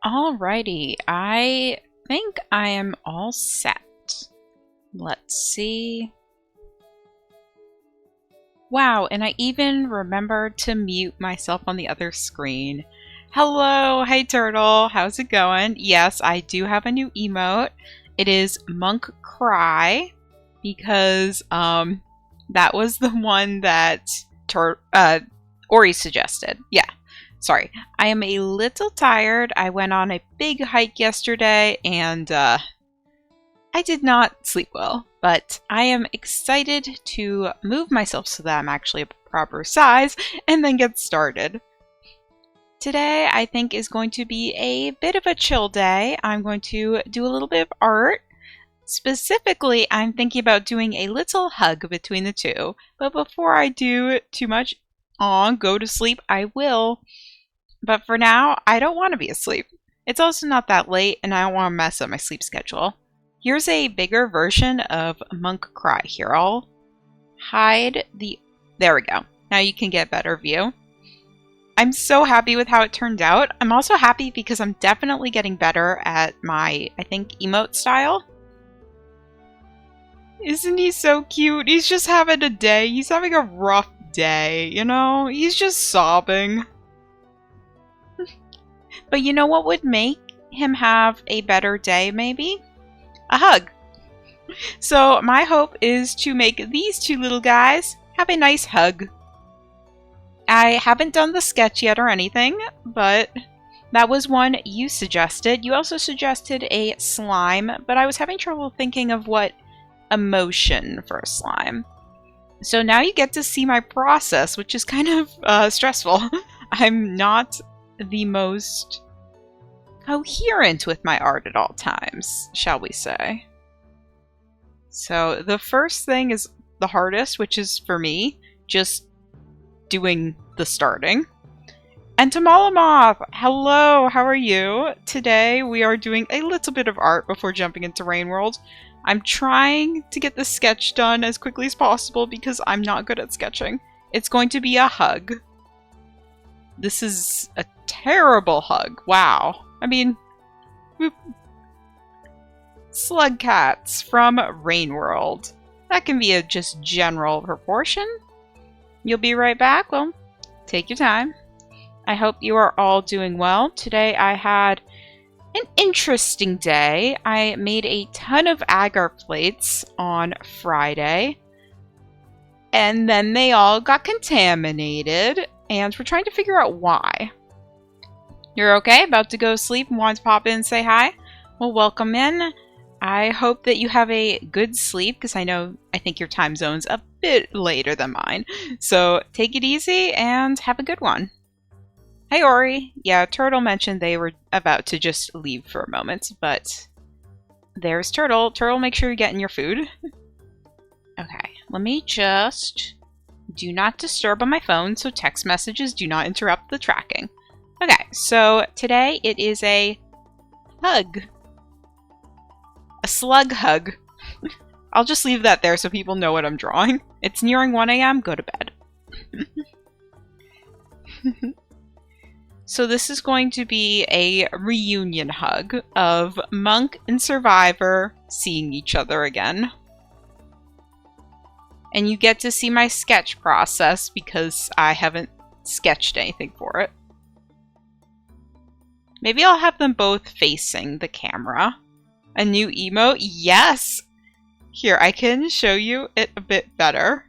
Alrighty, I think I am all set. Let's see. Wow, and I even remembered to mute myself on the other screen. Hello, hey Turtle, how's it going? Yes, I do have a new emote. It is Monk Cry, because that was the one that Ori suggested. Yeah, sorry. I am a little tired. I went on a big hike yesterday and I did not sleep well, but I am excited to move myself so that I'm actually a proper size and then get started. Today, I think, is going to be a bit of a chill day. I'm going to do a little bit of art. Specifically, I'm thinking about doing a little hug between the two. But before I do too much go to sleep, I will. But for now, I don't want to be asleep. It's also not that late, and I don't want to mess up my sleep schedule. Here's a bigger version of Monk Cry here. I'll hide the... There we go. Now you can get a better view. I'm so happy with how it turned out. I'm also happy because I'm definitely getting better at my, I think, emote style. Isn't he so cute? He's just having a day. He's having a rough day, you know? He's just sobbing. But you know what would make him have a better day, maybe? A hug. So my hope is to make these two little guys have a nice hug. I haven't done the sketch yet or anything, but that was one you suggested. You also suggested a slime, but I was having trouble thinking of what emotion for a slime. So now you get to see my process, which is kind of stressful. I'm not the most coherent with my art at all times, shall we say. So the first thing is the hardest, which is for me, just doing the starting. And Tamalamoth, hello, how are you? Today we are doing a little bit of art before jumping into Rain World. I'm trying to get the sketch done as quickly as possible because I'm not good at sketching. It's going to be a hug. This is a terrible hug. Wow. I mean, whoop. Slug cats from Rain World. That can be a just general proportion. You'll be right back. Well, take your time. I hope you are all doing well. Today I had an interesting day. I made a ton of agar plates on Friday, and then they all got contaminated, and we're trying to figure out why. You're okay? About to go to sleep and want to pop in and say hi? Well, welcome in. I hope that you have a good sleep, because I think your time zone's a bit later than mine. So take it easy and have a good one. Hey Ori. Yeah, Turtle mentioned they were about to just leave for a moment, but there's Turtle. Turtle, make sure you're getting your food. Okay, let me just do not disturb on my phone so text messages do not interrupt the tracking. Okay, so today it is a hug. A slug hug. I'll just leave that there so people know what I'm drawing. It's nearing 1 a.m. Go to bed. So this is going to be a reunion hug of Monk and Survivor seeing each other again. And you get to see my sketch process because I haven't sketched anything for it. Maybe I'll have them both facing the camera. A new emote? Yes! Here, I can show you it a bit better.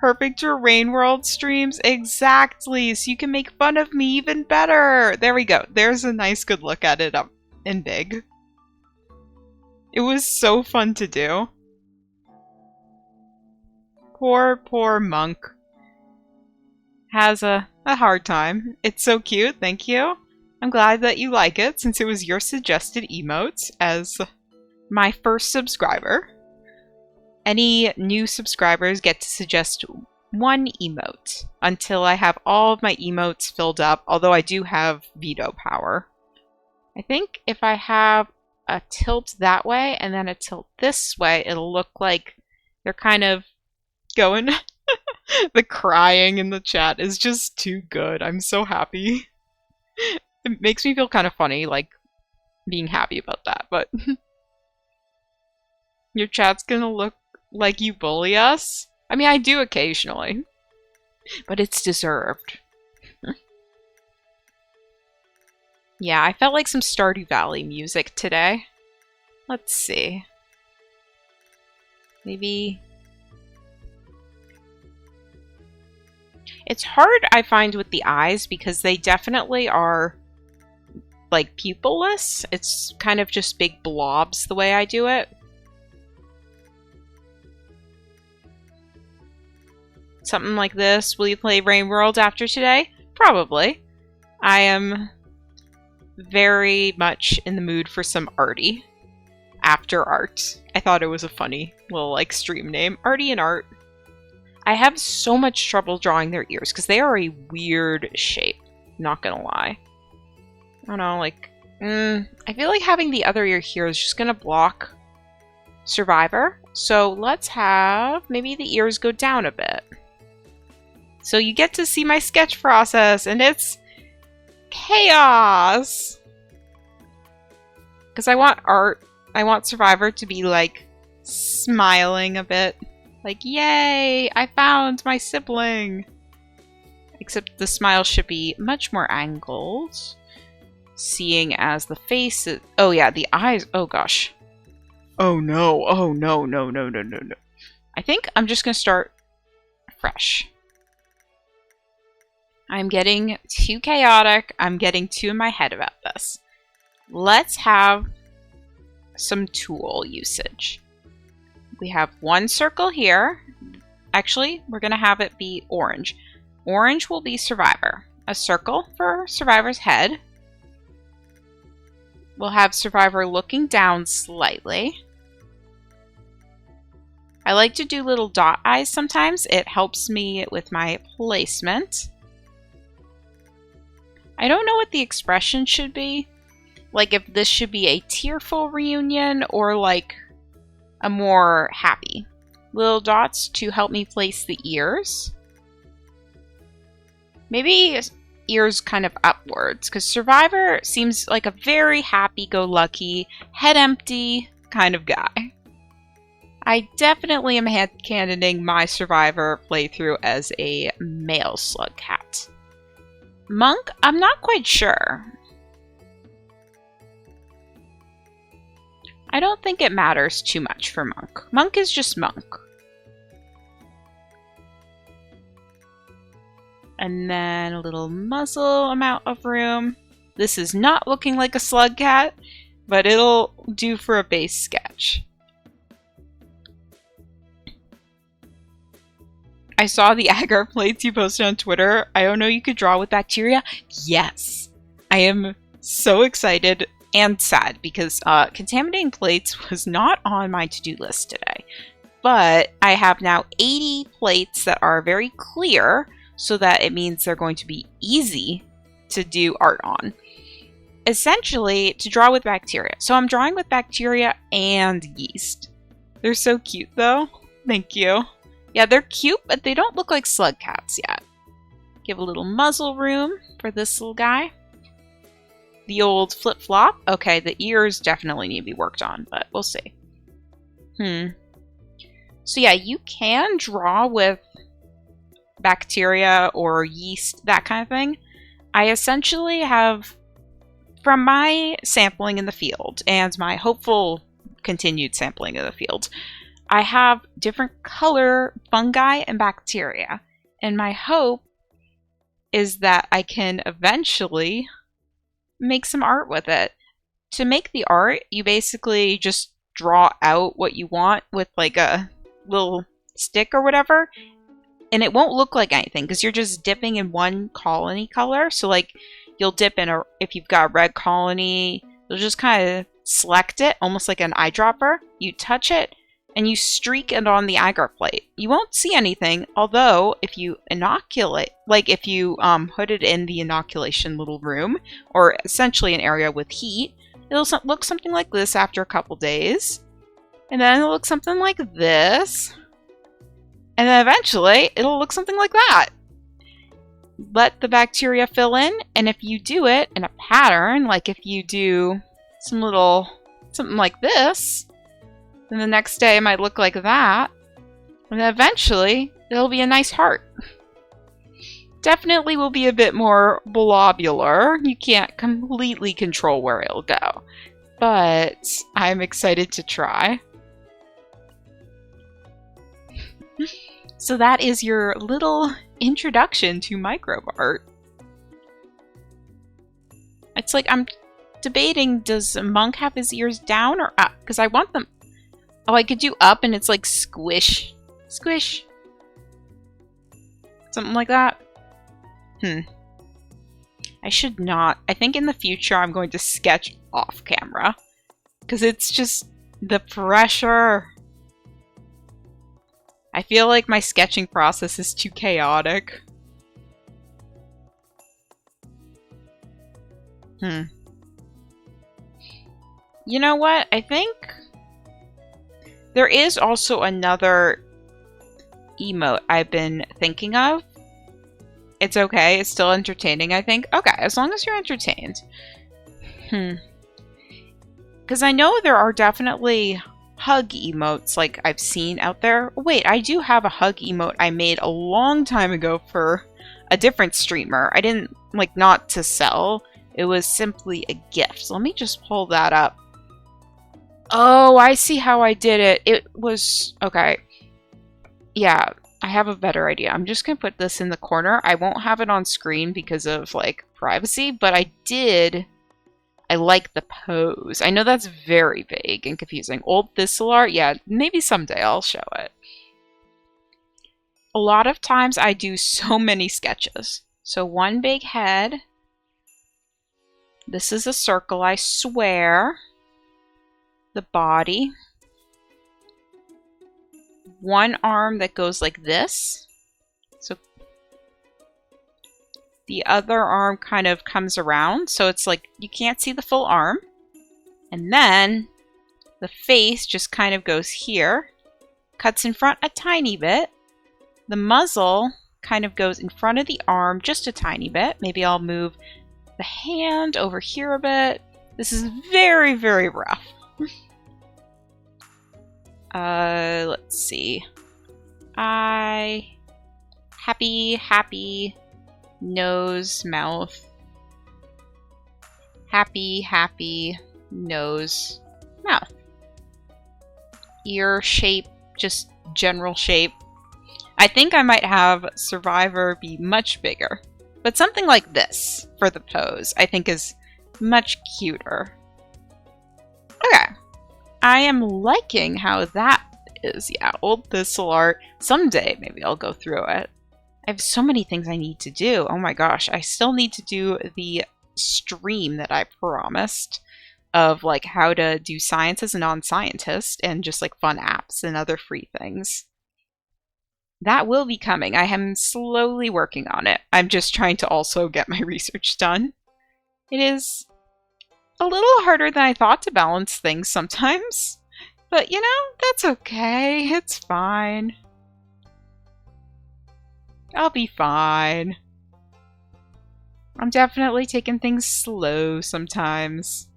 Perfect for Rain World streams. Exactly! So you can make fun of me even better! There we go. There's a nice good look at it up in big. It was so fun to do. Poor Monk. Has a hard time. It's so cute, thank you. I'm glad that you like it, since it was your suggested emotes as my first subscriber. Any new subscribers get to suggest one emote until I have all of my emotes filled up, although I do have veto power. I think if I have a tilt that way and then a tilt this way, it'll look like they're kind of going... The crying in the chat is just too good. I'm so happy. It makes me feel kind of funny, like, being happy about that, but your chat's gonna look like you bully us? I mean, I do occasionally, but it's deserved. Yeah, I felt like some Stardew Valley music today. Let's see. Maybe... It's hard, I find, with the eyes because they definitely are, like, pupilless. It's kind of just big blobs the way I do it. Something like this. Will you play Rain World after today? Probably. I am very much in the mood for some arty. After art. I thought it was a funny little, like, stream name. Arty and art. I have so much trouble drawing their ears because they are a weird shape. Not gonna lie. I don't know, like... I feel like having the other ear here is just gonna block Survivor. So let's have maybe the ears go down a bit. So you get to see my sketch process, and it's chaos! Because I want Survivor to be, like, smiling a bit. Like, yay! I found my sibling! Except the smile should be much more angled. Seeing as the face is... Oh yeah, the eyes... Oh gosh. Oh no, oh no, no, no, no, no, no. I think I'm just gonna start fresh. I'm getting too chaotic. I'm getting too in my head about this. Let's have some tool usage. We have one circle here. Actually, we're going to have it be orange. Orange will be Survivor. A circle for Survivor's head. We'll have Survivor looking down slightly. I like to do little dot eyes sometimes. It helps me with my placement. I don't know what the expression should be. Like if this should be a tearful reunion or like a more happy. Little dots to help me place the ears. Maybe ears kind of upwards because Survivor seems like a very happy-go-lucky, head empty kind of guy. I definitely am headcanoning my Survivor playthrough as a male slug cat. Monk? I'm not quite sure. I don't think it matters too much for Monk. Monk is just Monk. And then a little muzzle amount of room. This is not looking like a slug cat, but it'll do for a base sketch. I saw the agar plates you posted on Twitter. I don't know you could draw with bacteria. Yes. I am so excited and sad because contaminating plates was not on my to-do list today. But I have now 80 plates that are very clear so that it means they're going to be easy to do art on. Essentially, to draw with bacteria. So I'm drawing with bacteria and yeast. They're so cute though. Thank you. Yeah, they're cute, but they don't look like slug cats yet. Give a little muzzle room for this little guy. The old flip-flop. Okay, the ears definitely need to be worked on, but we'll see. So yeah, you can draw with bacteria or yeast, that kind of thing. I essentially have, from my sampling in the field and my hopeful continued sampling in the field, I have different color fungi and bacteria. And my hope is that I can eventually make some art with it. To make the art, you basically just draw out what you want with like a little stick or whatever. And it won't look like anything because you're just dipping in one colony color. So like you'll dip in if you've got a red colony, you'll just kind of select it almost like an eyedropper. You touch it and you streak it on the agar plate. You won't see anything, although if you inoculate, like if you put it in the inoculation little room, or essentially an area with heat, it'll look something like this after a couple days. And then it'll look something like this. And then eventually, it'll look something like that. let the bacteria fill in, and if you do it in a pattern, like if you do something like this, then the next day it might look like that, and then eventually it'll be a nice heart. Definitely will be a bit more blobular. You can't completely control where it'll go, but I'm excited to try. So that is your little introduction to microbe art. It's like I'm debating, does Monk have his ears down or up? Because I want them... Oh, I could do up and it's like squish. Squish. Something like that. I should not. I think in the future I'm going to sketch off camera. Because it's just the pressure. I feel like my sketching process is too chaotic. You know what? I think there is also another emote I've been thinking of. It's okay. It's still entertaining, I think. Okay, as long as you're entertained. Because I know there are definitely hug emotes like I've seen out there. Wait, I do have a hug emote I made a long time ago for a different streamer. I didn't, like, not to sell. It was simply a gift. So let me just pull that up. Oh, I see how I did it. It was... Okay. Yeah, I have a better idea. I'm just going to put this in the corner. I won't have it on screen because of, like, privacy, but I like the pose. I know that's very vague and confusing. Old thistle art? Yeah, maybe someday I'll show it. A lot of times I do so many sketches. So one big head. This is a circle, I swear. The body. One arm that goes like this. So the other arm kind of comes around, so it's like you can't see the full arm. And then the face just kind of goes here, cuts in front a tiny bit. The muzzle kind of goes in front of the arm just a tiny bit. Maybe I'll move the hand over here a bit. This is very, very rough. Let's see. Happy, nose, mouth. Happy, nose, mouth. Ear shape, just general shape. I think I might have Survivor be much bigger. But something like this for the pose, I think is much cuter. Okay. I am liking how that is. Yeah, old thistle art. Someday, maybe I'll go through it. I have so many things I need to do. Oh my gosh. I still need to do the stream that I promised of like how to do science as a non-scientist and just like fun apps and other free things. That will be coming. I am slowly working on it. I'm just trying to also get my research done. It is a little harder than I thought to balance things sometimes. But, you know, that's okay. It's fine. I'll be fine. I'm definitely taking things slow sometimes.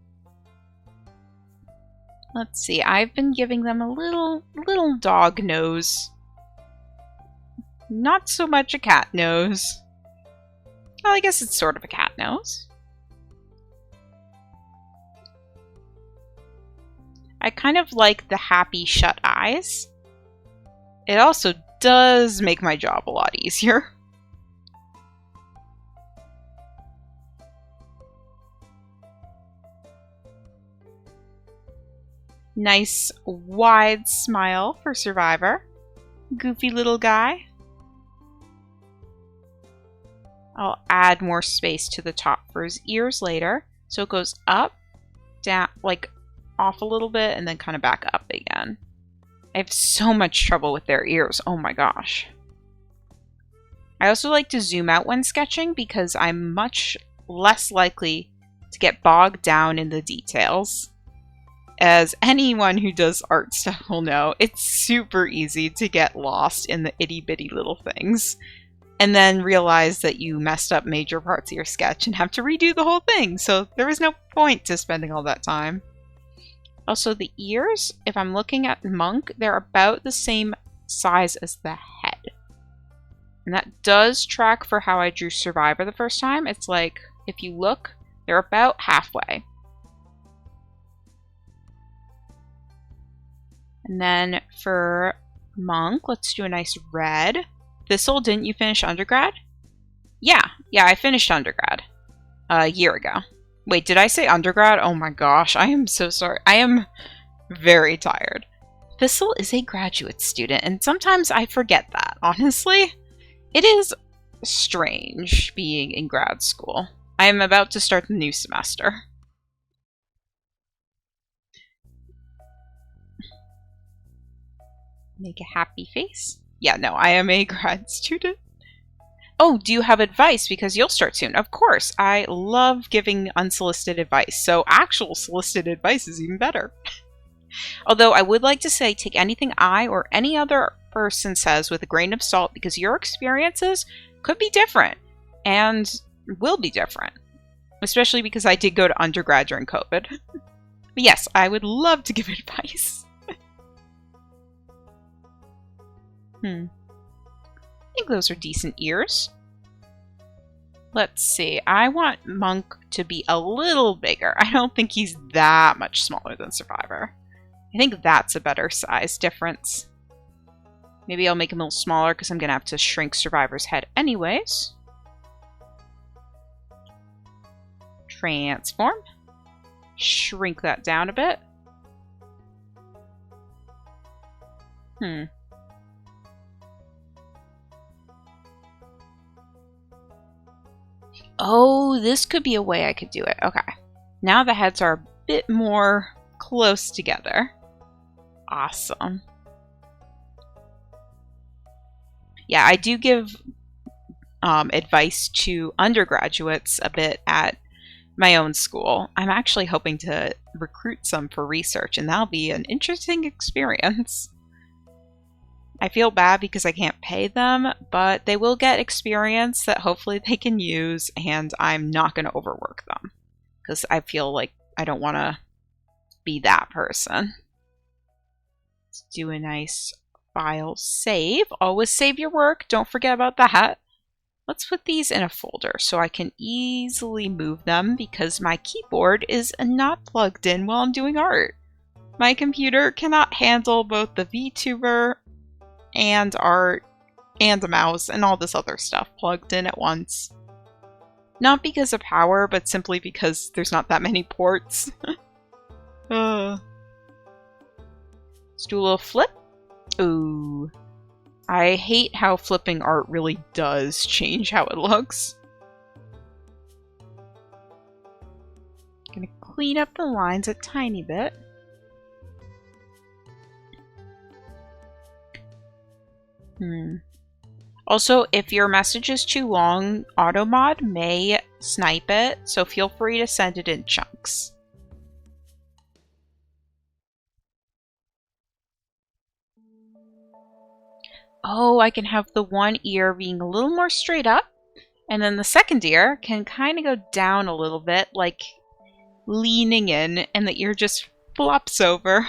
Let's see. I've been giving them a little dog nose. Not so much a cat nose. Well, I guess it's sort of a cat nose. I kind of like the happy shut eyes. It also does make my job a lot easier. Nice wide smile for Survivor. Goofy little guy. I'll add more space to the top for his ears later. So it goes up, down, like off a little bit, and then kind of back up again. I have so much trouble with their ears. Oh my gosh. I also like to zoom out when sketching because I'm much less likely to get bogged down in the details. As anyone who does art stuff will know, it's super easy to get lost in the itty bitty little things. and then realize that you messed up major parts of your sketch and have to redo the whole thing. So there was no point to spending all that time. Also, the ears, if I'm looking at Monk, they're about the same size as the head. And that does track for how I drew Survivor the first time. It's like, if you look, they're about halfway. And then for Monk, let's do a nice red. Thistle, didn't you finish undergrad? Yeah, I finished undergrad a year ago. Wait, did I say undergrad? Oh my gosh, I am so sorry. I am very tired. Thistle is a graduate student, and sometimes I forget that, honestly. It is strange being in grad school. I am about to start the new semester. Make a happy face. Yeah, no, I am a grad student. Oh, do you have advice? Because you'll start soon. Of course, I love giving unsolicited advice, so actual solicited advice is even better. Although I would like to say, take anything I or any other person says with a grain of salt, because your experiences could be different and will be different. Especially because I did go to undergrad during COVID. But yes, I would love to give advice. I think those are decent ears. Let's see. I want Monk to be a little bigger. I don't think he's that much smaller than Survivor. I think that's a better size difference. Maybe I'll make him a little smaller because I'm going to have to shrink Survivor's head anyways. Transform. Shrink that down a bit. Oh, this could be a way I could do it. Okay. Now the heads are a bit more close together. Awesome. Yeah, I do give advice to undergraduates a bit at my own school. I'm actually hoping to recruit some for research, and that'll be an interesting experience. I feel bad because I can't pay them, but they will get experience that hopefully they can use, and I'm not going to overwork them because I feel like I don't want to be that person. Let's do a nice file save. Always save your work. Don't forget about that. Let's put these in a folder so I can easily move them because my keyboard is not plugged in while I'm doing art. My computer cannot handle both the VTuber and art and a mouse and all this other stuff plugged in at once. Not because of power, but simply because there's not that many ports. Let's do a little flip. Ooh. I hate how flipping art really does change how it looks. Gonna clean up the lines a tiny bit. Also, if your message is too long, AutoMod may snipe it, so feel free to send it in chunks. Oh, I can have the one ear being a little more straight up, and then the second ear can kind of go down a little bit, like leaning in, and the ear just flops over.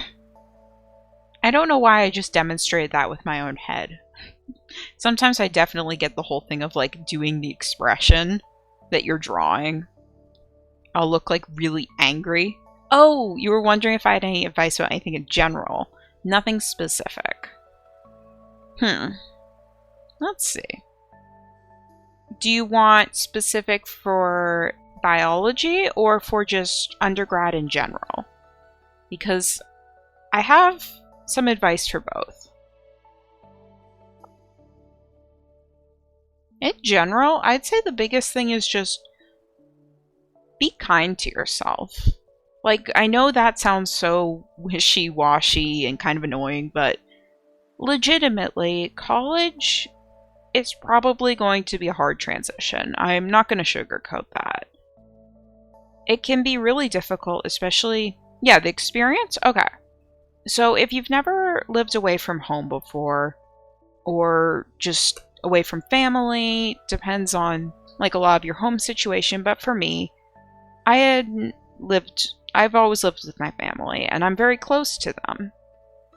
I don't know why I just demonstrated that with my own head. Sometimes I definitely get the whole thing of like doing the expression that you're drawing. I'll look like really angry. Oh, you were wondering if I had any advice about anything in general. Nothing specific. Let's see. Do you want specific for biology or for just undergrad in general? Because I have some advice for both. In general, I'd say the biggest thing is just be kind to yourself. Like, I know that sounds so wishy-washy and kind of annoying, but legitimately, college is probably going to be a hard transition. I'm not going to sugarcoat that. It can be really difficult, especially, yeah, the experience? Okay. So if you've never lived away from home before, or just away from family, depends on like a lot of your home situation, but for me, I've always lived with my family, and I'm very close to them.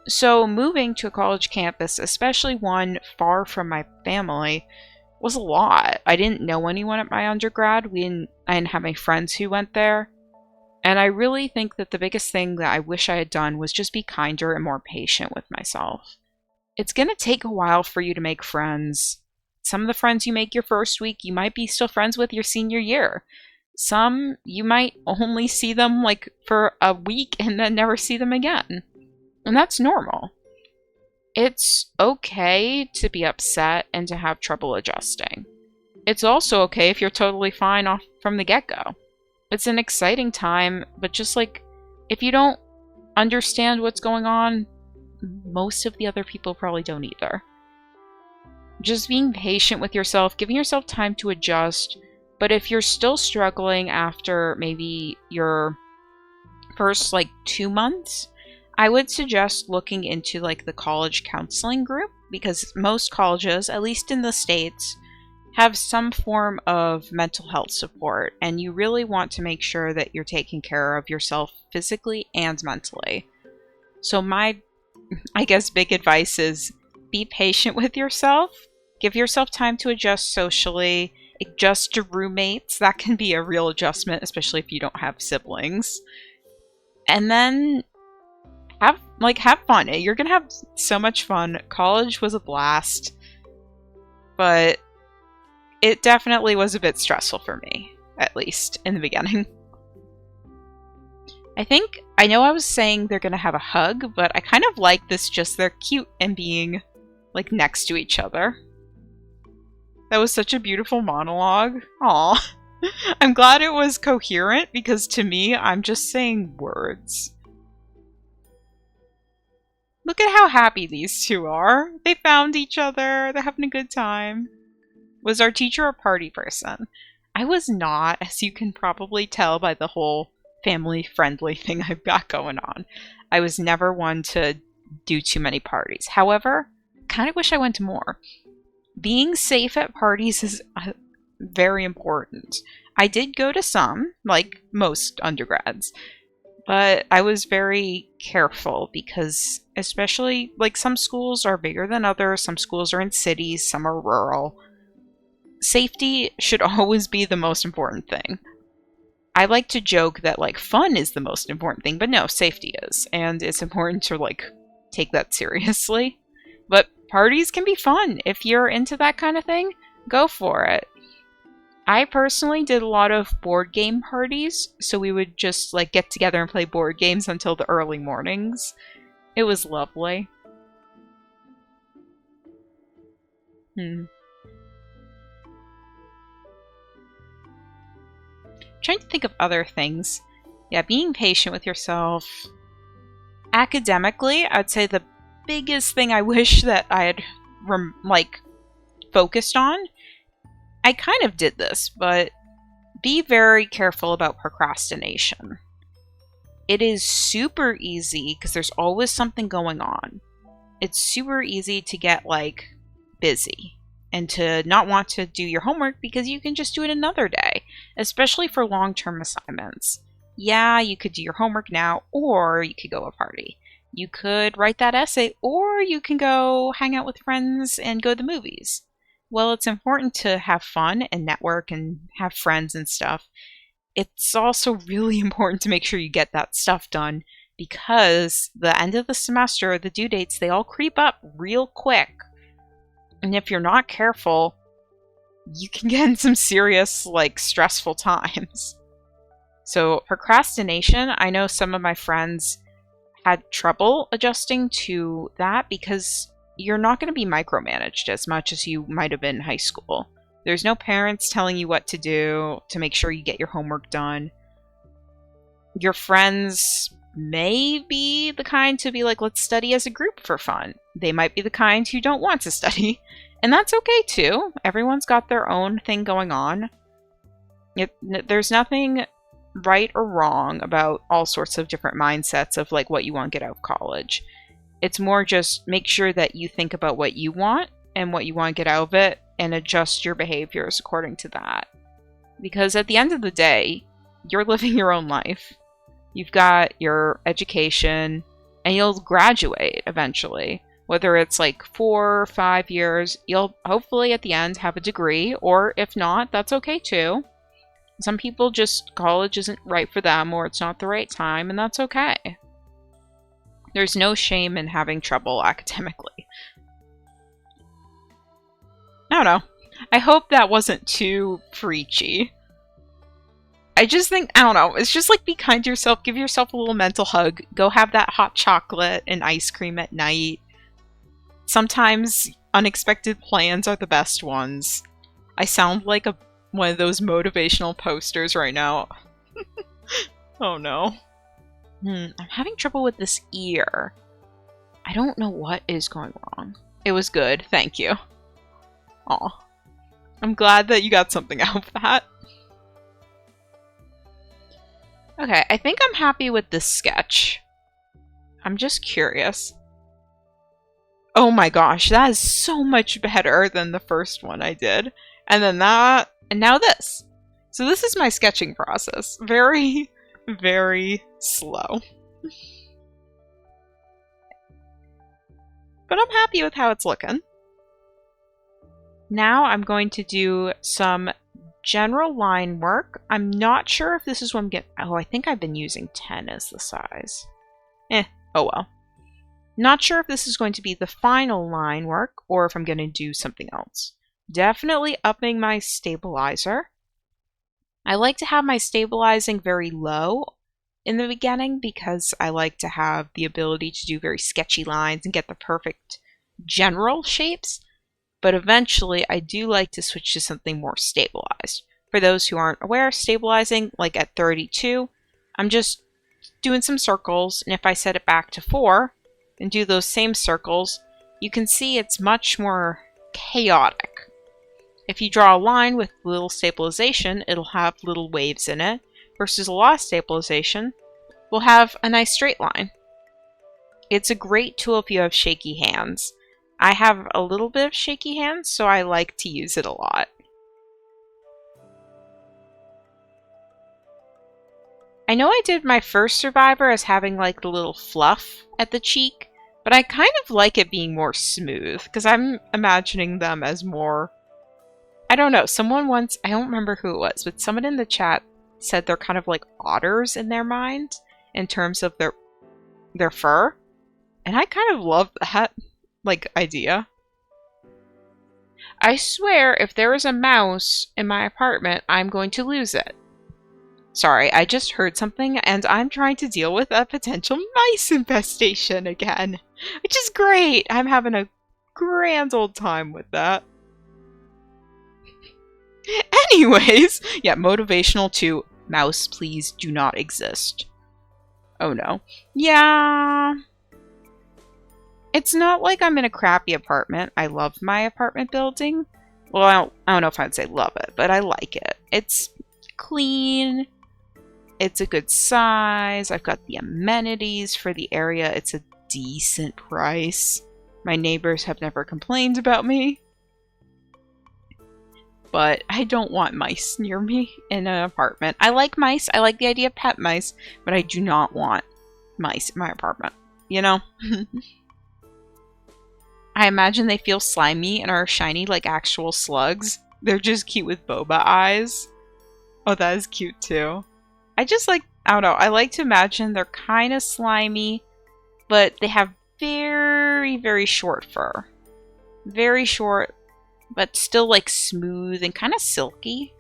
So moving to a college campus, especially one far from my family, was a lot. I didn't know anyone at my undergrad. I didn't have any friends who went there. And I really think that the biggest thing that I wish I had done was just be kinder and more patient with myself. It's going to take a while for you to make friends. Some of the friends you make your first week, you might be still friends with your senior year. Some, you might only see them like for a week and then never see them again. And that's normal. It's okay to be upset and to have trouble adjusting. It's also okay if you're totally fine off from the get-go. It's an exciting time, but just like, if you don't understand what's going on, most of the other people probably don't either. Just being patient with yourself, giving yourself time to adjust, but if you're still struggling after maybe your first 2 months, I would suggest looking into the college counseling group, because most colleges, at least in the States, have some form of mental health support, and you really want to make sure that you're taking care of yourself physically and mentally. So my, I guess, big advice is be patient with yourself, give yourself time to adjust socially, adjust to roommates. That can be a real adjustment, especially if you don't have siblings. And then have fun. You're gonna have so much fun. College was a blast, but it definitely was a bit stressful for me, at least in the beginning. I know I was saying they're gonna have a hug, but I kind of like this, just they're cute and being next to each other. That was such a beautiful monologue. Aw. I'm glad it was coherent, because to me, I'm just saying words. Look at how happy these two are. They found each other. They're having a good time. Was our teacher a party person? I was not, as you can probably tell by the whole family-friendly thing I've got going on. I was never one to do too many parties. However, I kind of wish I went to more. Being safe at parties is very important. I did go to some, like most undergrads, but I was very careful because, especially, some schools are bigger than others, some schools are in cities, some are rural. Safety should always be the most important thing. I like to joke that, fun is the most important thing, but no, safety is, and it's important to, take that seriously. But parties can be fun. If you're into that kind of thing, go for it. I personally did a lot of board game parties, so we would just get together and play board games until the early mornings. It was lovely. Trying to think of other things. Yeah, being patient with yourself. Academically, I'd say the biggest thing I wish that I had focused on. I kind of did this, but be very careful about procrastination. It is super easy because there's always something going on. It's super easy to get busy and to not want to do your homework because you can just do it another day, especially for long-term assignments. Yeah, you could do your homework now, or you could go to a party. You could write that essay, or you can go hang out with friends and go to the movies. Well, it's important to have fun and network and have friends and stuff. It's also really important to make sure you get that stuff done, because the end of the semester, the due dates, they all creep up real quick. And if you're not careful, you can get in some serious, stressful times. So procrastination, I know some of my friends had trouble adjusting to that because you're not going to be micromanaged as much as you might have been in high school. There's no parents telling you what to do to make sure you get your homework done. Your friends may be the kind to be let's study as a group for fun. They might be the kind who don't want to study. And that's okay too. Everyone's got their own thing going on. There's nothing right or wrong about all sorts of different mindsets of what you want to get out of college. It's more just make sure that you think about what you want and what you want to get out of it and adjust your behaviors according to that. Because at the end of the day, you're living your own life. You've got your education, and you'll graduate eventually. Whether it's like 4 or 5 years, you'll hopefully at the end have a degree, or if not, that's okay too. Some people just, college isn't right for them, or it's not the right time, and that's okay. There's no shame in having trouble academically. I don't know. I hope that wasn't too preachy. I just think, I don't know, it's just like be kind to yourself, give yourself a little mental hug, go have that hot chocolate and ice cream at night. Sometimes unexpected plans are the best ones. I sound like one of those motivational posters right now. Oh no. I'm having trouble with this ear. I don't know what is going wrong. It was good, thank you. Aw. I'm glad that you got something out of that. Okay, I think I'm happy with this sketch. I'm just curious. Oh my gosh, that is so much better than the first one I did. And then that, and now this. So this is my sketching process. Very, very slow. But I'm happy with how it's looking. Now I'm going to do some general line work. I'm not sure if this is what I'm getting. Oh, I think I've been using 10 as the size. Oh well. Not sure if this is going to be the final line work or if I'm going to do something else. Definitely upping my stabilizer. I like to have my stabilizing very low in the beginning because I like to have the ability to do very sketchy lines and get the perfect general shapes. But eventually, I do like to switch to something more stabilized. For those who aren't aware, stabilizing, like at 32, I'm just doing some circles, and if I set it back to 4 and do those same circles, you can see it's much more chaotic. If you draw a line with little stabilization, it'll have little waves in it, versus a lot of stabilization, we'll have a nice straight line. It's a great tool if you have shaky hands. I have a little bit of shaky hands, so I like to use it a lot. I know I did my first Survivor as having like the little fluff at the cheek, but I kind of like it being more smooth, because I'm imagining them as more... I don't know, someone once, I don't remember who it was, but someone in the chat said they're kind of like otters in their mind, in terms of their fur, and I kind of love that. Like, idea. I swear, if there is a mouse in my apartment, I'm going to lose it. Sorry, I just heard something, and I'm trying to deal with a potential mice infestation again. Which is great! I'm having a grand old time with that. Anyways, yeah, motivational to mouse please do not exist. Oh no. Yeah... It's not like I'm in a crappy apartment. I love my apartment building. Well, I don't know if I'd say love it, but I like it. It's clean. It's a good size. I've got the amenities for the area. It's a decent price. My neighbors have never complained about me. But I don't want mice near me in an apartment. I like mice. I like the idea of pet mice, but I do not want mice in my apartment. You know? I imagine they feel slimy and are shiny like actual slugs. They're just cute with boba eyes. Oh, that is cute too. I just like, I don't know, I like to imagine they're kind of slimy, but they have very, very short fur. Very short, but still like smooth and kind of silky.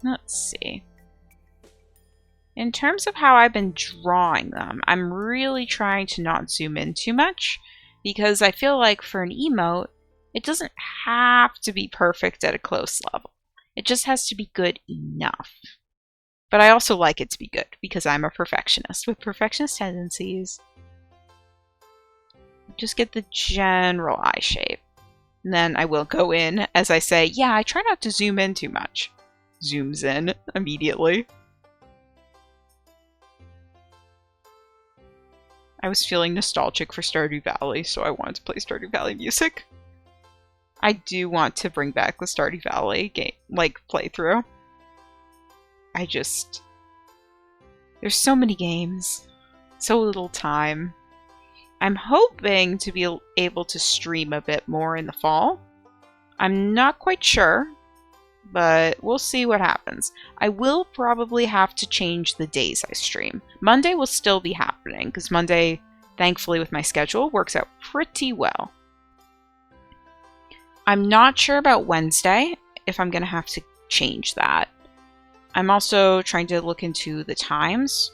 Let's see. In terms of how I've been drawing them, I'm really trying to not zoom in too much, because I feel like for an emote, it doesn't have to be perfect at a close level. It just has to be good enough. But I also like it to be good, because I'm a perfectionist with perfectionist tendencies. Just get the general eye shape. And then I will go in as I say, yeah, I try not to zoom in too much. Zooms in immediately. I was feeling nostalgic for Stardew Valley, so I wanted to play Stardew Valley music. I do want to bring back the Stardew Valley game, like, playthrough. There's so many games, so little time. I'm hoping to be able to stream a bit more in the fall. I'm not quite sure, but we'll see what happens. I will probably have to change the days I stream. Monday will still be happening, because Monday, thankfully with my schedule, works out pretty well. I'm not sure about Wednesday, if I'm going to have to change that. I'm also trying to look into the times,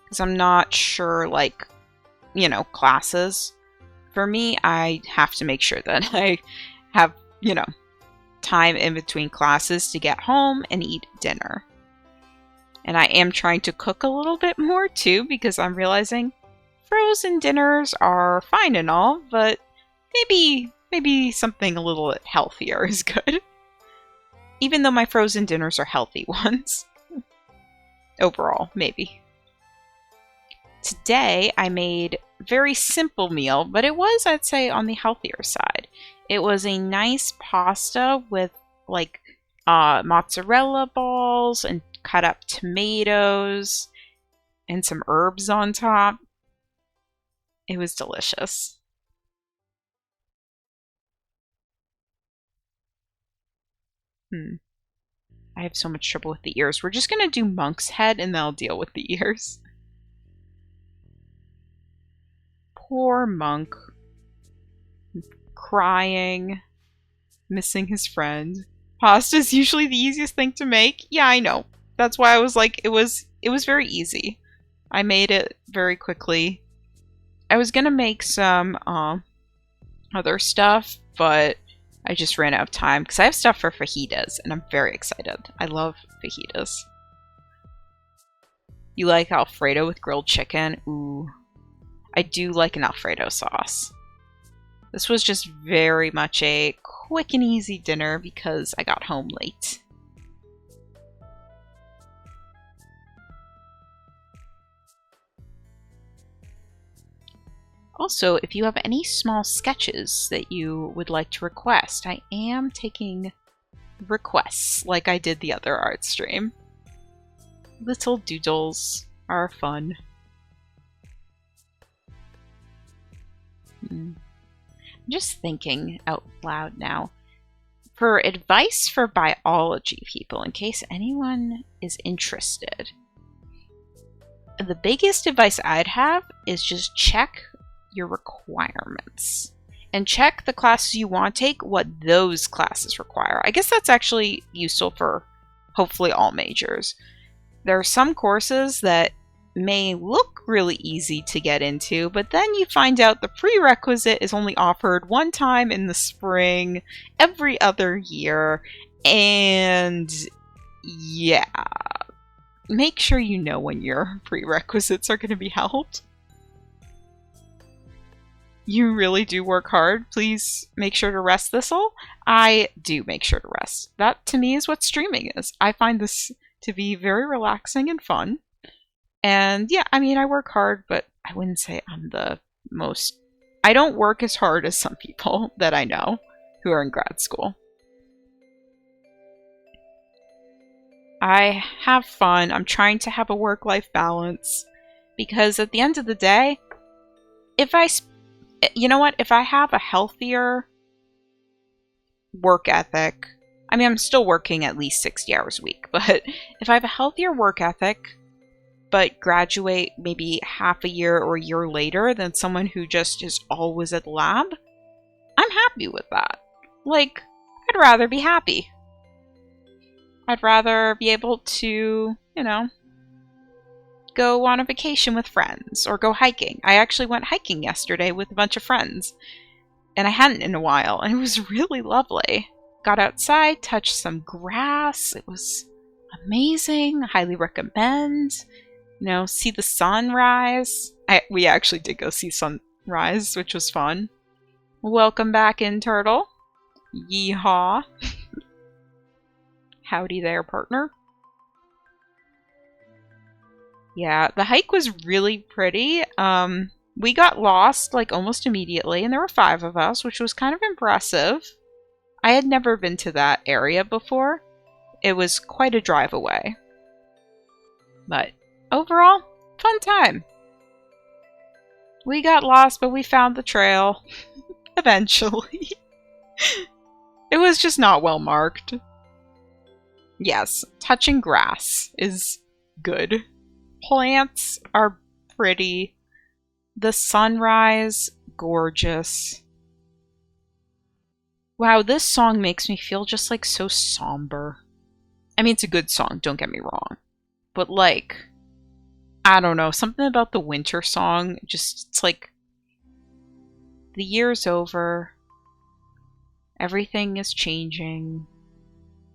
because I'm not sure, like, you know, classes. For me, I have to make sure that I have, you know, time in between classes to get home and eat dinner. And I am trying to cook a little bit more too, because I'm realizing frozen dinners are fine and all, but maybe something a little healthier is good. Even though my frozen dinners are healthy ones. Overall, maybe. Today I made a very simple meal, but it was, I'd say, on the healthier side. It was a nice pasta with like mozzarella balls and cut up tomatoes and some herbs on top. It was delicious. I have so much trouble with the ears. We're just gonna do Monk's head and then I'll deal with the ears. Poor Monk. Crying. Missing his friend. Pasta's usually the easiest thing to make. Yeah, I know. That's why I was like, it was very easy. I made it very quickly. I was gonna make some other stuff, but I just ran out of time because I have stuff for fajitas and I'm very excited. I love fajitas. You like Alfredo with grilled chicken? Ooh. I do like an Alfredo sauce. This was just very much a quick and easy dinner because I got home late. Also, if you have any small sketches that you would like to request, I am taking requests like I did the other art stream. Little doodles are fun. I'm just thinking out loud now. For advice for biology people, in case anyone is interested, the biggest advice I'd have is just check your requirements. And check the classes you want to take, what those classes require. I guess that's actually useful for hopefully all majors. There are some courses that may look really easy to get into, but then you find out the prerequisite is only offered one time in the spring, every other year, and yeah. Make sure you know when your prerequisites are going to be held. You really do work hard. Please make sure to rest thistle. I do make sure to rest. That to me is what streaming is. I find this to be very relaxing and fun. And yeah, I mean, I work hard, but I wouldn't say I'm the most... I don't work as hard as some people that I know who are in grad school. I have fun. I'm trying to have a work-life balance. Because at the end of the day, if I... You know what? If I have a healthier work ethic... I mean, I'm still working at least 60 hours a week, but if I have a healthier work ethic, but graduate maybe half a year or a year later than someone who just is always at the lab, I'm happy with that. Like, I'd rather be happy. I'd rather be able to, you know, go on a vacation with friends or go hiking. I actually went hiking yesterday with a bunch of friends, and I hadn't in a while, and it was really lovely. Got outside, touched some grass. It was amazing. I highly recommend. You know, see the sunrise. We actually did go see sunrise, which was fun. Welcome back in, Turtle. Yeehaw. Howdy there, partner. Yeah, the hike was really pretty. We got lost like almost immediately, and there were 5 of us, which was kind of impressive. I had never been to that area before. It was quite a drive away. But overall, fun time. We got lost, but we found the trail. Eventually. It was just not well marked. Yes, touching grass is good. Plants are pretty. The sunrise, gorgeous. Wow, this song makes me feel just like so somber. I mean, it's a good song, don't get me wrong. But like, I don't know, something about the winter song, just, it's like, the year's over. Everything is changing.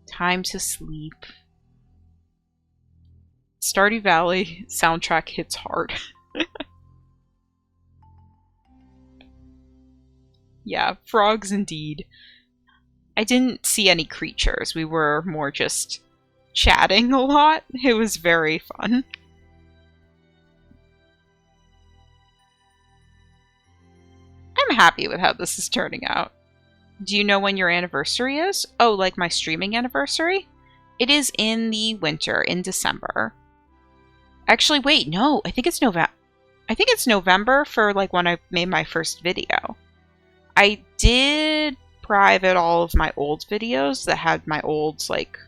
Time to sleep. Stardew Valley soundtrack hits hard. Yeah, frogs indeed. I didn't see any creatures. We were more just chatting a lot. It was very fun. I'm happy with how this is turning out. Do you know when your anniversary is? Oh, like my streaming anniversary? It is in the winter, in December. Actually, wait, no. I think it's November. I think it's November for like when I made my first video. I did private all of my old videos that had my old like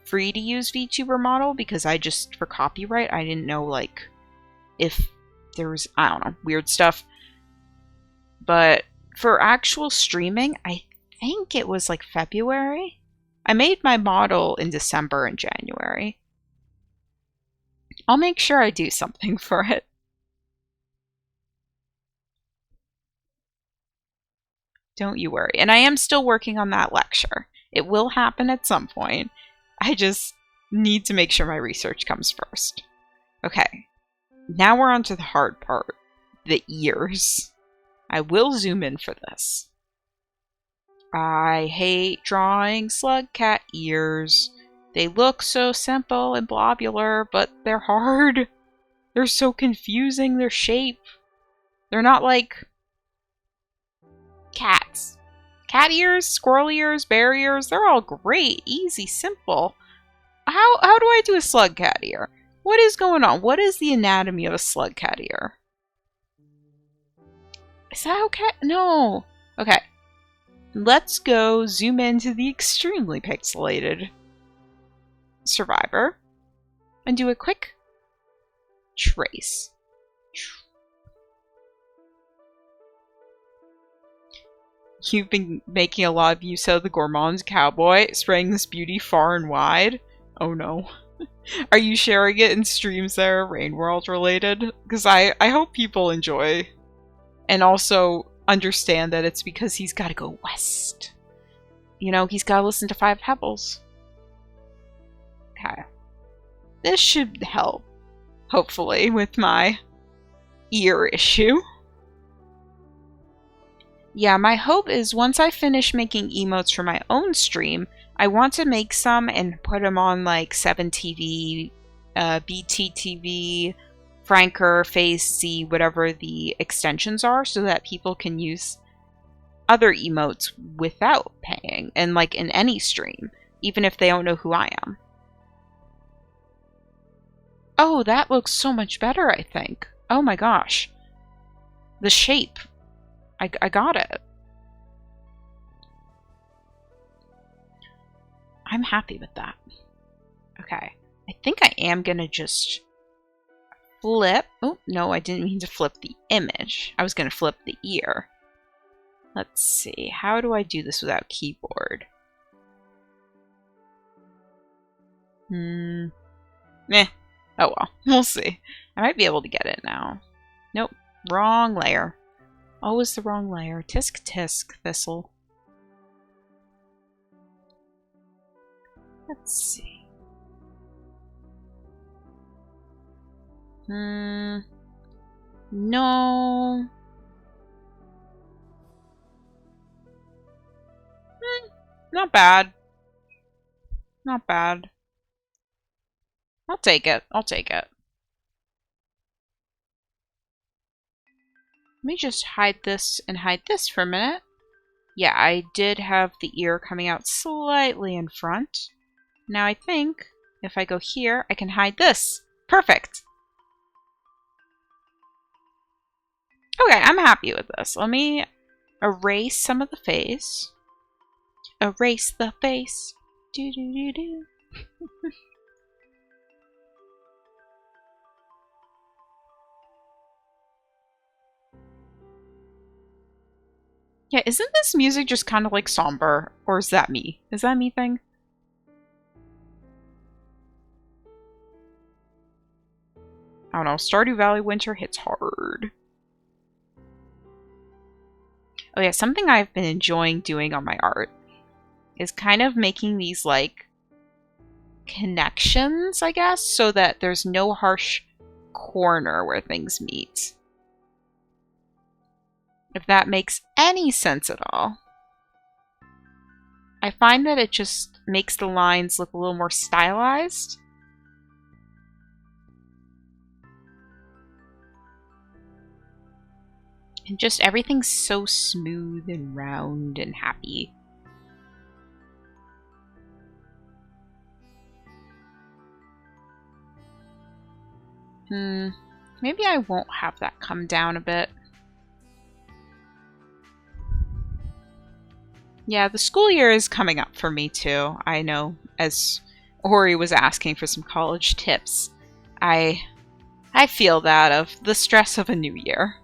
free to use VTuber model because I just, for copyright, I didn't know like if there was, I don't know, weird stuff. But for actual streaming, I think it was like February. I made my model in December and January. I'll make sure I do something for it. Don't you worry. And I am still working on that lecture. It will happen at some point. I just need to make sure my research comes first. Okay. Now we're on to the hard part. The ears. I will zoom in for this. I hate drawing slug cat ears. They look so simple and blobular, but they're hard. They're so confusing, their shape. They're not like cats. Cat ears, squirrel ears, bear ears, they're all great, easy, simple. How do I do a slug cat ear? What is going on? What is the anatomy of a slug cat ear? Is that okay? No. Okay. Let's go zoom into the extremely pixelated Survivor and do a quick trace. You've been making a lot of use of the Gourmand's Cowboy, spreading this beauty far and wide. Oh no. Are you sharing it in streams that are Rain World related? Because I hope people enjoy. And also understand that it's because he's got to go west. You know, he's got to listen to Five Pebbles. Okay. This should help, hopefully, with my ear issue. Yeah, my hope is once I finish making emotes for my own stream, I want to make some and put them on like 7TV, BTTV, Franker, Phase C, whatever the extensions are, so that people can use other emotes without paying, and like in any stream, even if they don't know who I am. Oh, that looks so much better, I think. Oh my gosh. The shape. I got it. I'm happy with that. Okay. I think I am gonna just flip. Oh, no, I didn't mean to flip the image. I was gonna flip the ear. Let's see. How do I do this without keyboard? Eh. Oh well. We'll see. I might be able to get it now. Nope. Wrong layer. Always the wrong layer. Tisk tisk, Thistle. Let's see. No. Not bad. Not bad. I'll take it. I'll take it. Let me just hide this and hide this for a minute. Yeah, I did have the ear coming out slightly in front. Now I think if I go here, I can hide this. Perfect. Okay, I'm happy with this. Let me erase some of the face. Erase the face. Do do do do. Yeah, isn't this music just kind of like somber? Or is that me? Is that me thing? I don't know. Stardew Valley winter hits hard. Oh yeah, something I've been enjoying doing on my art is kind of making these like connections, I guess, so that there's no harsh corner where things meet. If that makes any sense at all. I find that it just makes the lines look a little more stylized. And just everything's so smooth and round and happy. Maybe I won't have that come down a bit. Yeah, the school year is coming up for me too. I know, as Ori was asking for some college tips, I feel that of the stress of a new year.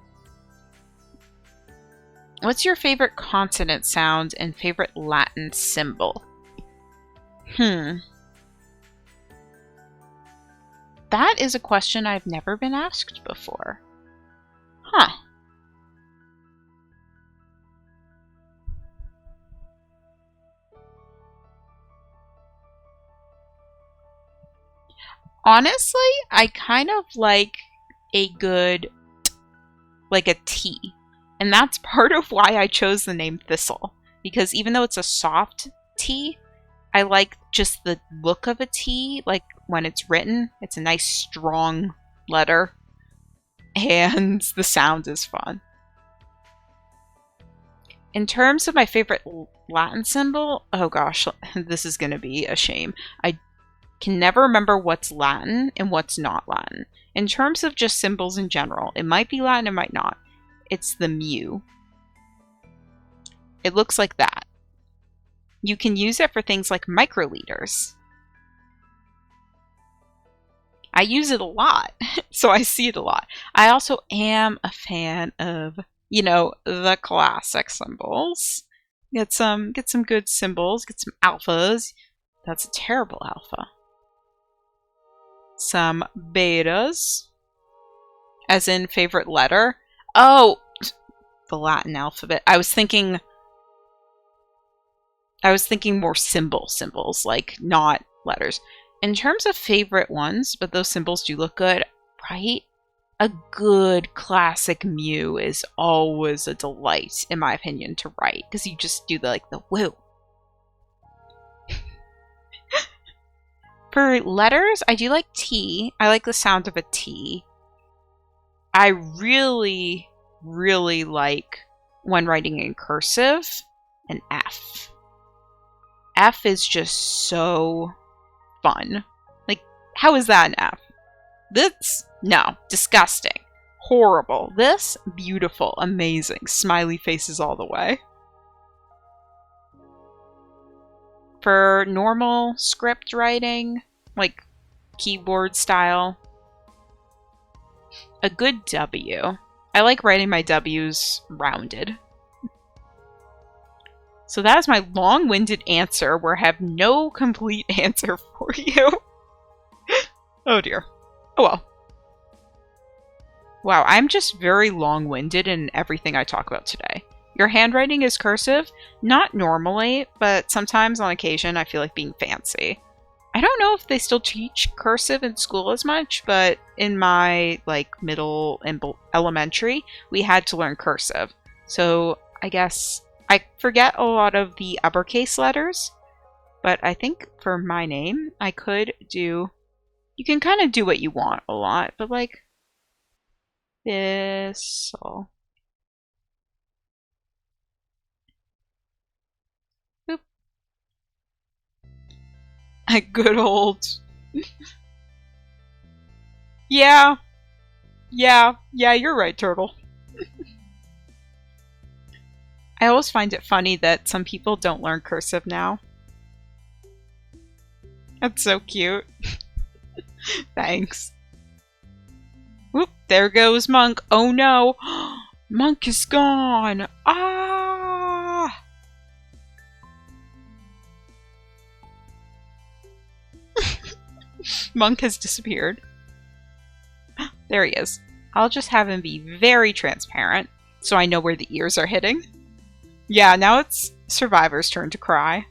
What's your favorite consonant sound and favorite Latin symbol? That is a question I've never been asked before. Huh. Honestly, I kind of like a good, like a T. And that's part of why I chose the name Thistle. Because even though it's a soft T, I like just the look of a T. Like when it's written, it's a nice strong letter. And the sound is fun. In terms of my favorite Latin symbol, oh gosh, this is going to be a shame. I can never remember what's Latin and what's not Latin. In terms of just symbols in general, it might be Latin, it might not. It's the mu. It looks like that. You can use it for things like microliters. I use it a lot, so I see it a lot. I also am a fan of, you know, the classic symbols. Get some good symbols, get some alphas. That's a terrible alpha. Some betas, as in favorite letter. Oh, the Latin alphabet. I was thinking more symbols, like not letters. In terms of favorite ones, but those symbols do look good, right? A good classic mu is always a delight, in my opinion, to write, because you just do the woo. For letters, I do like T. I like the sound of a T. I really, really like, when writing in cursive, an F. F is just so fun. Like, how is that an F? This? No. Disgusting. Horrible. This? Beautiful. Amazing. Smiley faces all the way. For normal script writing, like keyboard style, a good W. I like writing my W's rounded. So that is my long-winded answer where I have no complete answer for you. Oh dear. Oh well. Wow, I'm just very long-winded in everything I talk about today. Your handwriting is cursive? Not normally, but sometimes on occasion I feel like being fancy. I don't know if they still teach cursive in school as much, but in my middle and elementary, we had to learn cursive. So I guess I forget a lot of the uppercase letters, but I think for my name, I could do... You can kind of do what you want a lot, but like... Thistle. A good old... Yeah. Yeah, you're right, Turtle. I always find it funny that some people don't learn cursive now. That's so cute. Thanks. Whoop, there goes Monk. Oh no! Monk is gone! Ah! Monk has disappeared. There he is. I'll just have him be very transparent, so I know where the ears are hitting. Yeah, now it's Survivor's turn to cry.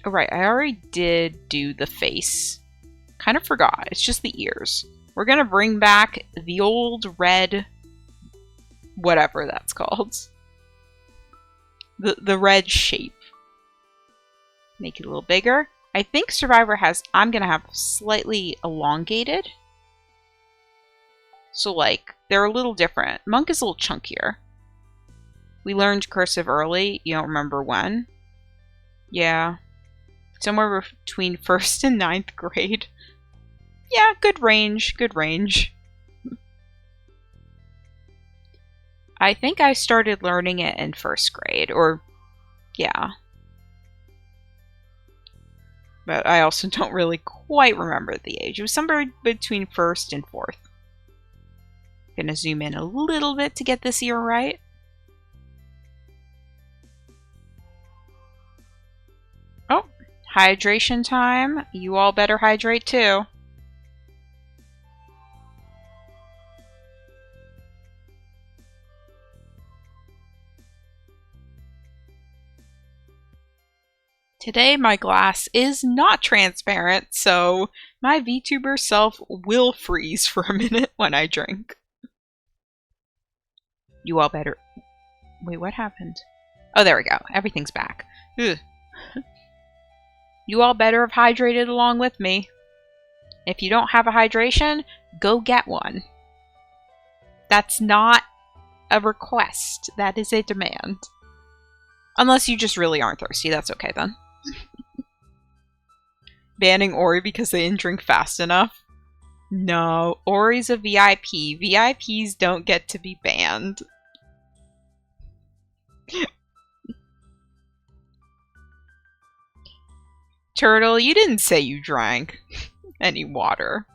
Oh right, I already did do the face. Kind of forgot. It's just the ears. We're gonna bring back the old red... whatever that's called. The red shape. Make it a little bigger. I think Survivor has... I'm gonna have slightly elongated. So, like, they're a little different. Monk is a little chunkier. We learned cursive early. You don't remember when? Yeah. Somewhere between 1st and 9th grade. Yeah, good range. Good range. I think I started learning it in 1st grade. Or, yeah. But I also don't really quite remember the age. It was somewhere between 1st and 4th. Gonna zoom in a little bit to get this ear right. Oh, hydration time. You all better hydrate too. Today my glass is not transparent, so my VTuber self will freeze for a minute when I drink. You all better... Wait, what happened? Oh, there we go. Everything's back. Ugh. You all better have hydrated along with me. If you don't have a hydration, go get one. That's not a request. That is a demand. Unless you just really aren't thirsty. That's okay then. Banning Ori because they didn't drink fast enough? No, Ori's a VIP. VIPs don't get to be banned. Turtle, you didn't say you drank any water.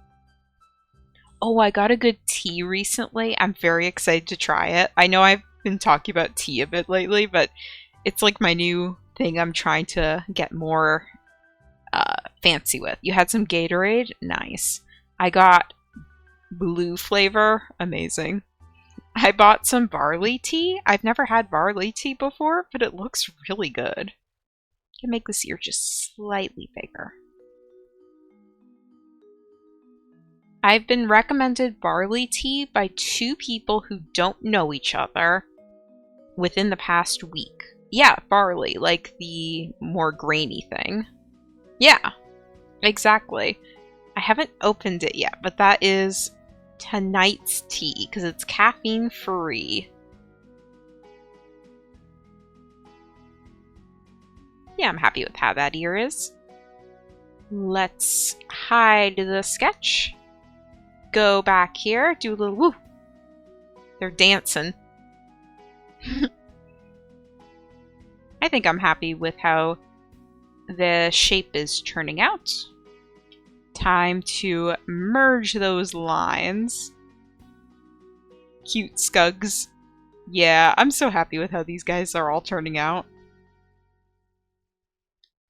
Oh, I got a good tea recently. I'm very excited to try it. I know I've been talking about tea a bit lately, but it's like my new thing I'm trying to get more fancy with. You had some Gatorade? Nice. I got blue flavor. Amazing. I bought some barley tea. I've never had barley tea before, but it looks really good. I can make this ear just slightly bigger. I've been recommended barley tea by 2 people who don't know each other within the past week. Yeah, barley, like the more grainy thing. Yeah, exactly. I haven't opened it yet, but that is tonight's tea because it's caffeine free. Yeah, I'm happy with how that ear is. Let's hide the sketch. Go back here, do a little woo. They're dancing. I think I'm happy with how the shape is turning out. Time to merge those lines. Cute scugs. Yeah, I'm so happy with how these guys are all turning out.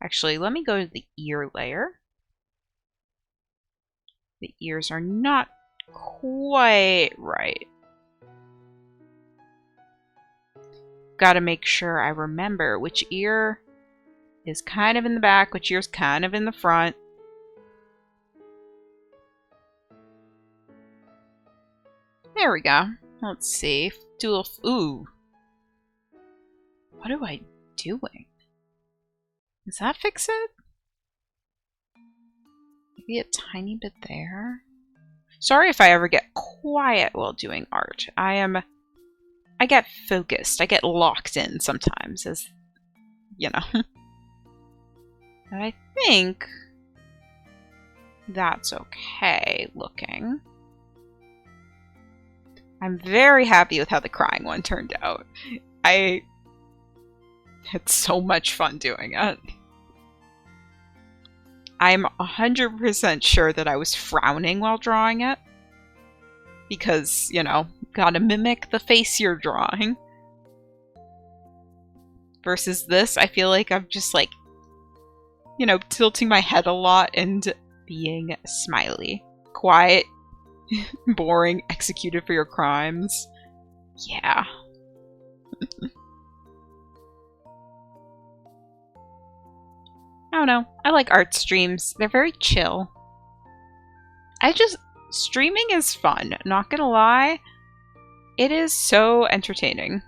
Actually, let me go to the ear layer. The ears are not quite right. Gotta make sure I remember which ear is kind of in the back, which ear's kind of in the front. There we go. Let's see. Do a... Ooh. What am I doing? Does that fix it? Maybe a tiny bit there. Sorry if I ever get quiet while doing art. I get focused. I get locked in sometimes, as you know. And I think that's okay looking. I'm very happy with how the crying one turned out. I had so much fun doing it. I'm 100% sure that I was frowning while drawing it. Because, you know, gotta mimic the face you're drawing. Versus this, I feel like I'm just like, you know, tilting my head a lot and being smiley. Quiet, boring, executed for your crimes. Yeah. I don't know. I like art streams. They're very chill. Streaming is fun. Not gonna lie. It is so entertaining.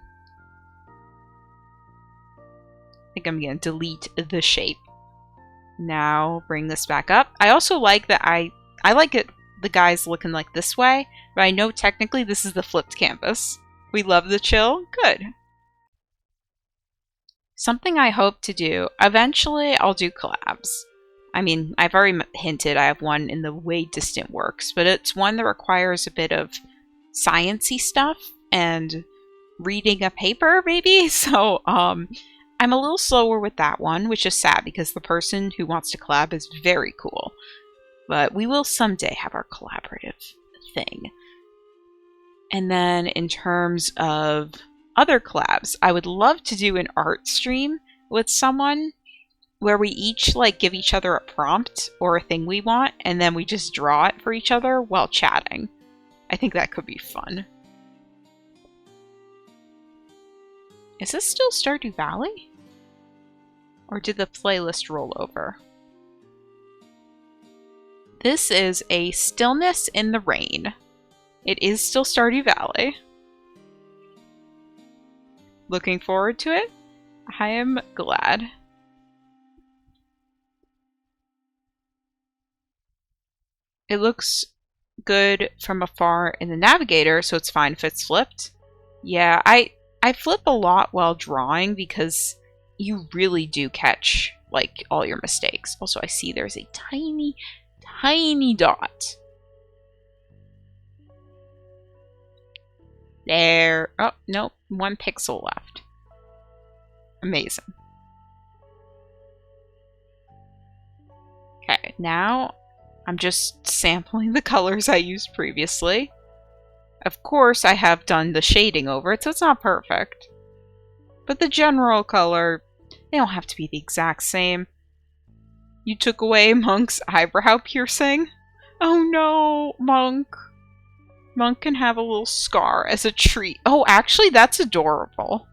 I think I'm gonna delete the shape. Now bring this back up. I also like that I like it the guys looking like this way, but I know technically this is the flipped canvas. We love the chill. Good. Something I hope to do, eventually I'll do collabs. I mean, I've already hinted I have one in the way distant works, but it's one that requires a bit of science-y stuff and reading a paper, maybe? So, I'm a little slower with that one, which is sad because the person who wants to collab is very cool. But we will someday have our collaborative thing. And then in terms of other collabs, I would love to do an art stream with someone where we each like give each other a prompt or a thing we want, and then we just draw it for each other while chatting. I think that could be fun. Is this still Stardew Valley? Or did the playlist roll over? This is a Stillness in the Rain. It is still Stardew Valley. Looking forward to it. I am glad. It looks good from afar in the navigator, so it's fine if it's flipped. Yeah, I flip a lot while drawing because you really do catch like all your mistakes. Also, I see there's a tiny, tiny dot. There. Oh, nope. 1 pixel left. Amazing. Okay, now I'm just sampling the colors I used previously. Of course, I have done the shading over it, so it's not perfect. But the general color, they don't have to be the exact same. You took away Monk's eyebrow piercing? Oh no, Monk. Monk can have a little scar as a treat. Oh, actually, that's adorable.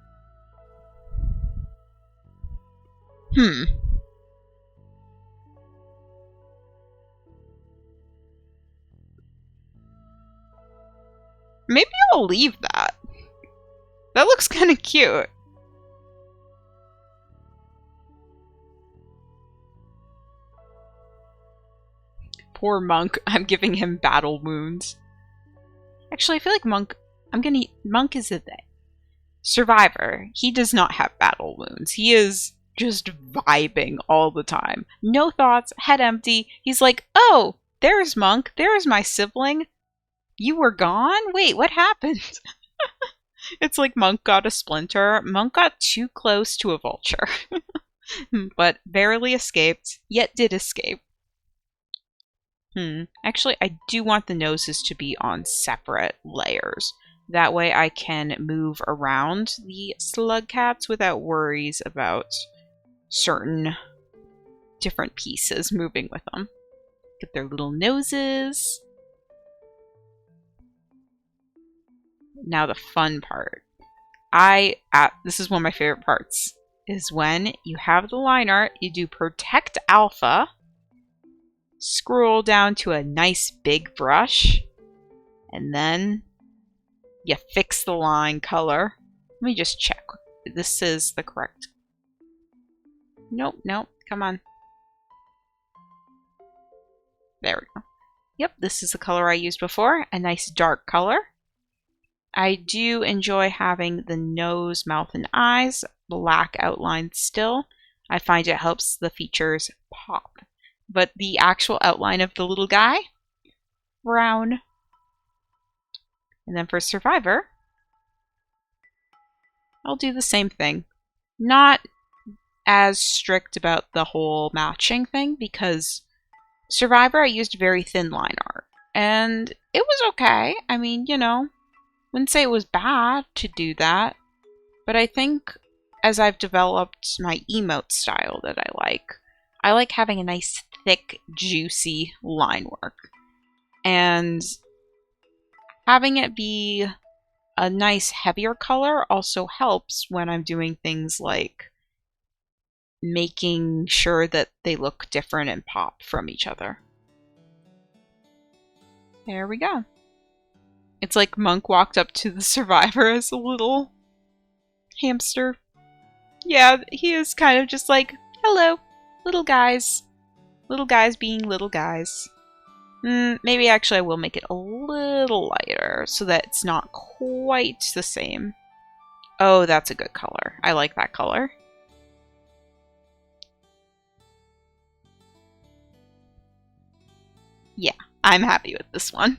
Maybe I'll leave that. That looks kind of cute. Poor Monk. I'm giving him battle wounds. Actually, I feel like Monk is a survivor. He does not have battle wounds. He is just vibing all the time. No thoughts, head empty. He's like, oh, there's Monk. There's my sibling. You were gone? Wait, what happened? It's like Monk got a splinter. Monk got too close to a vulture. But barely escaped, yet did escape. Actually, I do want the noses to be on separate layers. That way I can move around the slug cats without worries about certain different pieces moving with them. Get their little noses. Now the fun part. This is one of my favorite parts, is when you have the line art, you do Protect Alpha, scroll down to a nice big brush, and then you fix the line color. Let me just check. This is the correct. Nope, come on. There we go. Yep, this is the color I used before. A nice dark color. I do enjoy having the nose, mouth, and eyes black outlined still. I find it helps the features pop. But the actual outline of the little guy, brown. And then for Survivor, I'll do the same thing. Not as strict about the whole matching thing, because Survivor I used very thin line art. And it was okay. I mean, you know, wouldn't say it was bad to do that. But I think as I've developed my emote style that I like having a nice, thick, juicy line work. And having it be a nice, heavier color also helps when I'm doing things like making sure that they look different and pop from each other. There we go. It's like Monk walked up to the Survivor as a little hamster. Yeah, he is kind of just like, hello, little guys. Little guys being little guys. Maybe actually I will make it a little lighter so that it's not quite the same. Oh, that's a good color. I like that color. Yeah, I'm happy with this one.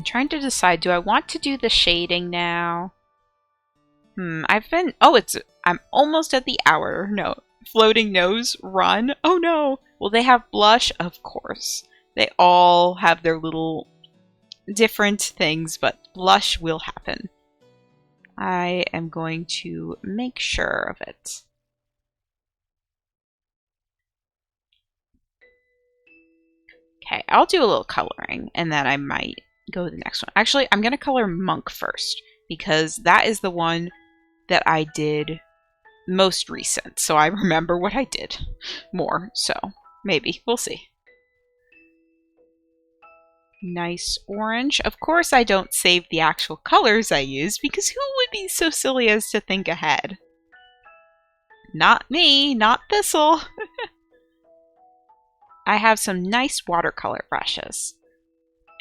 Trying to decide, do I want to do the shading now? I'm almost at the hour. No, floating nose, run. Oh no. Well, they have blush, of course. They all have their little different things, but blush will happen. I am going to make sure of it. Okay, I'll do a little coloring, and then I might go to the next one. Actually, I'm going to color Monk first, because that is the one that I did most recent, so I remember what I did more, so maybe. We'll see. Nice orange. Of course I don't save the actual colors I use, because who would be so silly as to think ahead? Not me, not Thistle. I have some nice watercolor brushes.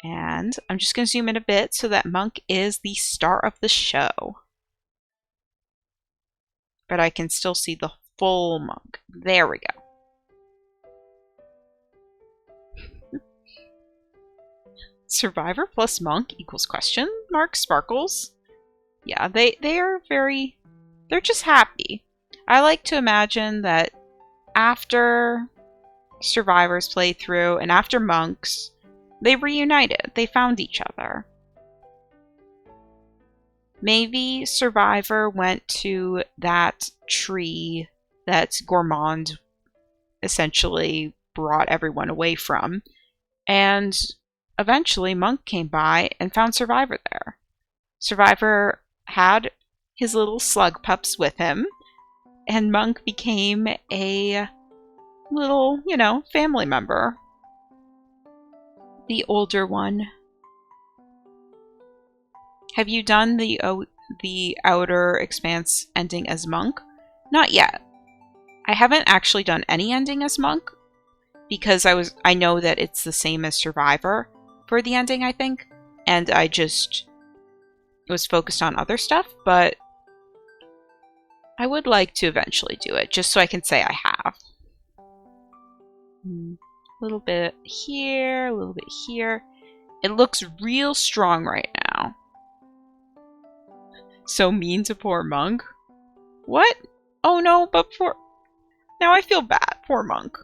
And I'm just going to zoom in a bit so that Monk is the star of the show. But I can still see the full Monk. There we go. Survivor plus Monk equals question mark sparkles. Yeah, they are very, they're just happy. I like to imagine that after Survivor's playthrough and after Monk's, they reunited. They found each other. Maybe Survivor went to that tree that Gourmand essentially brought everyone away from, and eventually Monk came by and found Survivor there. Survivor had his little slug pups with him, and Monk became a little, you know, family member. The older one. Have you done the Outer Expanse ending as Monk? Not yet. I haven't actually done any ending as Monk because I know that it's the same as Survivor for the ending, I think, and I just was focused on other stuff, but I would like to eventually do it just so I can say I have. A little bit here, a little bit here. It looks real strong right now. So mean to poor Monk. What? Oh no, but now I feel bad. Poor Monk.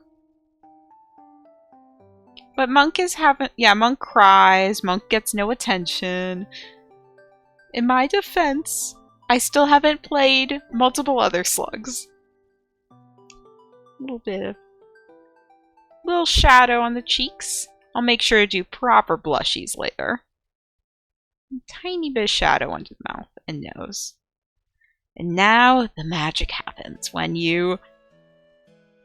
But Monk is Monk cries. Monk gets no attention. In my defense, I still haven't played multiple other slugs. A little shadow on the cheeks. I'll make sure to do proper blushies later. Tiny bit of shadow under the mouth and nose. And now the magic happens when you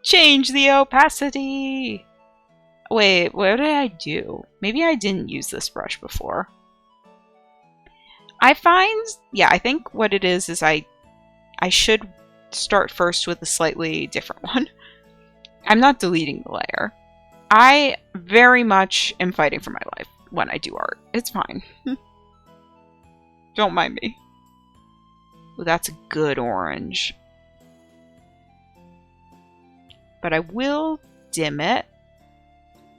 change the opacity. Wait, what did I do? Maybe I didn't use this brush before. I think what it is I I should start first with a slightly different one. I'm not deleting the layer. I very much am fighting for my life when I do art. It's fine. Don't mind me. Ooh, that's a good orange. But I will dim it.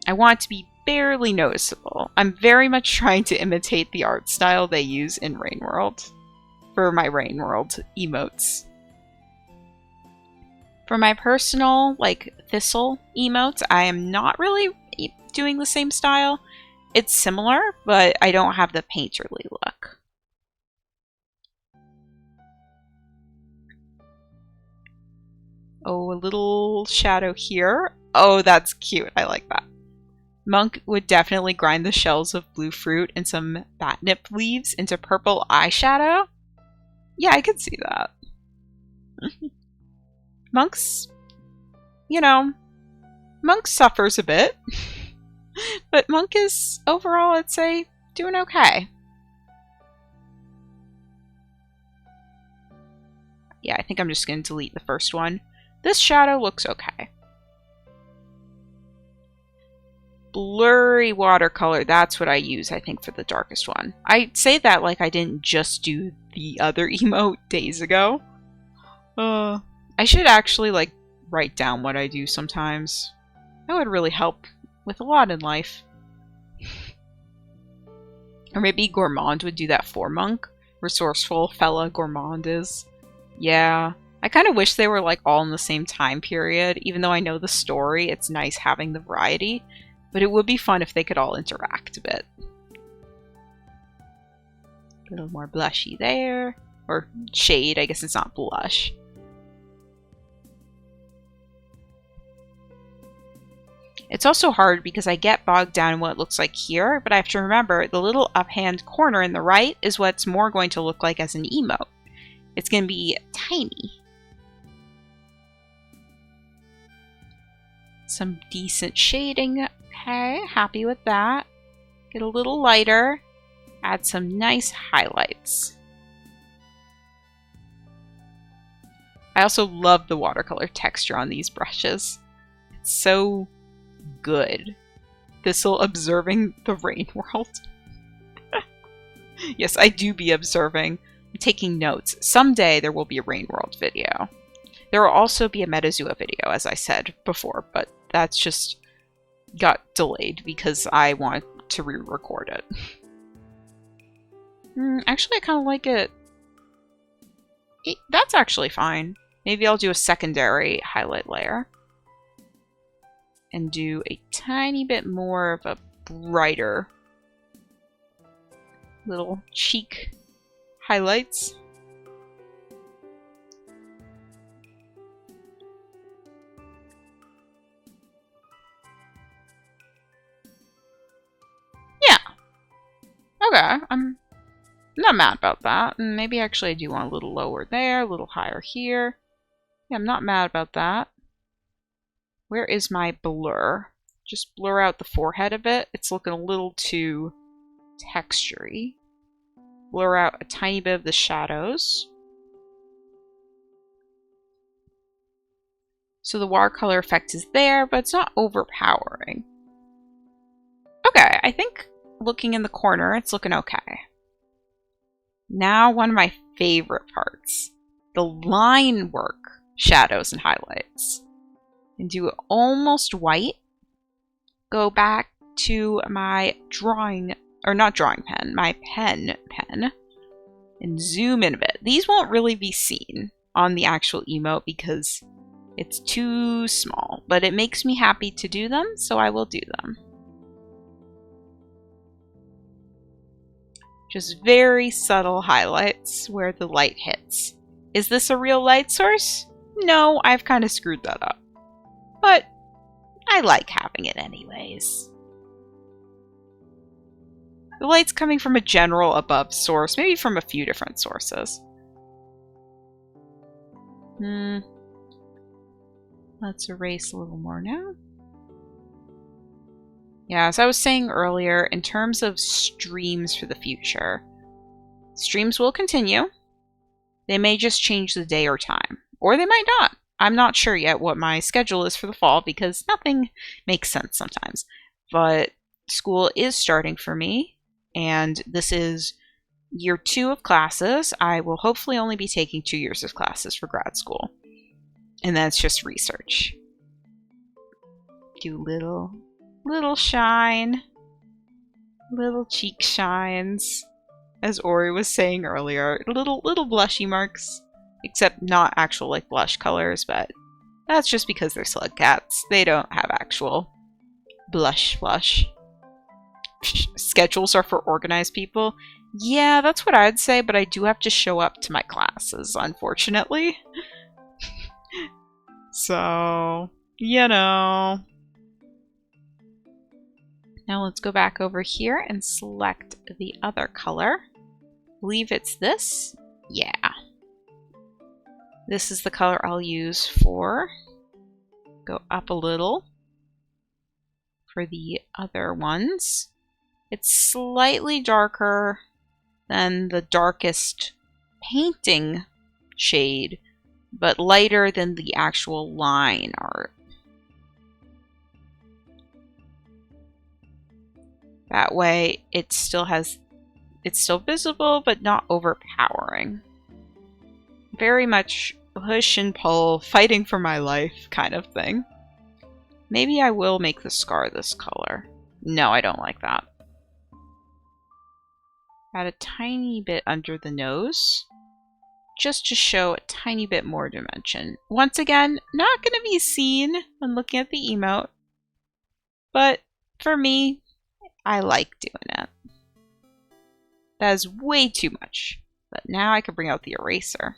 I want it to be barely noticeable. I'm very much trying to imitate the art style they use in Rain World for my Rain World emotes. For my personal, like, thistle emotes, I am not really doing the same style. It's similar, but I don't have the painterly look. Oh, a little shadow here. Oh, that's cute. I like that. Monk would definitely grind the shells of blue fruit and some batnip leaves into purple eyeshadow. Yeah, I could see that. Monk's, you know, Monk suffers a bit. But Monk is, overall, I'd say, doing okay. Yeah, I think I'm just going to delete the first one. This shadow looks okay. Blurry watercolor, that's what I use, I think, for the darkest one. I say that like I didn't just do the other emote days ago. I should actually, like, write down what I do sometimes. That would really help with a lot in life. Or maybe Gourmand would do that for Monk. Resourceful fella Gourmand is. Yeah. I kind of wish they were, like, all in the same time period. Even though I know the story, it's nice having the variety. But it would be fun if they could all interact a bit. A little more blushy there. Or shade, I guess it's not blush. It's also hard because I get bogged down in what it looks like here, but I have to remember the little up-hand corner in the right is what's more going to look like as an emote. It's going to be tiny. Some decent shading. Okay, happy with that. Get a little lighter. Add some nice highlights. I also love the watercolor texture on these brushes. It's so good. Thistle observing the Rain World. Yes, I do be observing. I'm taking notes. Someday there will be a Rain World video. There will also be a Metazua video, as I said before, but that's just got delayed because I want to re-record it. Actually, I kind of like it. That's actually fine. Maybe I'll do a secondary highlight layer. And do a tiny bit more of a brighter little cheek highlights. Yeah. Okay, I'm not mad about that. And maybe actually I do want a little lower there, a little higher here. Yeah, I'm not mad about that. Where is my blur? Just blur out the forehead a bit. It's looking a little too textury. Blur out a tiny bit of the shadows. So the watercolor effect is there, but it's not overpowering. Okay, I think looking in the corner, it's looking okay. Now one of my favorite parts. The line work, shadows and highlights. And do it almost white. Go back to my drawing, or not drawing pen, my pen, and zoom in a bit. These won't really be seen on the actual emote because it's too small, but it makes me happy to do them, so I will do them. Just very subtle highlights where the light hits. Is this a real light source? No, I've kind of screwed that up. But I like having it anyways. The light's coming from a general above source, maybe from a few different sources. Let's erase a little more now. Yeah, as I was saying earlier, in terms of streams for the future, streams will continue. They may just change the day or time, or they might not. I'm not sure yet what my schedule is for the fall because nothing makes sense sometimes. But school is starting for me, and this is year 2 of classes. I will hopefully only be taking 2 years of classes for grad school. And that's just research. Do little shine. Little cheek shines. As Ori was saying earlier. Little blushy marks. Except not actual like blush colors, but that's just because they're slug cats. They don't have actual blush. Schedules are for organized people. Yeah, that's what I'd say, but I do have to show up to my classes, unfortunately. So, you know. Now let's go back over here and select the other color. I believe it's this. Yeah. This is the color I'll use for, go up a little for the other ones. It's slightly darker than the darkest painting shade, but lighter than the actual line art. That way it's still visible, but not overpowering. Very much push and pull, fighting for my life kind of thing. Maybe I will make the scar this color. No, I don't like that. Add a tiny bit under the nose, just to show a tiny bit more dimension. Once again, not going to be seen when looking at the emote, but for me, I like doing it. That is way too much, but now I can bring out the eraser.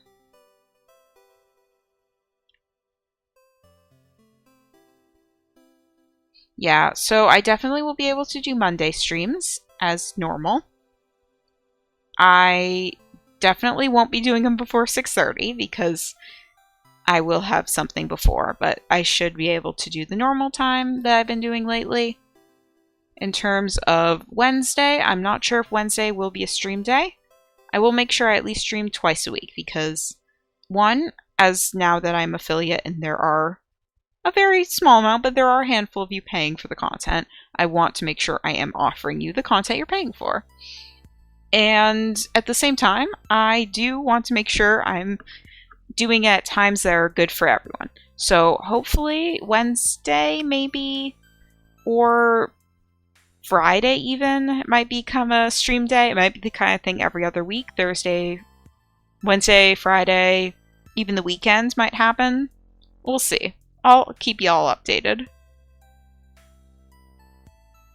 Yeah, so I definitely will be able to do Monday streams as normal. I definitely won't be doing them before 6:30 because I will have something before, but I should be able to do the normal time that I've been doing lately. In terms of Wednesday, I'm not sure if Wednesday will be a stream day. I will make sure I at least stream twice a week because, one, as now that I'm affiliate and there are a very small amount, but there are a handful of you paying for the content, I want to make sure I am offering you the content you're paying for. And at the same time, I do want to make sure I'm doing it at times that are good for everyone. So hopefully Wednesday maybe, or Friday even, might become a stream day. It might be the kind of thing every other week. Thursday, Wednesday, Friday, even the weekends might happen. We'll see. I'll keep y'all updated.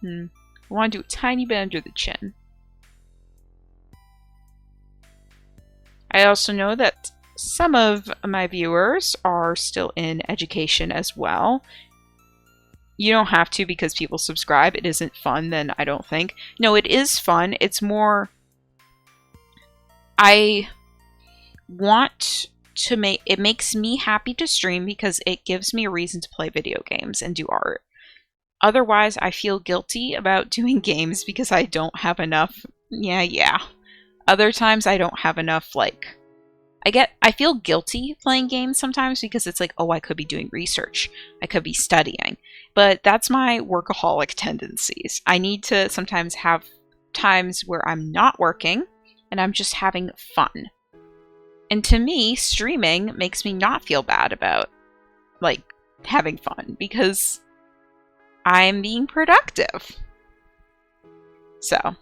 I want to do a tiny bit under the chin. I also know that some of my viewers are still in education as well. You don't have to because people subscribe. It isn't fun then, I don't think. No, it is fun. It's more... I want to make... It makes me happy to stream because it gives me a reason to play video games and do art. Otherwise, I feel guilty about doing games because I don't have enough... Yeah. Other times I don't have enough, like... I feel guilty playing games sometimes because it's like, oh, I could be doing research. I could be studying. But that's my workaholic tendencies. I need to sometimes have times where I'm not working and I'm just having fun. And to me, streaming makes me not feel bad about, like, having fun because I'm being productive. So...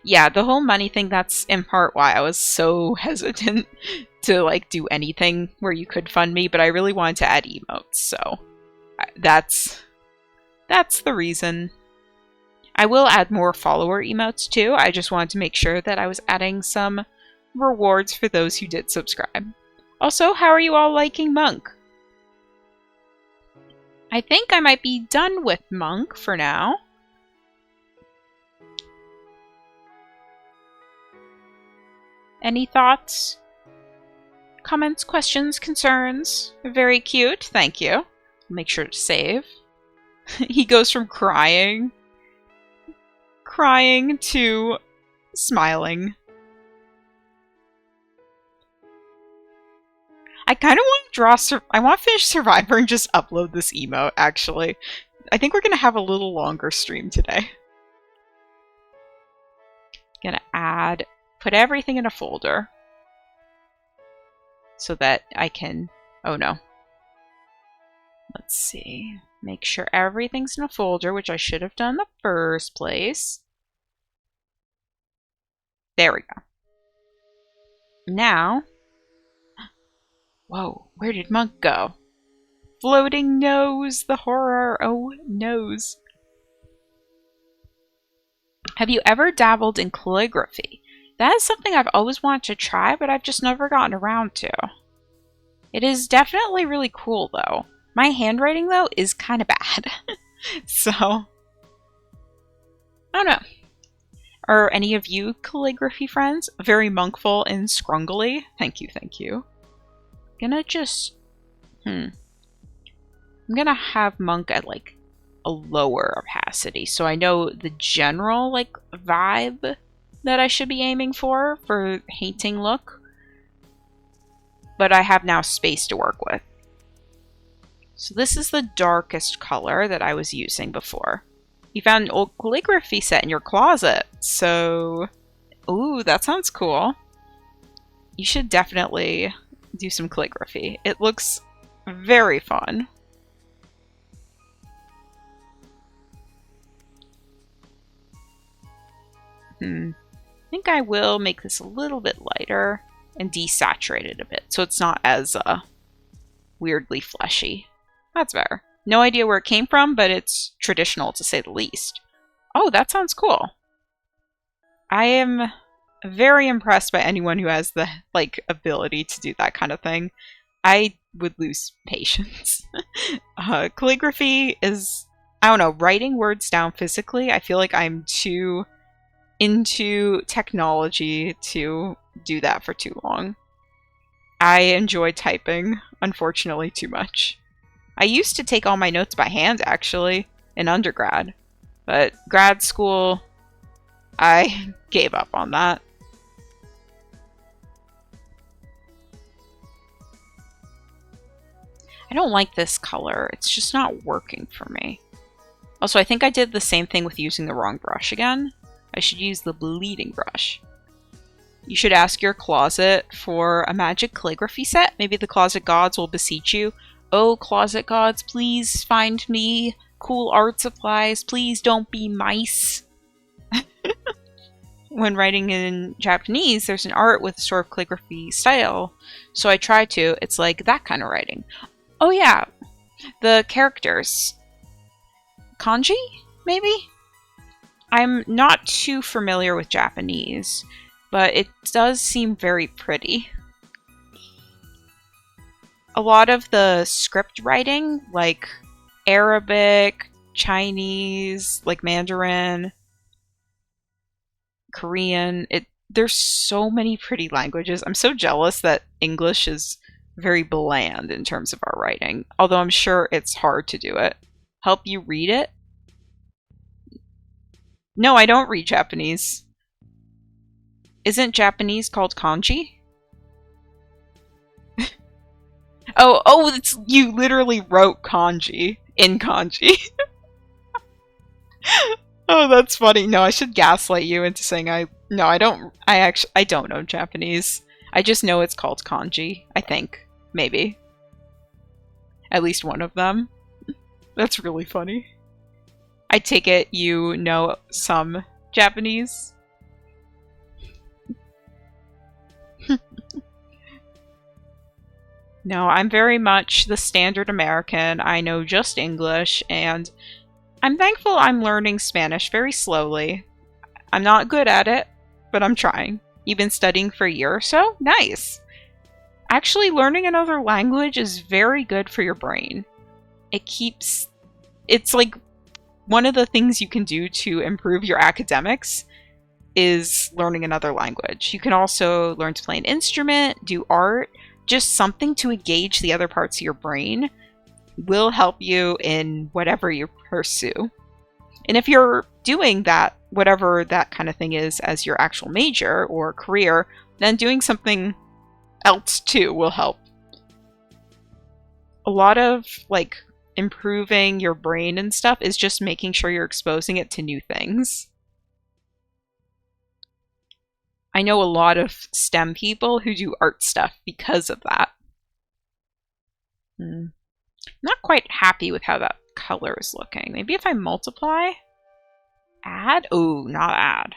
yeah, the whole money thing, that's in part why I was so hesitant to, like, do anything where you could fund me, but I really wanted to add emotes, so that's the reason. I will add more follower emotes, too. I just wanted to make sure that I was adding some rewards for those who did subscribe. Also, how are you all liking Monk? I think I might be done with Monk for now. Any thoughts? Comments, questions, concerns? Very cute, thank you. Make sure to save. He goes from crying to smiling. I kind of want to draw, I want to finish Survivor and just upload this emote, actually. I think we're going to have a little longer stream today. Gonna add, put everything in a folder so that I can, oh no. Let's see, make sure everything's in a folder, which I should have done in the first place. There we go. Now, whoa, where did Monk go? Floating nose, the horror, oh nose. Have you ever dabbled in calligraphy? That is something I've always wanted to try, but I've just never gotten around to. It is definitely really cool, though. My handwriting, though, is kind of bad. So, I don't know. Are any of you calligraphy friends? Very monkful and scrungly. Thank you, thank you. Gonna just... I'm gonna have Monk at, like, a lower opacity, so I know the general, like, vibe that I should be aiming for painting look. But I have now space to work with. So this is the darkest color that I was using before. You found an old calligraphy set in your closet, so... Ooh, that sounds cool. You should definitely do some calligraphy. It looks very fun. I think I will make this a little bit lighter and desaturate it a bit so it's not as weirdly fleshy. That's fair. No idea where it came from, but it's traditional to say the least. Oh, that sounds cool. I am very impressed by anyone who has the ability to do that kind of thing. I would lose patience. Calligraphy is, I don't know, writing words down physically. I feel like I'm too into technology to do that for too long. I enjoy typing, unfortunately, too much. I used to take all my notes by hand, actually, in undergrad. But grad school, I gave up on that. I don't like this color. It's just not working for me. Also, I think I did the same thing with using the wrong brush again. I should use the bleeding brush. You should ask your closet for a magic calligraphy set. Maybe the closet gods will beseech you. Oh, closet gods, please find me cool art supplies. Please don't be mice. When writing in Japanese, there's an art with a sort of calligraphy style. So I try to. It's like that kind of writing. Oh yeah, the characters. Kanji, maybe? I'm not too familiar with Japanese, but it does seem very pretty. A lot of the script writing, like Arabic, Chinese, like Mandarin, Korean, there's so many pretty languages. I'm so jealous that English is very bland in terms of our writing, although I'm sure it's hard to do it. Help you read it? No, I don't read Japanese. Isn't Japanese called kanji? oh, you literally wrote kanji in kanji. Oh, that's funny. No, I should gaslight you into saying I don't know Japanese. I just know it's called kanji, I think. Maybe. At least one of them. That's really funny. I take it you know some Japanese? No, I'm very much the standard American. I know just English, and I'm thankful I'm learning Spanish very slowly. I'm not good at it, but I'm trying. You've been studying for a year or so? Nice! Actually, learning another language is very good for your brain. It's like one of the things you can do to improve your academics is learning another language. You can also learn to play an instrument, do art, just something to engage the other parts of your brain will help you in whatever you pursue. And if you're doing that, whatever that kind of thing is, as your actual major or career, then doing something else too will help. a lot of like improving your brain and stuff is just making sure you're exposing it to new things. I know a lot of STEM people who do art stuff because of that. Not quite happy with how that color is looking. Maybe if I multiply? Add? Oh, not add.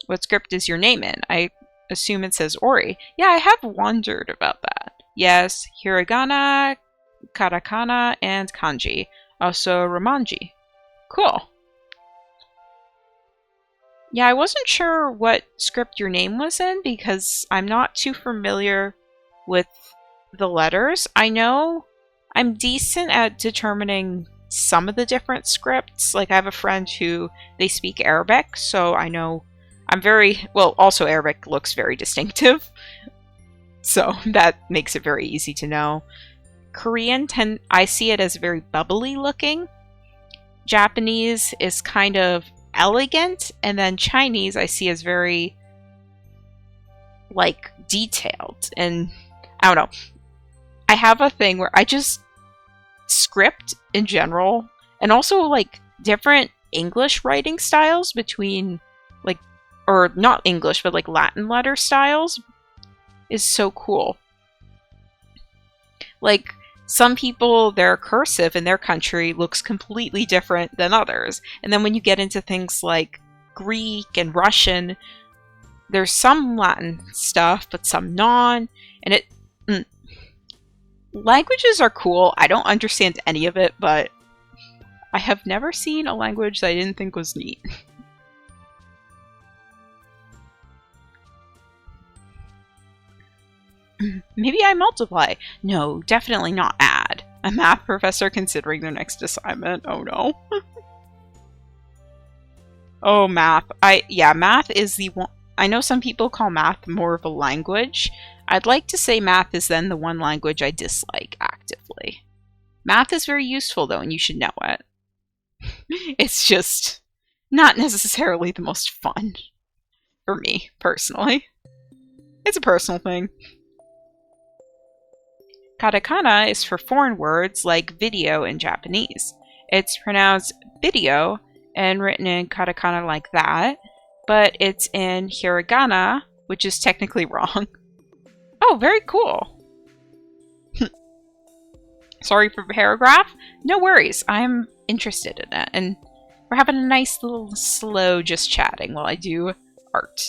What script is your name in? I assume it says Ori. Yeah, I have wondered about that. Yes, hiragana, katakana, and kanji. Also romanji. Cool. Yeah, I wasn't sure what script your name was in because I'm not too familiar with the letters. I know I'm decent at determining some of the different scripts. Like I have a friend who they speak Arabic, so I know I'm very well. Also, Arabic looks very distinctive, so that makes it very easy to know. Korean I see it as very bubbly looking. Japanese is kind of elegant, and then Chinese I see as very like detailed. And I don't know. I have a thing where I just script in general, and also like different English writing styles between like, or not English, but like Latin letter styles is so cool. Like some people, their cursive in their country looks completely different than others. And then when you get into things like Greek and Russian, there's some Latin stuff, but some non. And languages are cool. I don't understand any of it, but I have never seen a language that I didn't think was neat. Maybe I multiply. No, definitely not add. A math professor considering their next assignment. Oh no. Oh, math. Yeah, math is the one. I know some people call math more of a language. I'd like to say math is then the one language I dislike actively. Math is very useful though, and you should know it. It's just not necessarily the most fun for me, personally. It's a personal thing. Katakana is for foreign words like video in Japanese. It's pronounced video and written in katakana like that, but it's in hiragana, which is technically wrong. Oh, very cool. Sorry for paragraph. No worries. I'm interested in it, and we're having a nice little slow just chatting while I do art.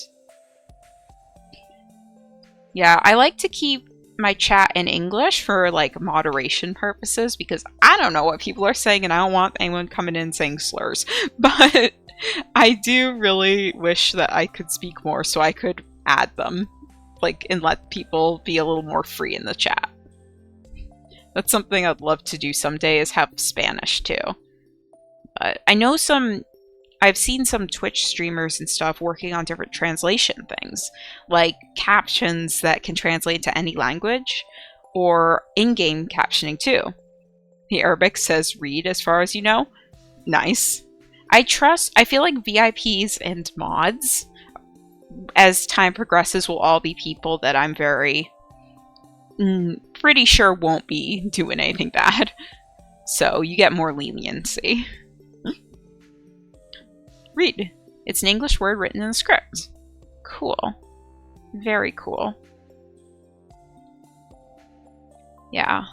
Yeah, I like to keep my chat in English for like moderation purposes because I don't know what people are saying and I don't want anyone coming in saying slurs. But I do really wish that I could speak more so I could add them, like, and let people be a little more free in the chat. That's something I'd love to do someday, is have Spanish too. But I know I've seen some Twitch streamers and stuff working on different translation things, like captions that can translate to any language, or in-game captioning too. The Arabic says read as far as you know. Nice. I feel like VIPs and mods, as time progresses, will all be people that I'm pretty sure won't be doing anything bad. So you get more leniency. Read. It's an English word written in the script. Cool. Very cool. Yeah.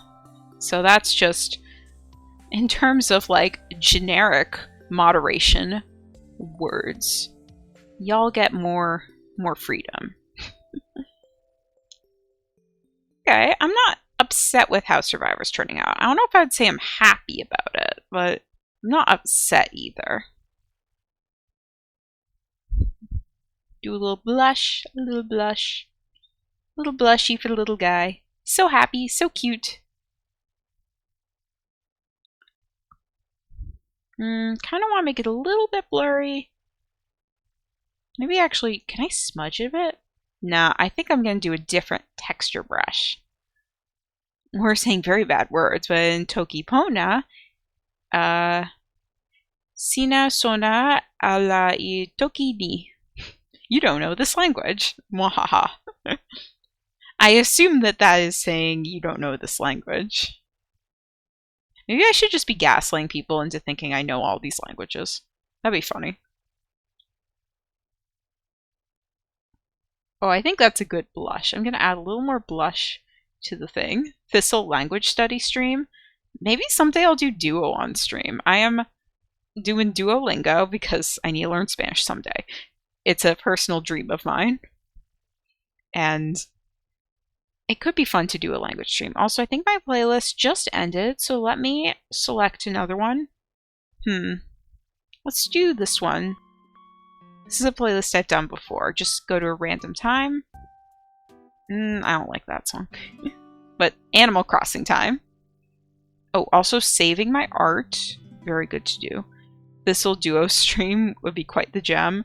So that's just in terms of like generic moderation words. Y'all get more freedom. Okay, I'm not upset with how Survivor's turning out. I don't know if I'd say I'm happy about it, but I'm not upset either. Do a little blush, a little blush. A little blushy for the little guy. So happy, so cute. Kind of want to make it a little bit blurry. Maybe actually, can I smudge it a bit? Nah, I think I'm going to do a different texture brush. We're saying very bad words, but in Tokipona, Sina sona ala I toki ni. You don't know this language. Mwahaha. I assume that that is saying you don't know this language. Maybe I should just be gaslighting people into thinking I know all these languages. That'd be funny. Oh, I think that's a good blush. I'm going to add a little more blush to the thing. Thistle language study stream. Maybe someday I'll do Duo on stream. I am doing Duolingo because I need to learn Spanish someday. It's a personal dream of mine. And it could be fun to do a language stream. Also, I think my playlist just ended, so let me select another one. Let's do this one. This is a playlist I've done before. Just go to a random time. I don't like that song. But Animal Crossing time. Oh, also saving my art. Very good to do. This'll Duo stream would be quite the gem.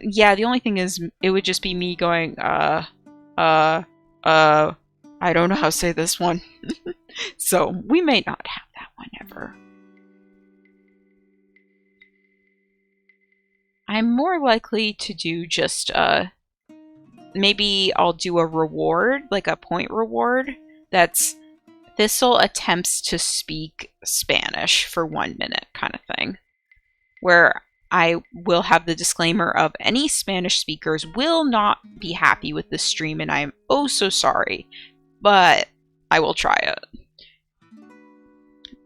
Yeah, the only thing is it would just be me going, I don't know how to say this one. So we may not have that one ever. I'm more likely to do just, maybe I'll do a reward, like a point reward, that's Thistle attempts to speak Spanish for 1 minute kind of thing. Where I will have the disclaimer of any Spanish speakers will not be happy with this stream, and I am oh so sorry, but I will try it.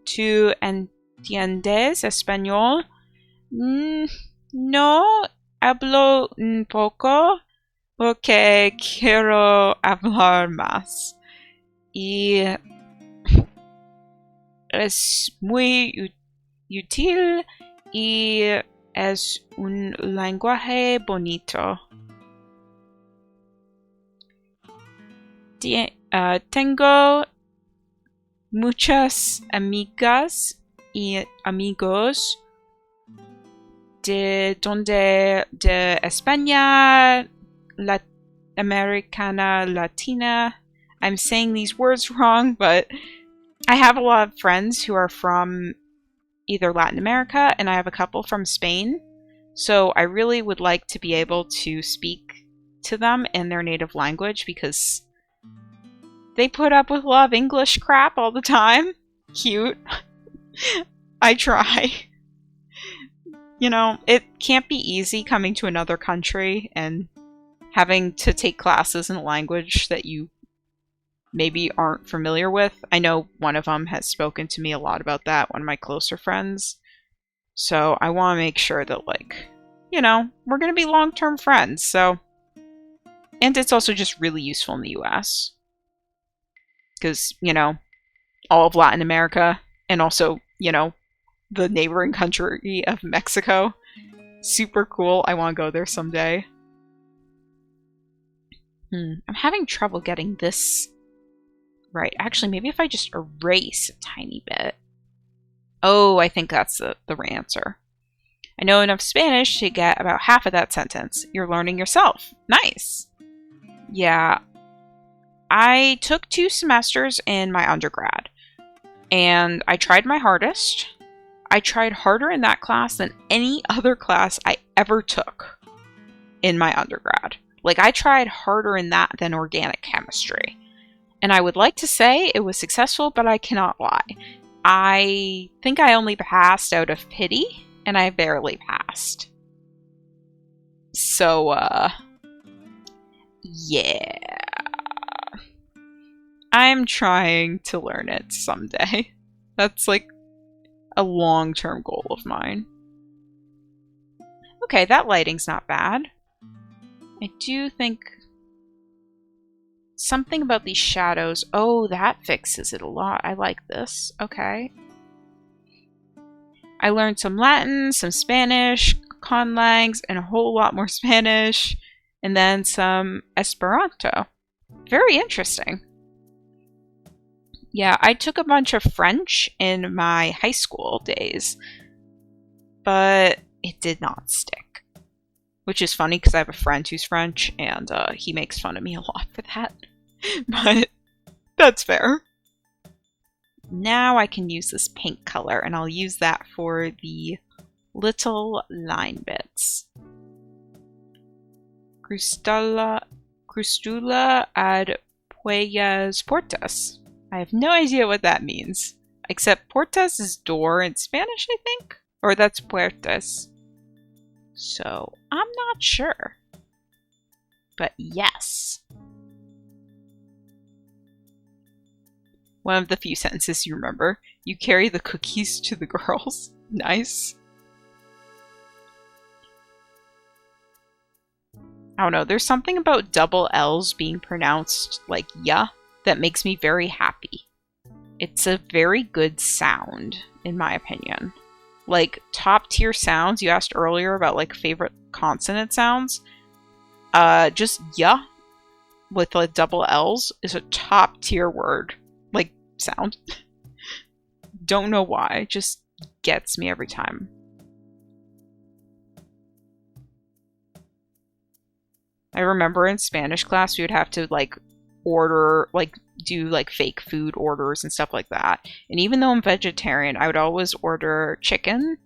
¿Tú entiendes español? No hablo un poco porque quiero hablar más. Y es muy útil y es un lenguaje bonito. Tengo muchas amigas y amigos de España, Americana, Latina. I'm saying these words wrong, but I have a lot of friends who are from either Latin America, and I have a couple from Spain. So I really would like to be able to speak to them in their native language because they put up with a lot of English crap all the time. Cute. I try. You know, it can't be easy coming to another country and having to take classes in a language that you maybe aren't familiar with. I know one of them has spoken to me a lot about that, one of my closer friends. So I want to make sure that, like, you know, we're going to be long-term friends, so... And it's also just really useful in the US. Because, you know, all of Latin America, and also, you know, the neighboring country of Mexico. Super cool. I want to go there someday. I'm having trouble getting this right. Actually, maybe if I just erase a tiny bit. Oh, I think that's the right answer. I know enough Spanish to get about half of that sentence. You're learning yourself. Nice. Yeah. I took 2 semesters in my undergrad, and I tried my hardest. I tried harder in that class than any other class I ever took in my undergrad. Like, I tried harder in that than organic chemistry. And I would like to say it was successful, but I cannot lie. I think I only passed out of pity, and I barely passed. So, yeah. I'm trying to learn it someday. That's like a long-term goal of mine. Okay, that lighting's not bad. I do think something about these shadows. Oh, that fixes it a lot. I like this. Okay. I learned some Latin, some Spanish, conlangs, and a whole lot more Spanish, and then some Esperanto. Very interesting. Yeah, I took a bunch of French in my high school days, but it did not stick. Which is funny because I have a friend who's French, and he makes fun of me a lot for that. But that's fair. Now I can use this pink color, and I'll use that for the little line bits. Crustula ad Puellas puertas. I have no idea what that means. Except puertas is door in Spanish, I think? Or that's puertas. So, I'm not sure. But yes. One of the few sentences you remember. You carry the cookies to the girls. Nice. I don't know, there's something about double L's being pronounced like ya that makes me very happy. It's a very good sound, in my opinion. Like, top tier sounds, you asked earlier about like favorite consonant sounds. Just ya with like double L's is a top tier word. Like, sound. Don't know why, just gets me every time. I remember in Spanish class we would have to like order, like do like fake food orders and stuff like that. And even though I'm vegetarian, I would always order chicken,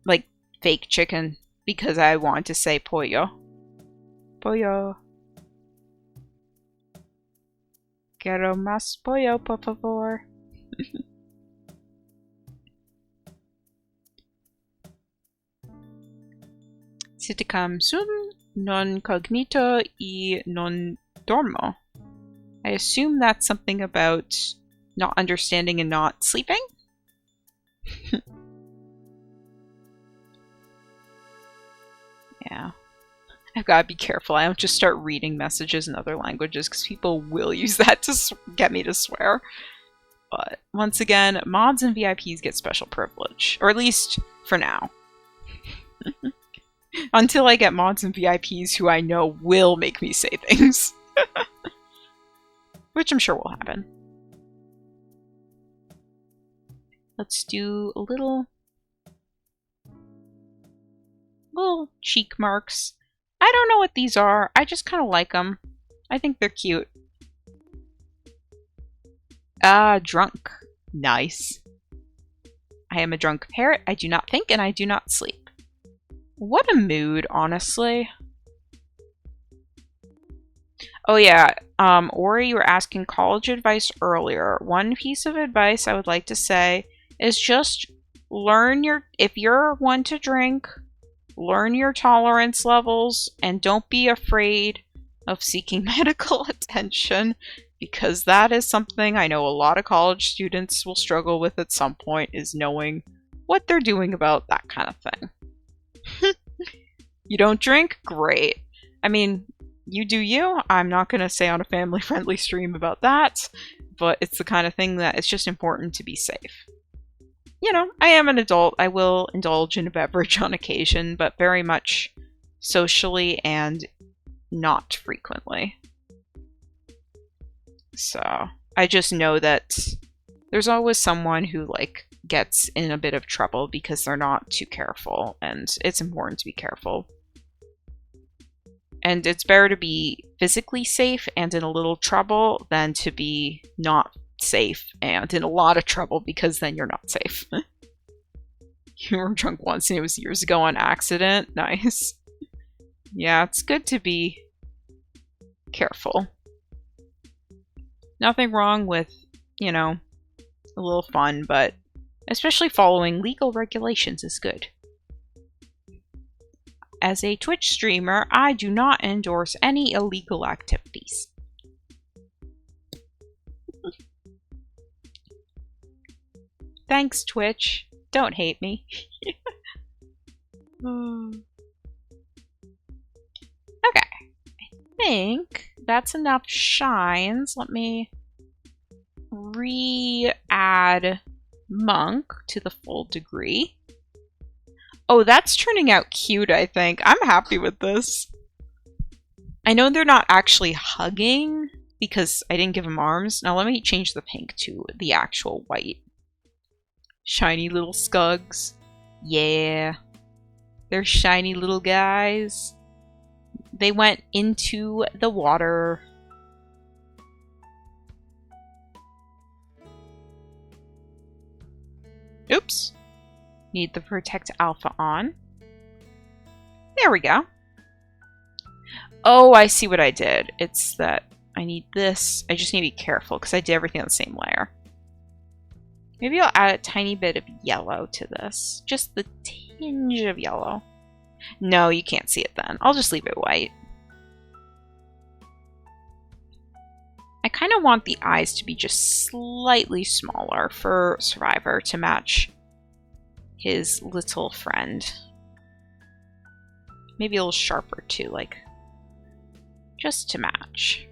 like fake chicken, because I wanted to say pollo. Pollo. Quiero más pollo, por favor. Siticam sum non cognito y non dormo. I assume that's something about not understanding and not sleeping? Yeah. I've got to be careful. I don't just start reading messages in other languages because people will use that to get me to swear. But once again, mods and VIPs get special privilege. Or at least for now. Until I get mods and VIPs who I know will make me say things. Which I'm sure will happen. Let's do a little cheek marks. I don't know what these are. I just kind of like them. I think they're cute. Drunk. Nice. I am a drunk parrot. I do not think and I do not sleep. What a mood, honestly. Oh yeah, Ori, you were asking college advice earlier. One piece of advice I would like to say is just learn if you're one to drink, learn your tolerance levels, and don't be afraid of seeking medical attention, because that is something I know a lot of college students will struggle with at some point, is knowing what they're doing about that kind of thing. You don't drink? Great. I mean, you do you. I'm not going to say on a family-friendly stream about that, but it's the kind of thing that it's just important to be safe. You know, I am an adult. I will indulge in a beverage on occasion, but very much socially and not frequently. So, I just know that there's always someone who, like, gets in a bit of trouble because they're not too careful, and it's important to be careful. And it's better to be physically safe and in a little trouble than to be not safe and in a lot of trouble, because then you're not safe. You were drunk once and it was years ago on accident. Nice. Yeah, it's good to be careful. Nothing wrong with, you know, a little fun, but especially following legal regulations is good. As a Twitch streamer, I do not endorse any illegal activities. Thanks, Twitch. Don't hate me. Okay. I think that's enough shines. Let me re-add Monk to the full degree. Oh, that's turning out cute, I think. I'm happy with this. I know they're not actually hugging because I didn't give them arms. Now let me change the pink to the actual white. Shiny little skugs. Yeah. They're shiny little guys. They went into the water. Oops. Need the Protect Alpha on. There we go. Oh, I see what I did. It's that I need this. I just need to be careful because I did everything on the same layer. Maybe I'll add a tiny bit of yellow to this. Just the tinge of yellow. No, you can't see it then. I'll just leave it white. I kind of want the eyes to be just slightly smaller for Survivor to match his little friend. Maybe a little sharper too, like just to match.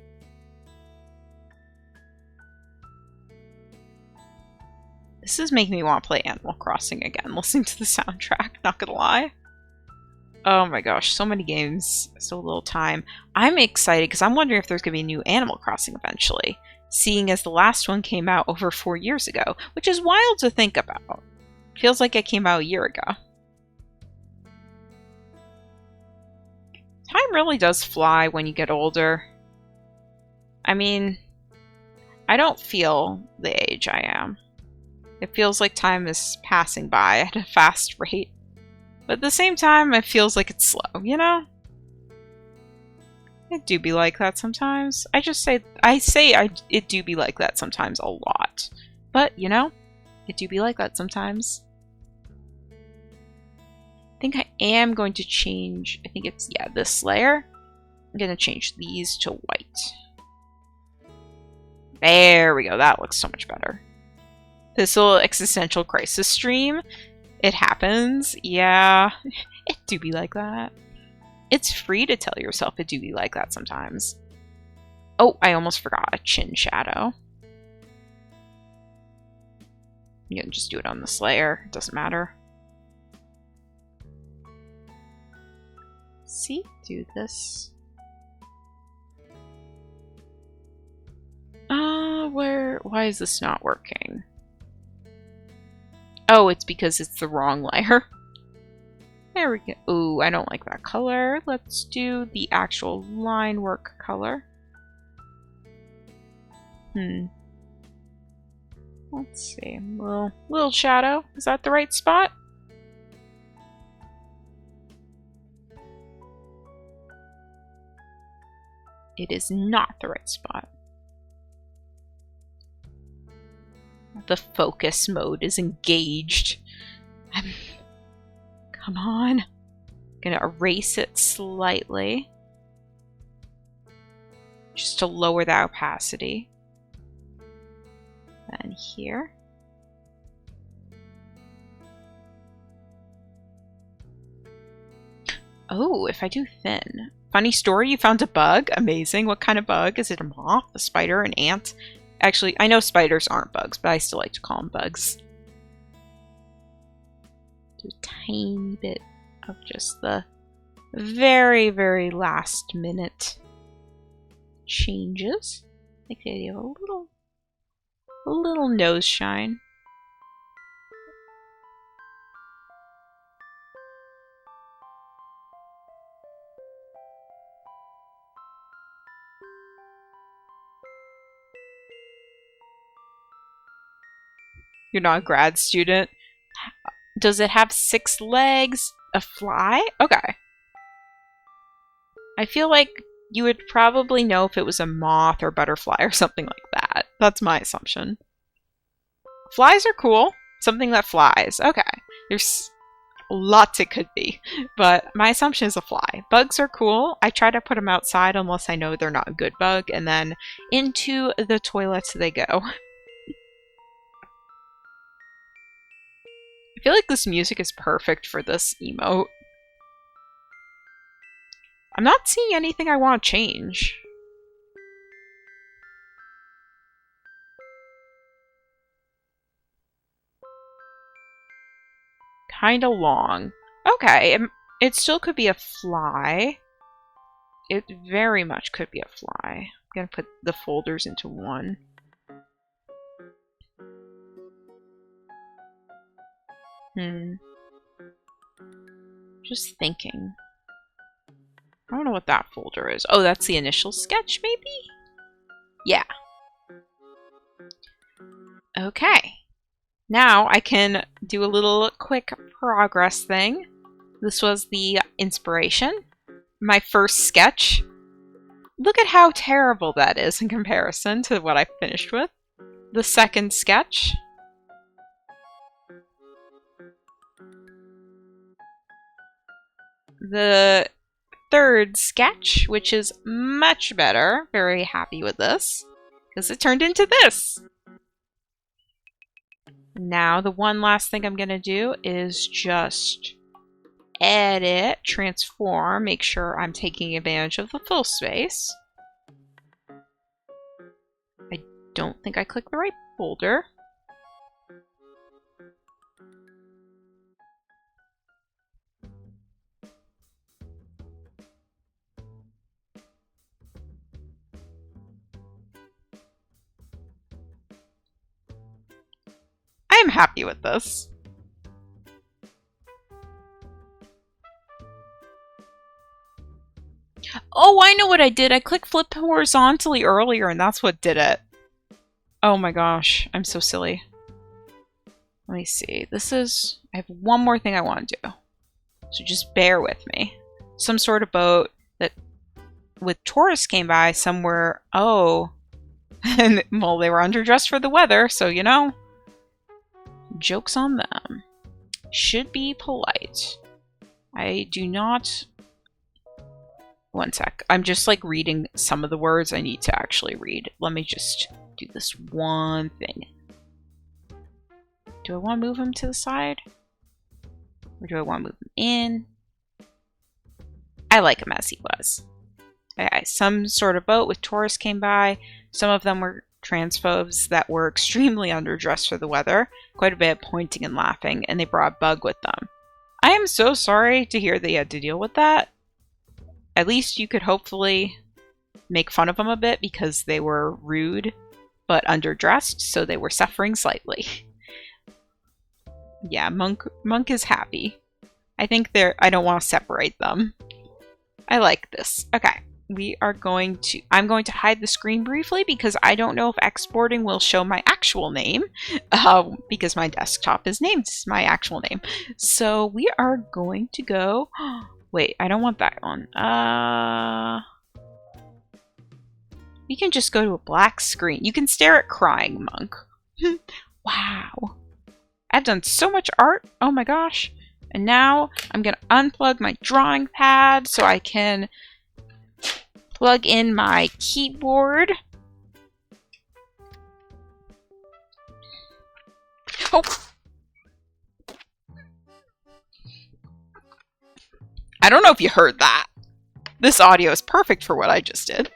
This is making me want to play Animal Crossing again, listening to the soundtrack, not gonna lie. Oh my gosh, so many games, so little time. I'm excited because I'm wondering if there's going to be a new Animal Crossing eventually, seeing as the last one came out over 4 years ago, which is wild to think about. Feels like it came out a year ago. Time really does fly when you get older. I mean, I don't feel the age I am. It feels like time is passing by at a fast rate. But at the same time, it feels like it's slow, you know? It do be like that sometimes. It do be like that sometimes a lot. But, you know, it do be like that sometimes. I think I am going to change, I think it's, yeah, this layer. I'm going to change these to white. There we go, that looks so much better. This little existential crisis stream, it happens. Yeah, it do be like that. It's free to tell yourself it do be like that sometimes. Oh, I almost forgot a chin shadow. You can just do it on this layer. It doesn't matter. See? Do this. Why is this not working? Oh, it's because it's the wrong layer. There we go. Ooh, I don't like that color. Let's do the actual line work color. Let's see. Little shadow. Is that the right spot? It is not the right spot. The focus mode is engaged. Come on. I'm gonna erase it slightly. Just to lower the opacity. And here. Oh, if I do thin. Funny story, you found a bug? Amazing. What kind of bug? Is it a moth, a spider, an ant? Actually, I know spiders aren't bugs, but I still like to call them bugs. Do a tiny bit of just the very, very last minute changes. Like the idea of a little nose shine. You're not a grad student. Does it have 6 legs? A fly? Okay. I feel like you would probably know if it was a moth or butterfly or something like that. That's my assumption. Flies are cool. Something that flies. Okay. There's lots it could be. But my assumption is a fly. Bugs are cool. I try to put them outside unless I know they're not a good bug. And then into the toilets they go. I feel like this music is perfect for this emote. I'm not seeing anything I want to change. Kinda long. Okay, it still could be a fly. It very much could be a fly. I'm gonna put the folders into one. Just thinking. I don't know what that folder is. Oh, that's the initial sketch, maybe? Yeah. Okay. Now I can do a little quick progress thing. This was the inspiration. My first sketch. Look at how terrible that is in comparison to what I finished with. The second sketch. The third sketch, which is much better. Very happy with this, because it turned into this. Now, the one last thing I'm going to do is just edit, transform, make sure I'm taking advantage of the full space. I don't think I clicked the right folder. I am happy with this. Oh, I know what I did. I clicked flip horizontally earlier, and that's what did it. Oh my gosh, I'm so silly. Let me see. This is... I have one more thing I want to do. So just bear with me. Some sort of boat that with tourists came by somewhere. Oh. And, well, they were underdressed for the weather, so you know. Joke's on them. Should be polite. I do not... One sec. I'm just like reading some of the words I need to actually read. Let me just do this one thing. Do I want to move him to the side? Or do I want to move him in? I like him as he was. Okay, some sort of boat with tourists came by. Some of them were transphobes that were extremely underdressed for the weather. Quite a bit of pointing and laughing, and they brought a bug with them. I am so sorry to hear they had to deal with that. At least you could hopefully make fun of them a bit because they were rude but underdressed, so they were suffering slightly. Yeah, Monk is happy. I think I don't want to separate them. I like this. Okay, I'm going to hide the screen briefly because I don't know if exporting will show my actual name because my desktop is named my actual name. So we are going to go... Wait, I don't want that one. We can just go to a black screen. You can stare at crying Monk. Wow. I've done so much art. Oh my gosh. And now I'm going to unplug my drawing pad so I can plug in my keyboard. Oh! I don't know if you heard that. This audio is perfect for what I just did.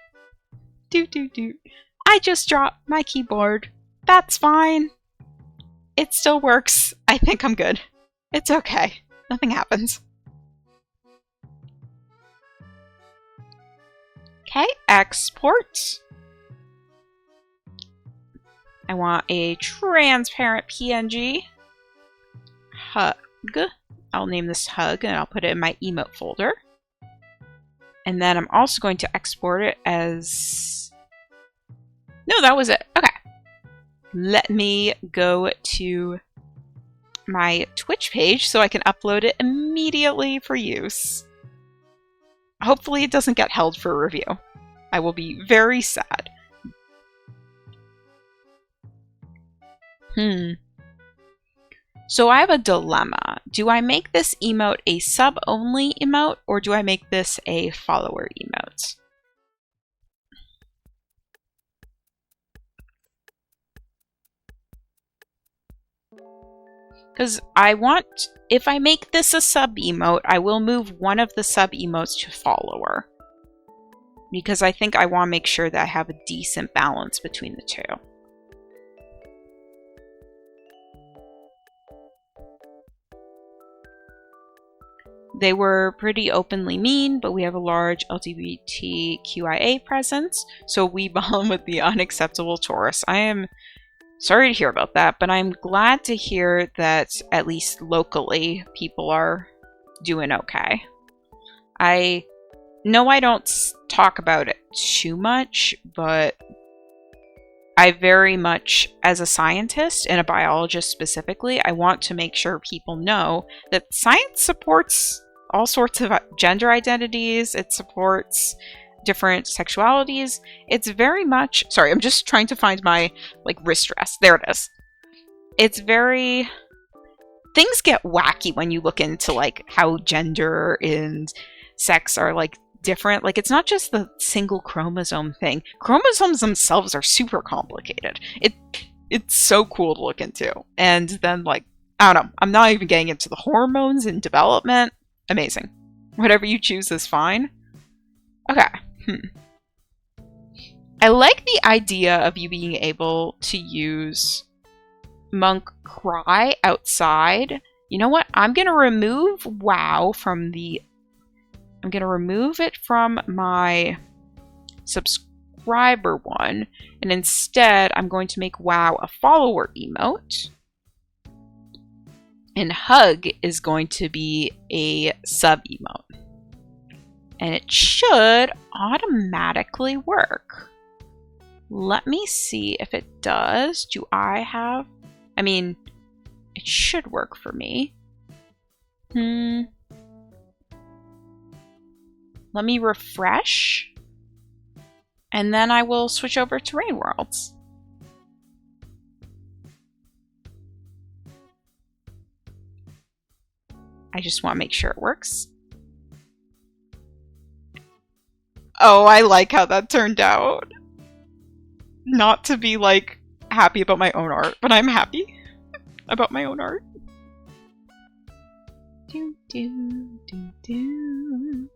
Doot doot doot. I just dropped my keyboard. That's fine. It still works. I think I'm good. It's okay. Nothing happens. Okay, export. I want a transparent PNG. Hug. I'll name this hug and I'll put it in my emote folder. And then I'm also going to export it as... No, that was it. Okay. Let me go to my Twitch page so I can upload it immediately for use. Hopefully it doesn't get held for review. I will be very sad. So I have a dilemma. Do I make this emote a sub-only emote, or do I make this a follower emote? Because if I make this a sub-emote, I will move one of the sub-emotes to follower. Because I think I want to make sure that I have a decent balance between the two. They were pretty openly mean, but we have a large LGBTQIA presence, so we bond with the unacceptable tourists. I am sorry to hear about that, but I'm glad to hear that at least locally people are doing okay. I know I don't talk about it too much, but I very much, as a scientist and a biologist specifically, I want to make sure people know that science supports all sorts of gender identities. It supports different sexualities. It's very much... Sorry, I'm just trying to find my, like, wrist rest. There it is. It's very... Things get wacky when you look into, like, how gender and sex are, like, different. Like, it's not just the single chromosome thing. Chromosomes themselves are super complicated. It's so cool to look into. And then, like, I don't know. I'm not even getting into the hormones and development. Amazing. Whatever you choose is fine. Okay. I like the idea of you being able to use Monk Cry outside. You know what? I'm going to remove WoW from the... I'm going to remove it from my subscriber one. And instead, I'm going to make WoW a follower emote. And Hug is going to be a sub emote. And it should automatically work. Let me see if it does. Do I have... I mean, it should work for me. Let me refresh. And then I will switch over to Rain Worlds. I just want to make sure it works. Oh, I like how that turned out. Not to be, like, happy about my own art, but I'm happy about my own art. Do, do, do, do.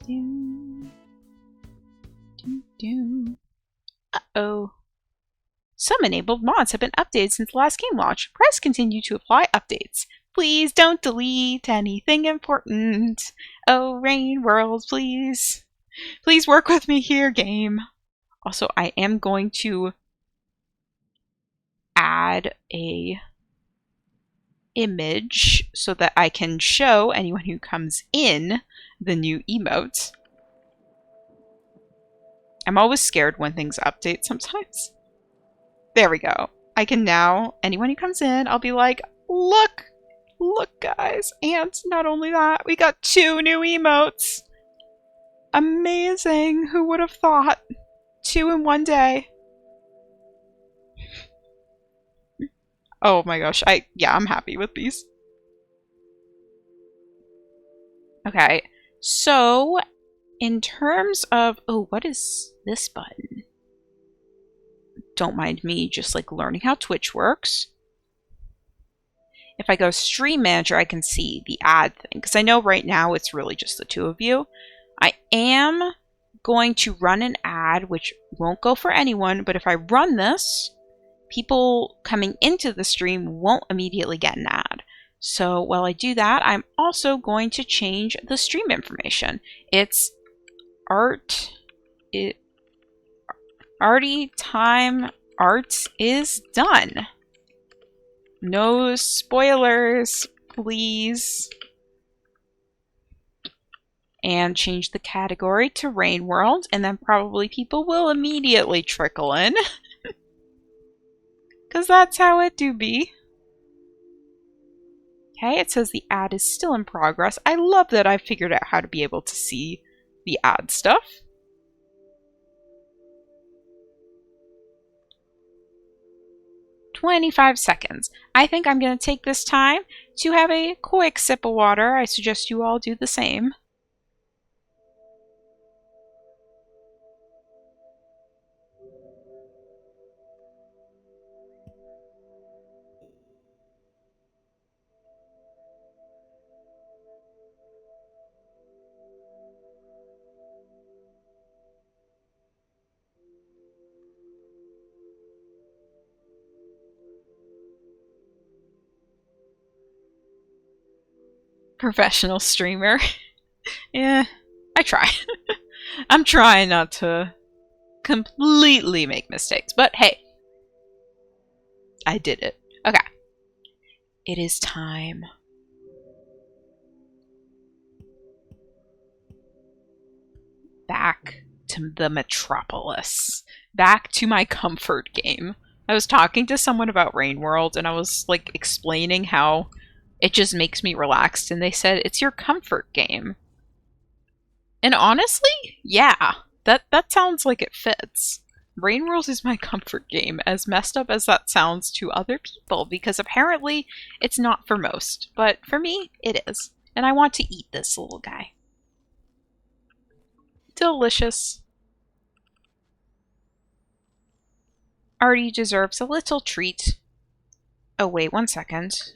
Do, do, do. Uh-oh. Some enabled mods have been updated since the last game launch. Press continue to apply updates. Please don't delete anything important. Oh, Rain World, please. Please work with me here, game. Also, I am going to add a image so that I can show anyone who comes in the new emotes. I'm always scared when things update sometimes. There we go. I can now, anyone who comes in, I'll be like, look! Look, guys. And not only that, we got 2 new emotes. Amazing. Who would have thought? 2 in one day. Oh my gosh. Yeah, I'm happy with these. Okay. So, in terms of... Oh, what is this button? Don't mind me just like learning how Twitch works. If I go Stream Manager, I can see the ad thing. Because I know right now it's really just the 2 of you. I am going to run an ad, which won't go for anyone. But if I run this, people coming into the stream won't immediately get an ad. So while I do that, I'm also going to change the stream information. It's Arti time art is done. No spoilers, please. And change the category to Rain World, and then probably people will immediately trickle in. Because that's how it do be. Okay, it says the ad is still in progress. I love that I figured out how to be able to see the ad stuff. "25 seconds. I think I'm going to take this time to have a quick sip of water. I suggest you all do the same. Professional streamer. Yeah, I try. I'm trying not to completely make mistakes, but hey, I did it. Okay. It is time. Back to the metropolis. Back to my comfort game. I was talking to someone about Rain World, and I was like explaining how it just makes me relaxed, and they said it's your comfort game. And honestly, yeah, that sounds like it fits. Rain World is my comfort game, as messed up as that sounds to other people, because apparently it's not for most. But for me, it is. And I want to eat this little guy. Delicious. Artie deserves a little treat. Oh, wait, 1 second.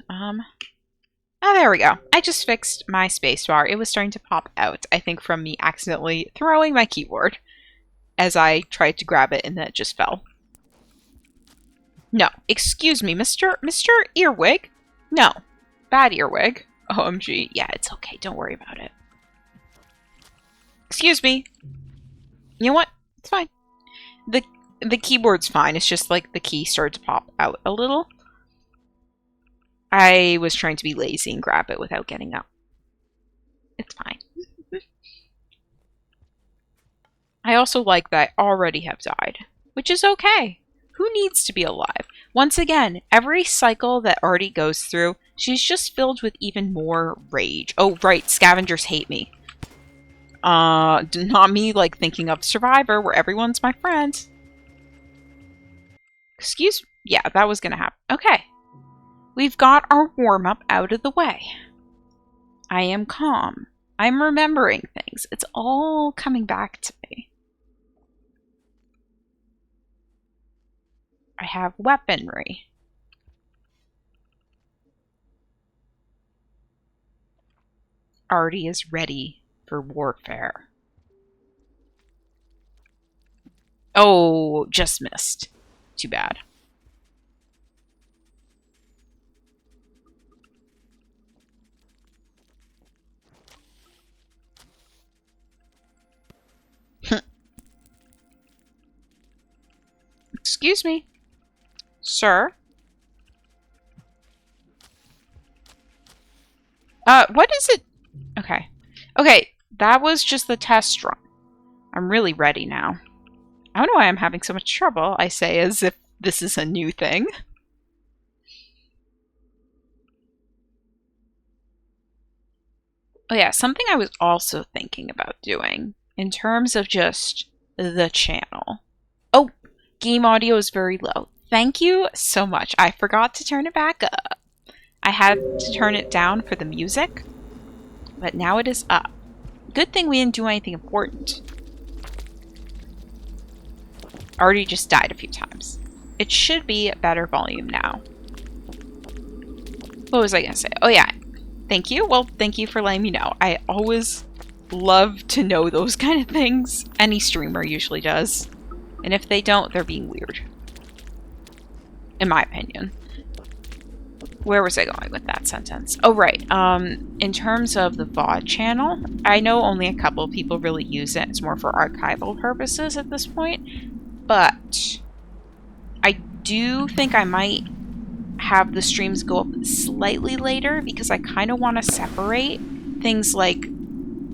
Oh, there we go. I just fixed my spacebar. It was starting to pop out, I think from me accidentally throwing my keyboard as I tried to grab it and then it just fell. No, excuse me, Mr. Earwig? No, bad earwig. OMG. Yeah, it's okay. Don't worry about it. Excuse me. You know what? It's fine. The keyboard's fine. It's just like the key started to pop out a little. I was trying to be lazy and grab it without getting up. It's fine. I also like that I already have died, which is okay. Who needs to be alive? Once again, every cycle that Artie goes through, she's just filled with even more rage. Oh, right, scavengers hate me. Not me, like, thinking of Survivor, where everyone's my friend. Excuse me? Yeah, that was gonna happen. Okay. We've got our warm-up out of the way. I am calm. I'm remembering things. It's all coming back to me. I have weaponry. Artie is ready for warfare. Oh, just missed. Too bad. Excuse me, sir. What is it? Okay. Okay, that was just the test run. I'm really ready now. I don't know why I'm having so much trouble, I say as if this is a new thing. Oh yeah, something I was also thinking about doing in terms of just the channel. Oh, game audio is very low. Thank you so much. I forgot to turn it back up. I had to turn it down for the music, but now it is up. Good thing we didn't do anything important. Already just died a few times. It should be at better volume now. What was I gonna say? Oh yeah, thank you. Well, thank you for letting me know. I always love to know those kind of things. Any streamer usually does. And if they don't, they're being weird. In my opinion. Where was I going with that sentence? Oh, right. In terms of the VOD channel, I know only a couple of people really use it. It's more for archival purposes at this point. But I do think I might have the streams go up slightly later because I kind of want to separate things like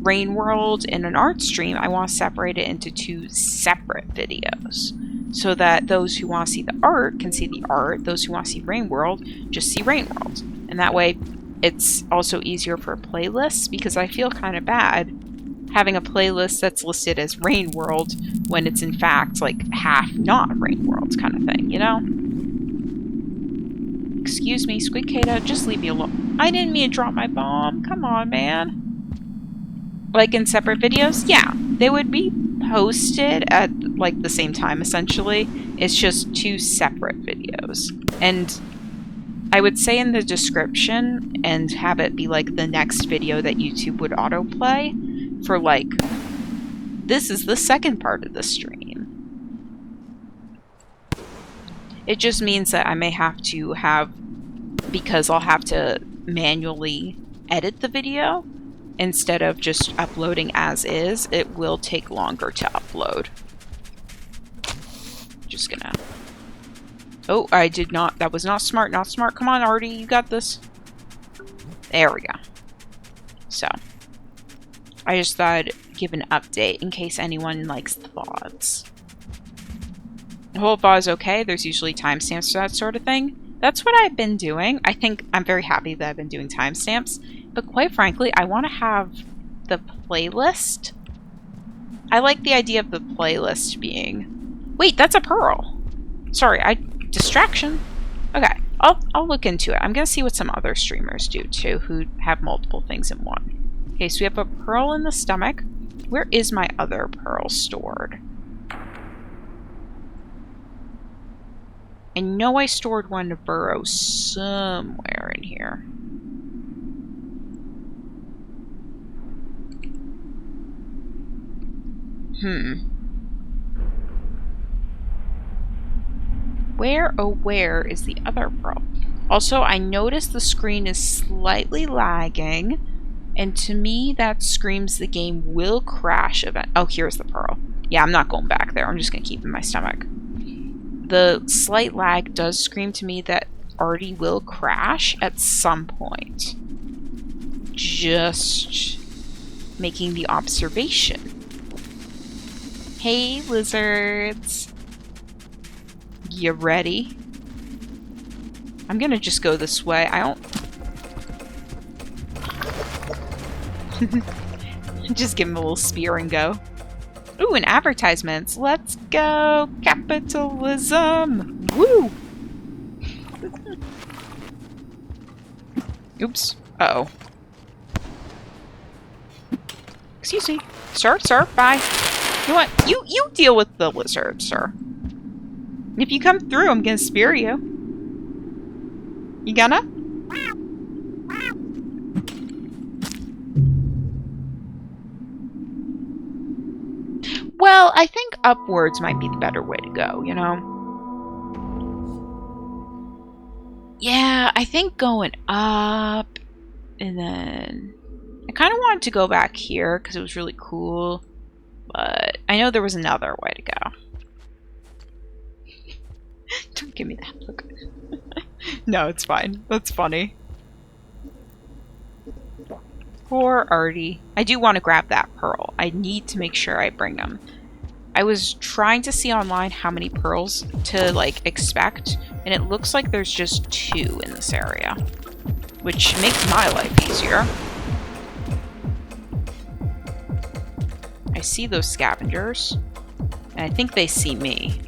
Rain World and an art stream. I want to separate it into 2 separate videos so that those who want to see the art can see the art. Those who want to see Rain World just see Rain World. And that way it's also easier for playlists because I feel kind of bad having a playlist that's listed as Rain World when it's in fact like half not Rain World kind of thing, you know? Excuse me, Squid Kato, just leave me alone. I didn't mean to drop my bomb. Come on, man. Like in separate videos? Yeah, they would be posted at like the same time essentially. It's just 2 separate videos. And I would say in the description and have it be like the next video that YouTube would autoplay for like, this is the second part of the stream. It just means that I may have to have, because I'll have to manually edit the video instead of just uploading as is, it will take longer to upload. Just gonna... Oh, I did not... That was not smart, not smart. Come on, Artie, you got this. There we go. So, I just thought I'd give an update in case anyone likes the VODs. The whole VOD is okay. There's usually timestamps for that sort of thing. That's what I've been doing. I think I'm very happy that I've been doing timestamps. But quite frankly, I want to have the playlist I like the idea of the playlist being... Wait, that's a pearl. Sorry, distraction. Okay, I'll look into it. I'm gonna see what some other streamers do too, who have multiple things in one. Okay, so we have a pearl in the stomach. Where is my other pearl stored? I know I stored one to burrow somewhere in here. Where, oh where is the other pearl? Also, I noticed the screen is slightly lagging, and to me that screams the game will crash event. Oh, here's the pearl. Yeah, I'm not going back there. I'm just gonna keep it in my stomach. The slight lag does scream to me that Arti will crash at some point. Just making the observation. Hey, lizards. You ready? I'm gonna just go this way. I don't... Just give him a little spear and go. Ooh, and advertisements. Let's go! Capitalism! Woo! Oops. Uh-oh. Excuse me. Sir, bye. You know what? You deal with the lizard, sir. If you come through, I'm gonna spear you. You gonna? Well, I think upwards might be the better way to go, you know? Yeah, I think going up, and then... I kind of wanted to go back here, because it was really cool, but I know there was another way to go. Don't give me that look. No, it's fine. That's funny. Poor Arti. I do want to grab that pearl. I need to make sure I bring them. I was trying to see online how many pearls to, like, expect, and it looks like there's just 2 in this area, which makes my life easier. I see those scavengers, and I think they see me.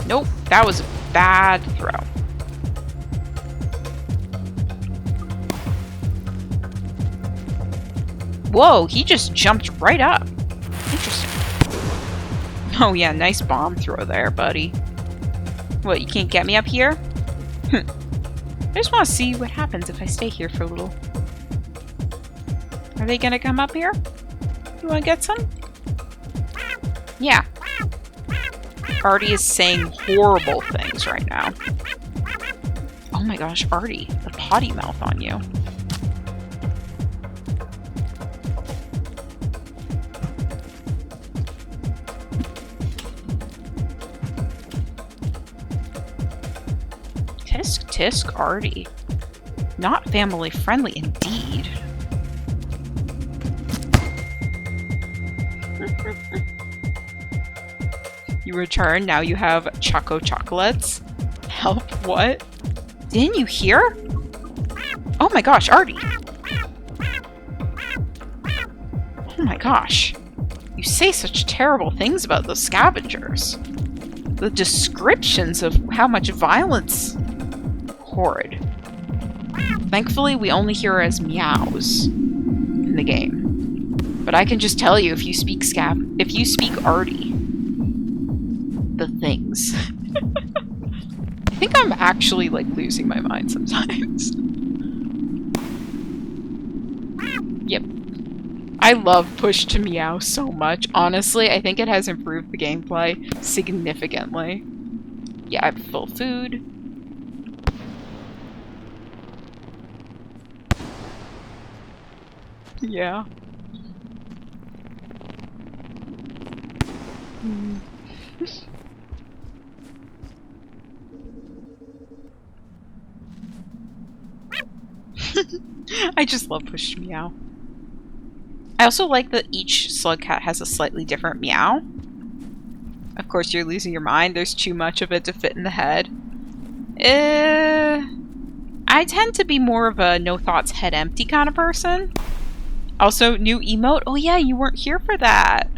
Nope, that was a bad throw. Whoa, he just jumped right up. Interesting. Oh yeah, nice bomb throw there, buddy. What, you can't get me up here? I just want to see what happens if I stay here for a little. Are they gonna come up here? You wanna get some? Yeah. Arti is saying horrible things right now. Oh my gosh, Arti, the potty mouth on you. Tisk tisk Arti. Not family friendly indeed. You return, now you have Choco Chocolates. Help, what? Didn't you hear? Oh my gosh, Arti! Oh my gosh. You say such terrible things about those scavengers. The descriptions of how much violence. Horrid. Thankfully, we only hear her as meows in the game. But I can just tell you, if you speak Arti, the things. I think I'm actually, like, losing my mind sometimes. Yep. I love push to meow so much. Honestly, I think it has improved the gameplay significantly. Yeah, I have full food. Yeah. I just love push to meow. I also like that each slug cat has a slightly different meow. Of course, you're losing your mind. There's too much of it to fit in the head. I tend to be more of a no thoughts, head empty kind of person. Also, new emote. Oh yeah, you weren't here for that.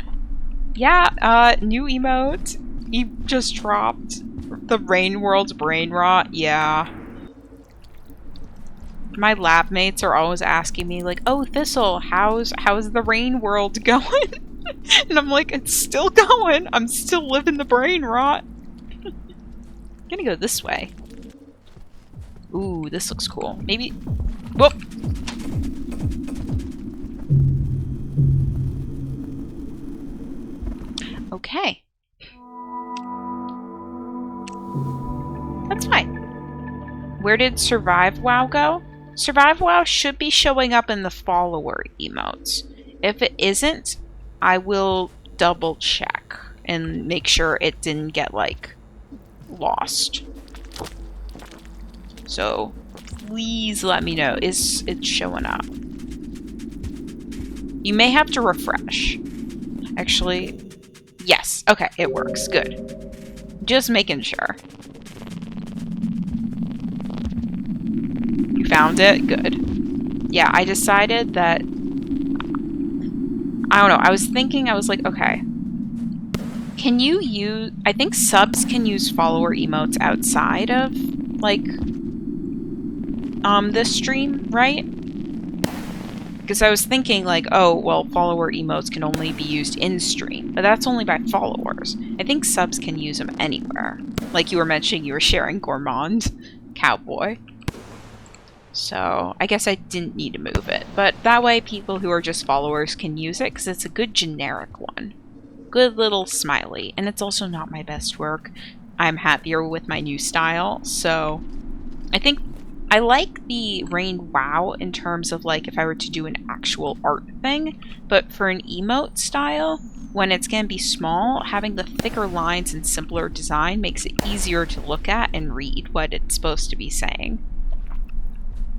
Yeah, new emote. He just dropped the Rain World's brain rot. Yeah. My lab mates are always asking me like, "Oh, Thistle, how's the Rain World going?" And I'm like, "It's still going. I'm still living the brain rot." I'm gonna go this way. Ooh, this looks cool. Maybe. Whoop. Okay. That's fine. Where did Survive WoW go? Survive WoW should be showing up in the follower emotes. If it isn't, I will double check and make sure it didn't get, like, lost. So, please let me know. Is it showing up? You may have to refresh. Actually, yes. Okay, it works. Good. Just making sure. You found it? Good. Yeah, I decided that... I don't know. I was thinking, I was like, okay. Can you use... I think subs can use follower emotes outside of, like, this stream, right? Because I was thinking, like, oh, well, follower emotes can only be used in stream, but that's only by followers. I think subs can use them anywhere. Like you were mentioning, you were sharing Gourmand Cowboy. So I guess I didn't need to move it. But that way people who are just followers can use it because it's a good generic one. Good little smiley. And it's also not my best work. I'm happier with my new style. So I think I like the Rain WoW in terms of like if I were to do an actual art thing. But for an emote style, when it's going to be small, having the thicker lines and simpler design makes it easier to look at and read what it's supposed to be saying.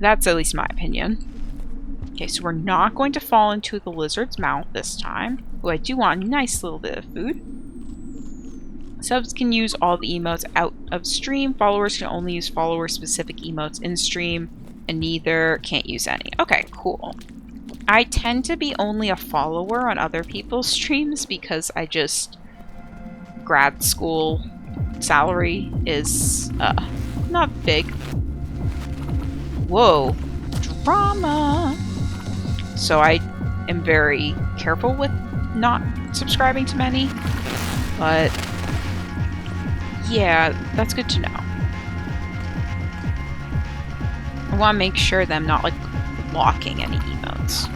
That's at least my opinion. Okay, so we're not going to fall into the lizard's mouth this time. Oh, I do want a nice little bit of food. Subs can use all the emotes out of stream. Followers can only use follower-specific emotes in stream, and neither can't use any. Okay, cool. I tend to be only a follower on other people's streams because I just... grad school salary is not big. Whoa, drama. So I am very careful with not subscribing to many, but yeah, that's good to know. I want to make sure that I'm not like blocking any emotes.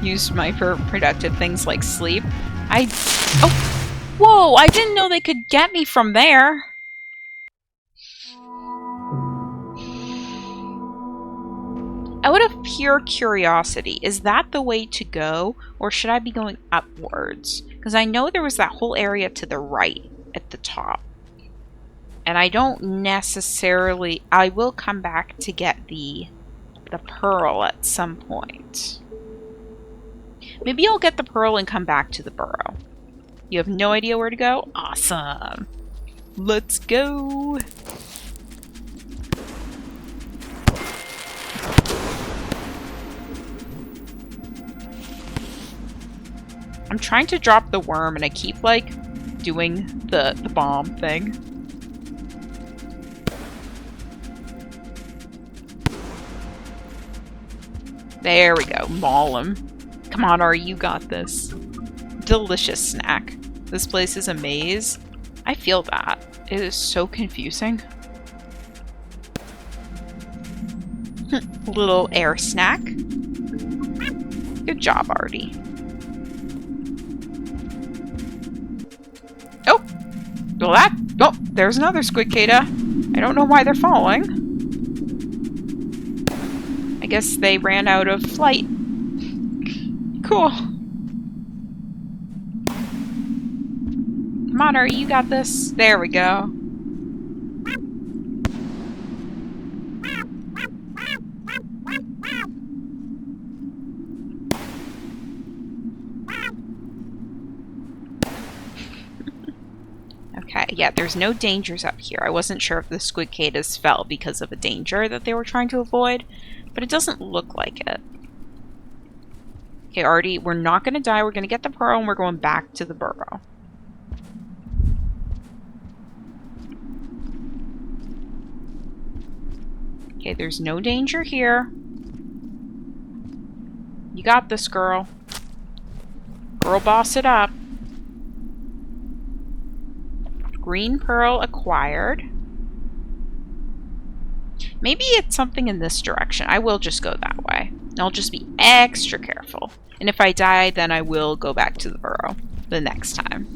Use my for productive things like sleep. Oh, whoa, I didn't know they could get me from there. Out of pure curiosity, is that the way to go, or should I be going upwards? Because I know there was that whole area to the right at the top. And I don't necessarily... I will come back to get the pearl at some point. Maybe I'll get the pearl and come back to the burrow. You have no idea where to go? Awesome! Let's go! I'm trying to drop the worm and I keep like doing the bomb thing. There we go. Maul him. Come on, Ari, you got this. Delicious snack. This place is a maze. I feel that. It is so confusing. Little air snack. Good job, Artie. Oh! Well, that... Oh, there's another squid cata. I don't know why they're falling. I guess they ran out of flight. Cool. Come on, Artie, you got this. There we go. Okay, yeah, there's no dangers up here. I wasn't sure if the squid catas fell because of a danger that they were trying to avoid, but it doesn't look like it. Okay, Artie, we're not going to die. We're going to get the pearl and we're going back to the burrow. Okay, there's no danger here. You got this, girl. Girl, boss it up. Green pearl acquired. Maybe it's something in this direction. I will just go that way. I'll just be extra careful. And if I die, then I will go back to the burrow the next time.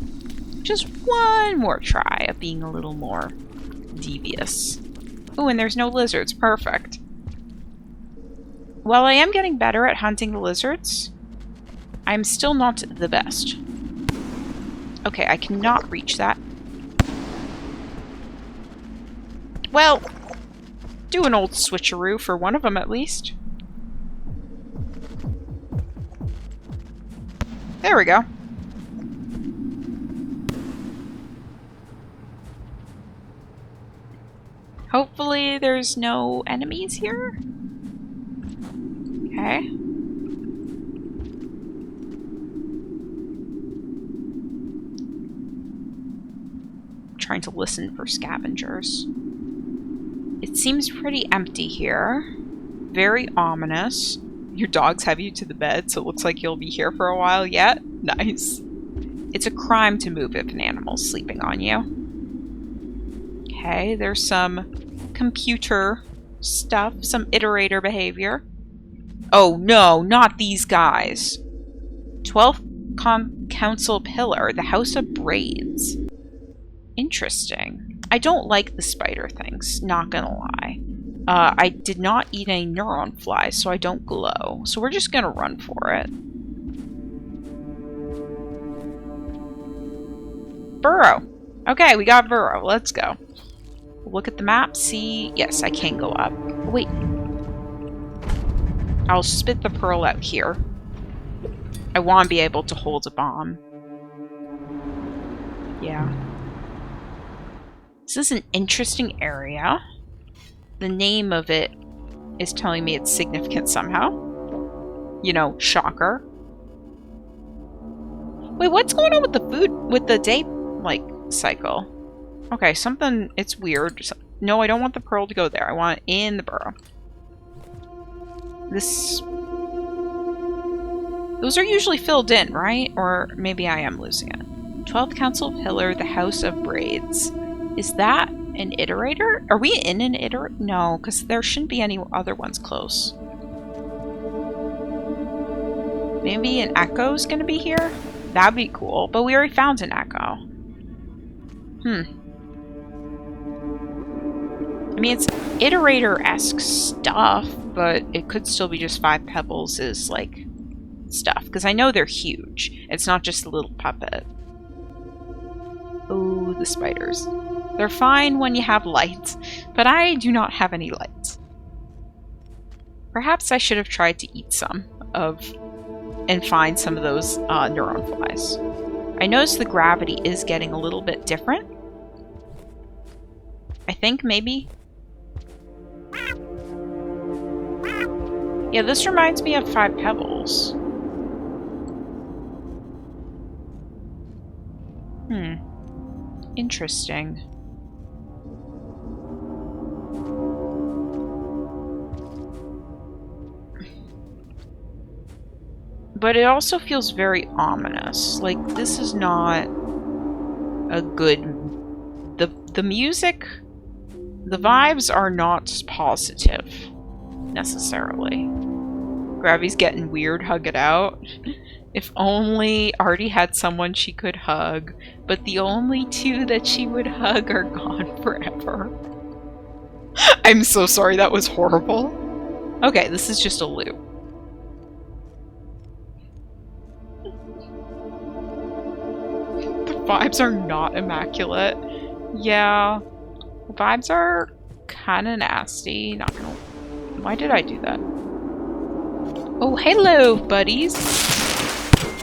Just one more try of being a little more devious. Oh, and there's no lizards. Perfect. While I am getting better at hunting the lizards, I'm still not the best. Okay, I cannot reach that. Well, do an old switcheroo for one of them at least. There we go. Hopefully there's no enemies here. Okay. Trying to listen for scavengers. It seems pretty empty here. Very ominous. Your dogs have you to the bed, so it looks like you'll be here for a while yet. Nice. It's a crime to move if an animal's sleeping on you. Okay, there's some computer stuff, some iterator behavior. Oh no, not these guys. 12th Council Pillar, the House of Braids. Interesting. I don't like the spider things, not gonna lie. I did not eat any neuron flies, so I don't glow. So we're just gonna run for it. Burrow. Okay, we got burrow. Let's go. Look at the map, see... Yes, I can go up. Wait. I'll spit the pearl out here. I want to be able to hold a bomb. Yeah. This is an interesting area. The name of it is telling me it's significant somehow. You know, shocker. Wait, what's going on with the food, with the day, like, cycle? Okay, something, it's weird. No, I don't want the pearl to go there. I want it in the burrow. Those are usually filled in, right? Or maybe I am losing it. 12th Council Pillar, the House of Braids. Is that an iterator? Are we in an iterator? No, because there shouldn't be any other ones close. Maybe an echo's gonna be here? That'd be cool, but we already found an echo. I mean, it's iterator-esque stuff, but it could still be just 5 pebbles is like stuff, because I know they're huge. It's not just a little puppet. Oh, the spiders. They're fine when you have lights, but I do not have any lights. Perhaps I should have tried to eat some and find some of those neuron flies. I noticed the gravity is getting a little bit different. I think maybe. Yeah, this reminds me of 5 pebbles. Interesting. But it also feels very ominous. Like, this is not a good... The music... The vibes are not positive, necessarily. Gravy's getting weird, hug it out. If only Artie had someone she could hug, but the only 2 that she would hug are gone forever. I'm so sorry, that was horrible. Okay, this is just a loop. The vibes are not immaculate. Yeah, the vibes are kind of nasty. Not gonna... Why did I do that? Oh, hello, buddies.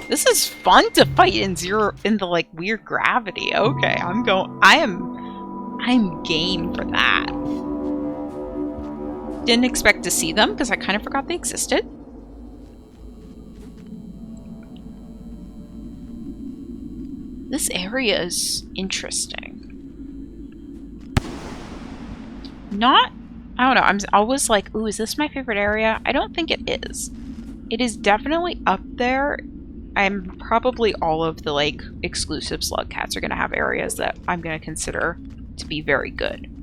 This is fun to fight in the like weird gravity. Okay, I'm game for that. Didn't expect to see them because I kind of forgot they existed. This area is interesting. Not, I don't know, I'm always like, ooh, is this my favorite area? I don't think it is. It is definitely up there. I'm probably all of the like exclusive slug cats are going to have areas that I'm going to consider to be very good.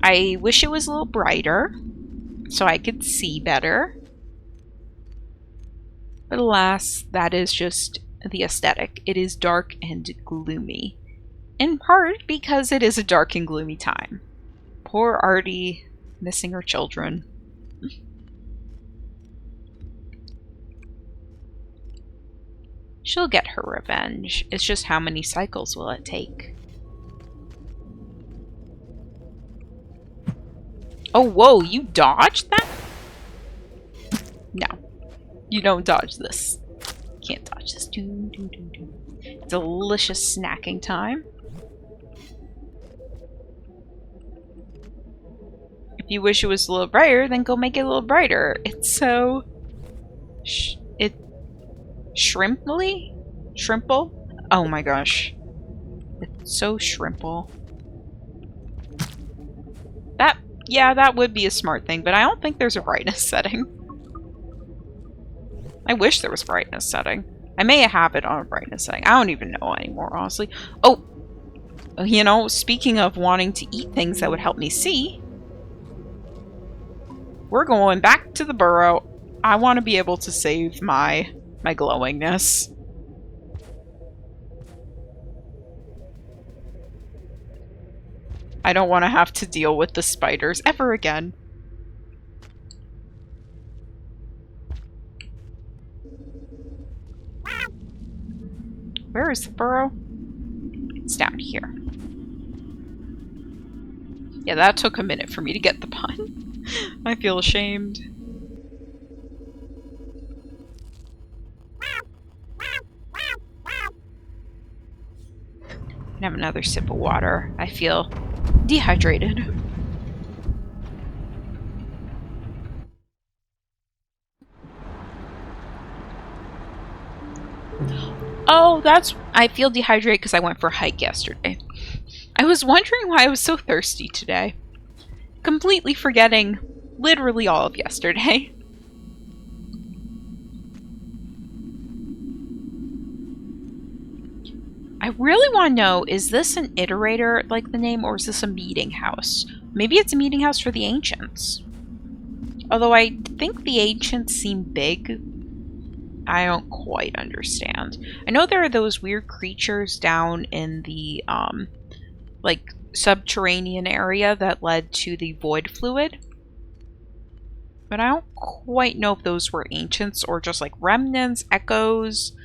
I wish it was a little brighter so I could see better. But alas, that is just the aesthetic. It is dark and gloomy. In part because it is a dark and gloomy time. Poor Arti, missing her children. She'll get her revenge. It's just how many cycles will it take? Oh, whoa, you dodged that? No. You don't dodge this. Can't dodge this. Delicious snacking time. If you wish it was a little brighter, then go make it a little brighter. It's so... Shrimply? Shrimple? Oh my gosh. It's so shrimple. Yeah, that would be a smart thing, but I don't think there's a brightness setting. I wish there was a brightness setting. I may have it on a brightness setting. I don't even know anymore, honestly. Oh! You know, speaking of wanting to eat things that would help me see, we're going back to the burrow. I want to be able to save my glowingness. I don't want to have to deal with the spiders ever again. Where is the burrow? It's down here. Yeah, that took a minute for me to get the pun. I feel ashamed. I have another sip of water. I feel dehydrated. Oh, I feel dehydrated because I went for a hike yesterday. I was wondering why I was so thirsty today. Completely forgetting literally all of yesterday. I really want to know, is this an iterator like the name, or is this a meeting house? Maybe it's a meeting house for the ancients. Although I think the ancients seem big. I don't quite understand. I know there are those weird creatures down in the, like, subterranean area that led to the void fluid. But I don't quite know if those were ancients or just, like, remnants, echoes.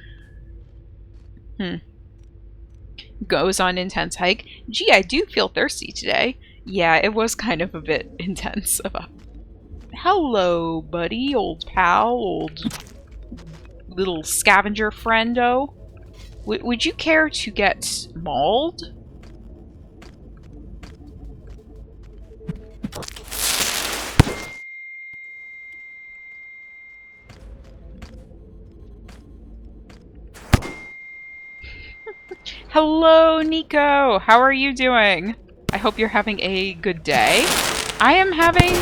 Goes on intense hike. Gee, I do feel thirsty today. Yeah, it was kind of a bit intense. Hello, buddy, old pal, old little scavenger friendo. Would you care to get mauled? Hello, Nico! How are you doing? I hope you're having a good day. I am having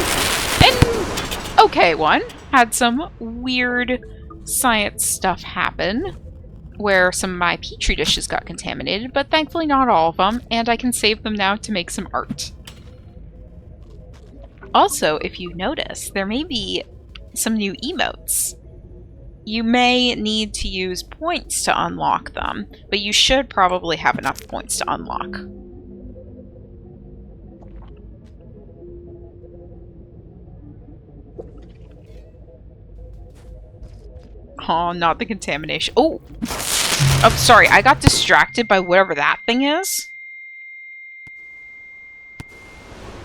an okay one. Had some weird science stuff happen where some of my petri dishes got contaminated, but thankfully not all of them, and I can save them now to make some art. Also, if you notice, there may be some new emotes. You may need to use points to unlock them, but you should probably have enough points to unlock. Oh, not the contamination. Oh! Oh, sorry, I got distracted by whatever that thing is.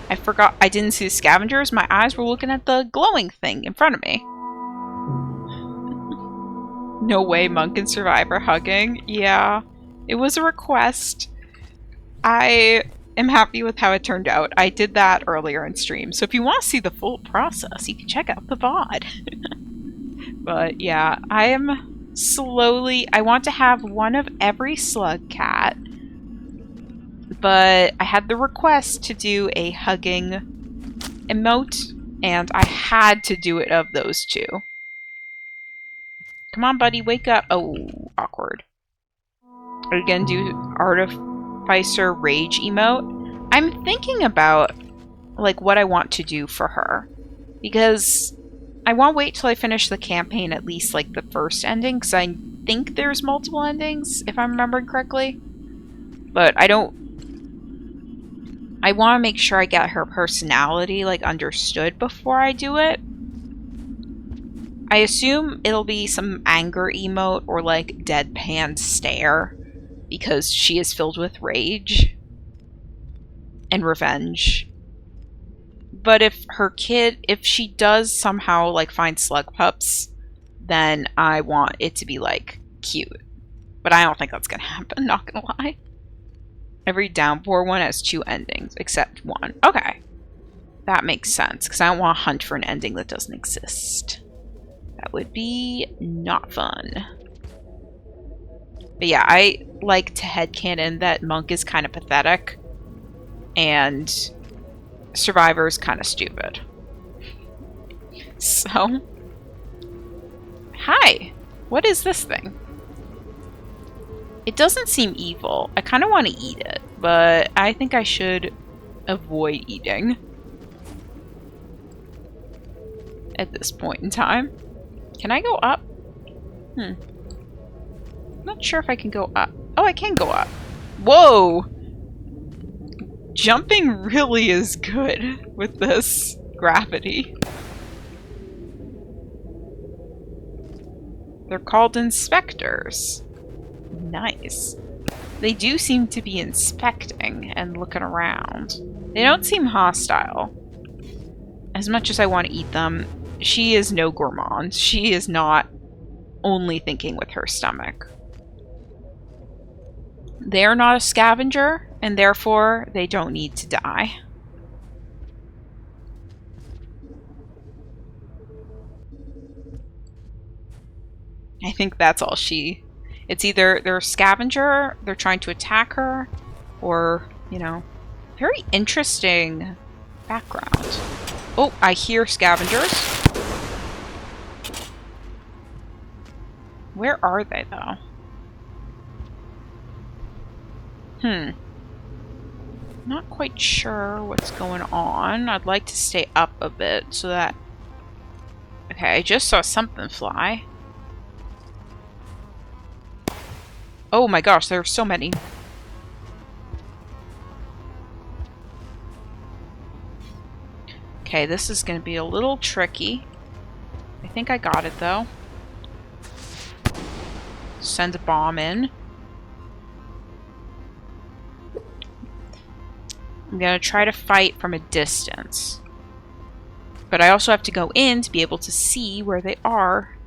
I forgot, I didn't see the scavengers. My eyes were looking at the glowing thing in front of me. No way Monk and Survivor hugging. Yeah, it was a request. I am happy with how it turned out. I did that earlier in stream, so if you want to see the full process, you can check out the VOD. But yeah, I am slowly, I want to have one of every slug cat, but I had the request to do a hugging emote, and I had to do it of those two. Come on, buddy, wake up. Oh, awkward. Are you gonna do Artificer Rage emote? I'm thinking about, like, what I want to do for her. Because I want to wait till I finish the campaign, at least, like, the first ending, because I think there's multiple endings, if I'm remembering correctly. But I want to make sure I get her personality, like, understood before I do it. I assume it'll be some anger emote or, like, deadpan stare, because she is filled with rage and revenge. But if she does somehow, like, find slug pups, then I want it to be, like, cute. But I don't think that's gonna happen, not gonna lie. Every downpour one has 2 endings, except one. Okay. That makes sense, because I don't want to hunt for an ending that doesn't exist. That would be not fun. But yeah, I like to headcanon that Monk is kind of pathetic, and Survivor is kind of stupid. So, hi! What is this thing? It doesn't seem evil. I kind of want to eat it, but I think I should avoid eating at this point in time. Can I go up? Not sure if I can go up. Oh, I can go up. Whoa! Jumping really is good with this gravity. They're called inspectors. Nice. They do seem to be inspecting and looking around. They don't seem hostile. As much as I want to eat them, she is no gourmand. She is not only thinking with her stomach. They are not a scavenger, and therefore they don't need to die. I think that's all it's either they're a scavenger, they're trying to attack her, or, you know, very interesting background. Oh, I hear scavengers. Where are they, though? Not quite sure what's going on. I'd like to stay up a bit so that... Okay, I just saw something fly. Oh my gosh, there are so many. Okay, this is going to be a little tricky. I think I got it, though. Send a bomb in. I'm going to try to fight from a distance. But I also have to go in to be able to see where they are.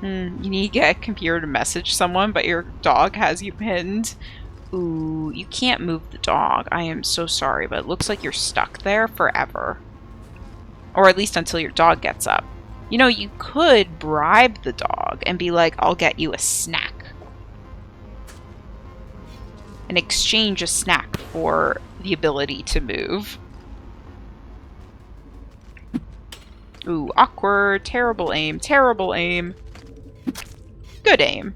You need to get a computer to message someone, but your dog has you pinned. Ooh, you can't move the dog. I am so sorry, but it looks like you're stuck there forever. Or at least until your dog gets up. You know, you could bribe the dog and be like, I'll get you a snack. And exchange a snack for the ability to move. Ooh, awkward. Terrible aim. Terrible aim. Good aim.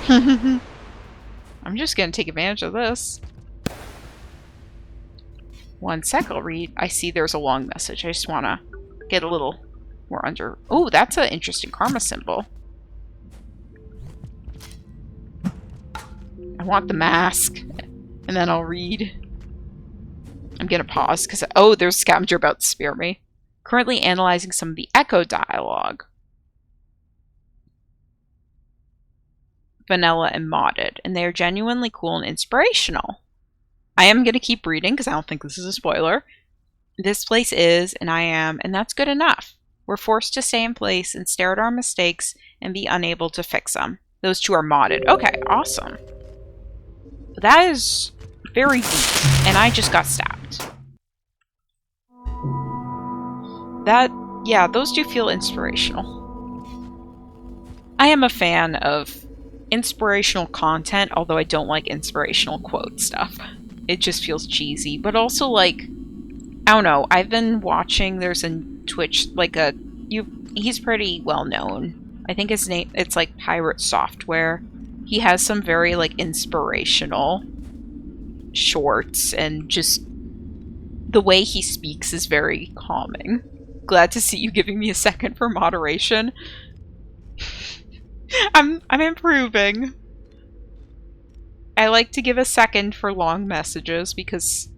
I'm just gonna take advantage of this. 1 sec, I'll read. I see there's a long message. I just wanna get a little more under... Oh, that's an interesting karma symbol. I want the mask. And then I'll read. I'm gonna pause because... Oh, there's a scavenger about to spear me. Currently analyzing some of the echo dialogue. Vanilla and modded. And they are genuinely cool and inspirational. I am gonna keep reading because I don't think this is a spoiler. This place is, and I am, and that's good enough. We're forced to stay in place and stare at our mistakes and be unable to fix them. Those two are modded. Okay, awesome. that is very deep, and I just got stabbed. That, yeah, those do feel inspirational. I am a fan of inspirational content, although I don't like inspirational quote stuff. It just feels cheesy, but also like, I don't know, I've been watching, there's a Twitch, like he's pretty well known. I think his name, it's like Pirate Software. He has some very like inspirational shorts, and just the way he speaks is very calming. Glad to see you giving me a second for moderation. I'm improving. I like to give a second for long messages because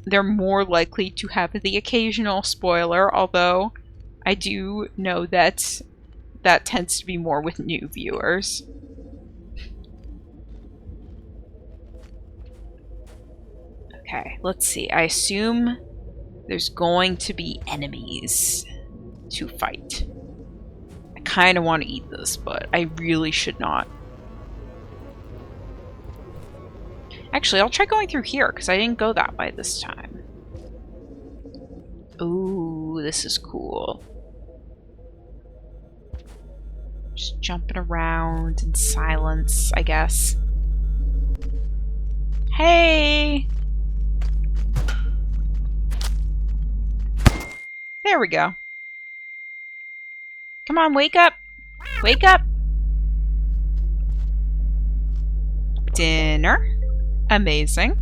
they're more likely to have the occasional spoiler, although I do know that that tends to be more with new viewers. Okay, let's see. I assume there's going to be enemies to fight. I kind of want to eat this, but I really should not. Actually, I'll try going through here, because I didn't go that way this time. Ooh, this is cool. Just jumping around in silence, I guess. Hey! There we go. Come on, wake up! Wake up! Dinner. Amazing.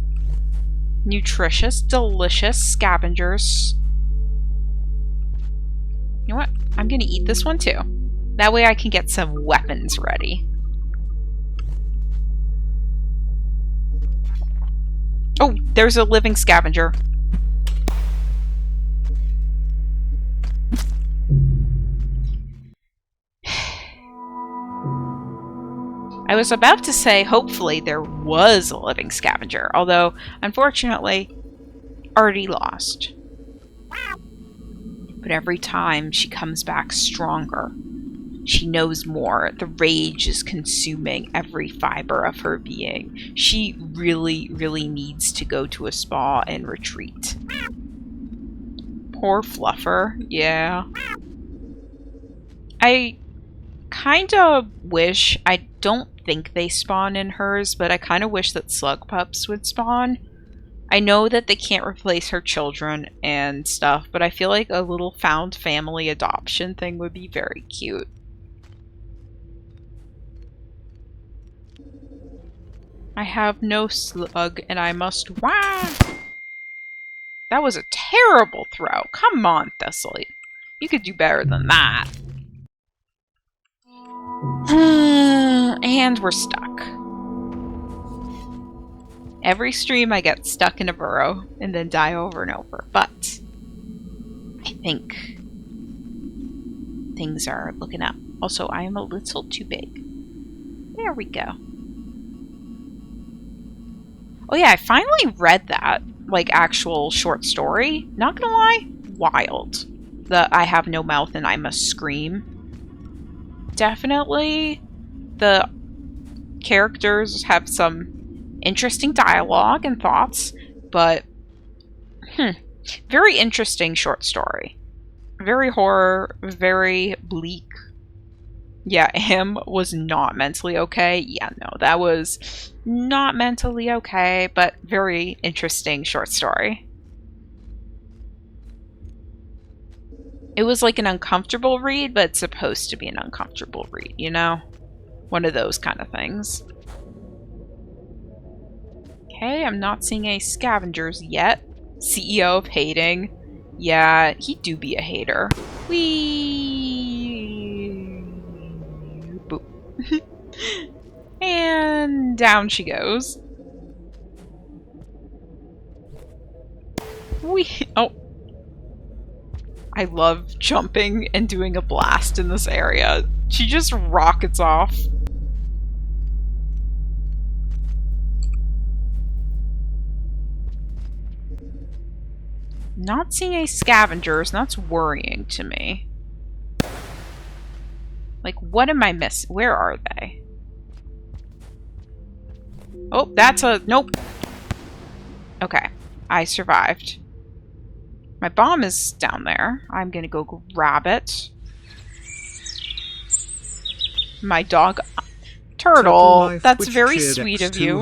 Nutritious, delicious scavengers. You know what? I'm gonna eat this one too. That way I can get some weapons ready. Oh, there's a living scavenger. I was about to say, hopefully, there was a living scavenger, although, unfortunately, already lost. But every time she comes back stronger. She knows more. The rage is consuming every fiber of her being. She really, really needs to go to a spa and retreat. Poor Fluffer. Yeah. I kind of wish, I don't think they spawn in hers, but I kind of wish that slug pups would spawn. I know that they can't replace her children and stuff, but I feel like a little found family adoption thing would be very cute. I have no slug and I must wow. That was a terrible throw. Come on, Thessaly. You could do better than that. And we're stuck. Every stream I get stuck in a burrow and then die over and over, but I think things are looking up. Also, I am a little too big. There we go. Oh yeah, I finally read that, like, actual short story. Not gonna lie, wild. The I have no mouth and I must scream. Definitely the characters have some interesting dialogue and thoughts, but very interesting short story. Very horror, very bleak. Yeah, him was not mentally okay. Yeah, no, that was not mentally okay, but very interesting short story. It was like an uncomfortable read, but it's supposed to be an uncomfortable read, you know? One of those kind of things. Okay, I'm not seeing any scavengers yet. CEO of hating. Yeah, he do be a hater. Whee! Boop. And down she goes. Whee! Oh. I love jumping and doing a blast in this area. She just rockets off. Not seeing any scavengers, and that's worrying to me. Like, what am I missing? Where are they? Oh, that's a... Nope. Okay. I survived. My bomb is down there. I'm gonna go grab it. My dog... Turtle, that's very sweet of you.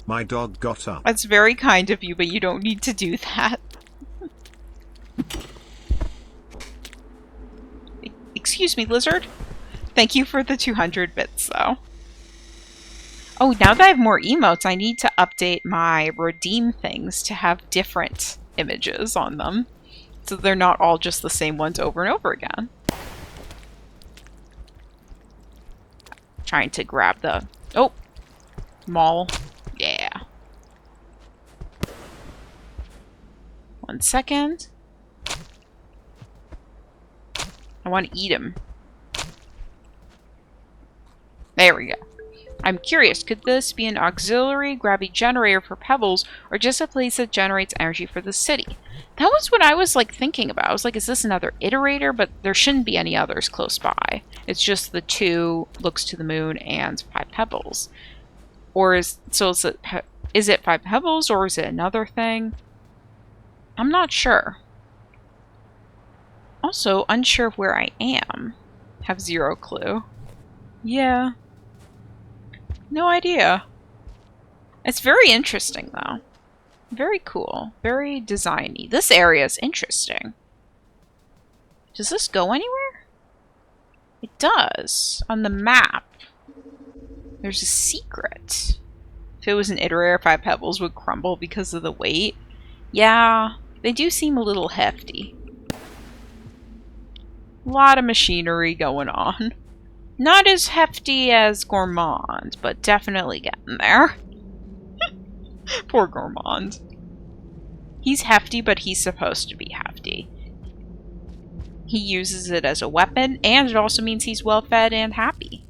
My dog got up. That's very kind of you, but you don't need to do that. Excuse me, lizard. Thank you for the 200 bits, though. Oh, now that I have more emotes, I need to update my redeem things to have different images on them. So they're not all just the same ones over and over again. Trying to grab the... Oh! Mall. Yeah. 1 second. I want to eat him. There we go. I'm curious, could this be an auxiliary gravity generator for Pebbles, or just a place that generates energy for the city? That was what I was like thinking about. I was like, is this another iterator? But there shouldn't be any others close by. It's just the 2 looks to the moon and 5 Pebbles. Or is it 5 Pebbles or is it another thing? I'm not sure. Also, unsure of where I am. Have 0 clue. Yeah. No idea. It's very interesting, though. Very cool. Very designy. This area is interesting. Does this go anywhere? It does. On the map. There's a secret. If it was an iterator, 5 Pebbles would crumble because of the weight. Yeah, they do seem a little hefty. A lot of machinery going on. Not as hefty as Gourmand, but definitely getting there. Poor Gourmand. He's hefty, but he's supposed to be hefty. He uses it as a weapon, and it also means he's well-fed and happy.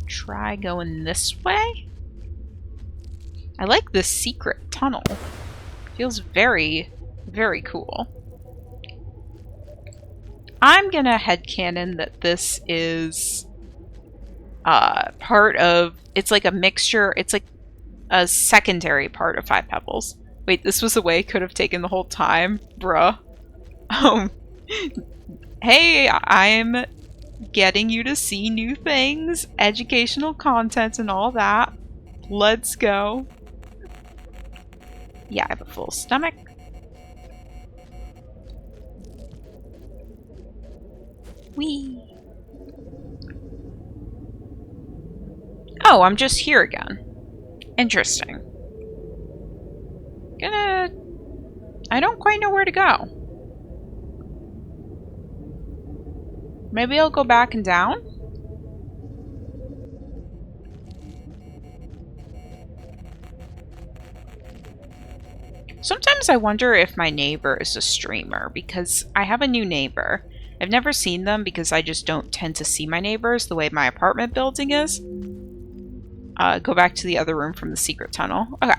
Try going this way? I like this secret tunnel. Feels very, very cool. I'm gonna headcanon that this is part of... It's like a mixture. It's like a secondary part of 5 Pebbles. Wait, this was the way it could have taken the whole time? Bruh. Hey, I'm getting you to see new things, educational content and all that. Let's go. Yeah, I have a full stomach. Whee! Oh, I'm just here again. Interesting. I don't quite know where to go. Maybe I'll go back and down? Sometimes I wonder if my neighbor is a streamer, because I have a new neighbor. I've never seen them because I just don't tend to see my neighbors the way my apartment building is. Go back to the other room from the secret tunnel. Okay.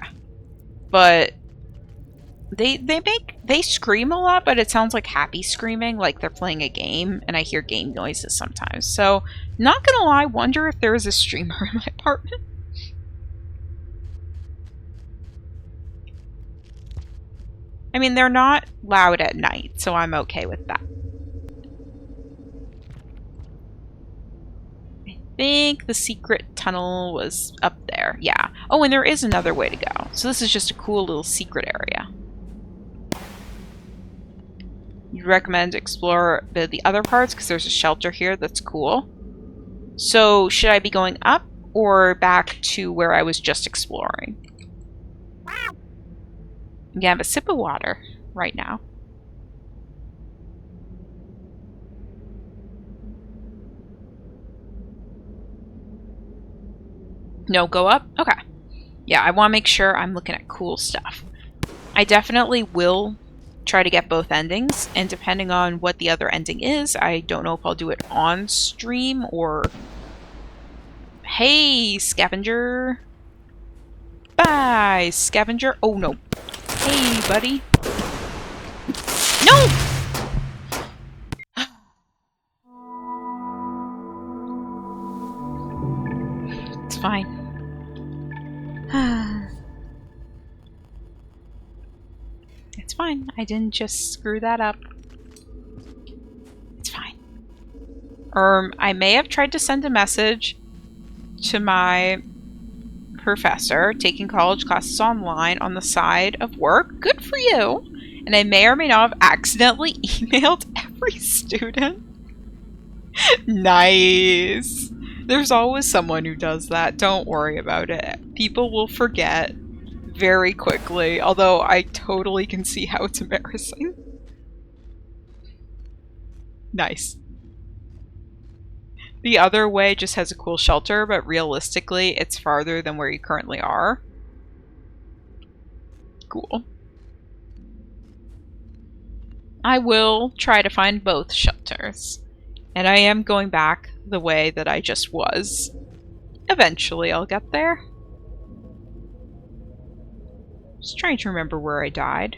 But they scream a lot, but it sounds like happy screaming, like they're playing a game, and I hear game noises sometimes. So, not gonna lie, wonder if there is a streamer in my apartment. I mean, they're not loud at night, so I'm okay with that. I think the secret tunnel was up there. Yeah. Oh, and there is another way to go. So this is just a cool little secret area. You'd recommend explore the other parts because there's a shelter here that's cool. So should I be going up or back to where I was just exploring? I'm gonna have a sip of water right now. No, go up? Okay. Yeah, I want to make sure I'm looking at cool stuff. I definitely will try to get both endings, and depending on what the other ending is, I don't know if I'll do it on stream or... Hey, scavenger! Bye, scavenger! Oh, no. Hey, buddy. No! It's fine. It's fine. I didn't just screw that up. It's fine. I may have tried to send a message to my professor taking college classes online on the side of work. Good for you. And I may or may not have accidentally emailed every student. Nice. There's always someone who does that. Don't worry about it. People will forget very quickly, although I totally can see how it's embarrassing. Nice. The other way just has a cool shelter, but realistically, it's farther than where you currently are. Cool. I will try to find both shelters. And I am going back the way that I just was. Eventually I'll get there. Just trying to remember where I died.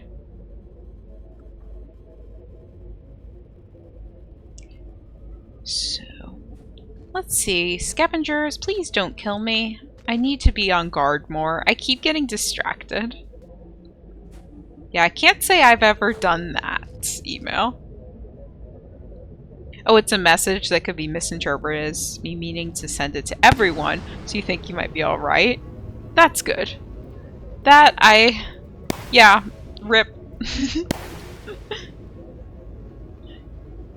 So, let's see. Scavengers, please don't kill me. I need to be on guard more. I keep getting distracted. Yeah, I can't say I've ever done that email. Oh, it's a message that could be misinterpreted as me meaning to send it to everyone, so you think you might be alright. That's good. Yeah, rip.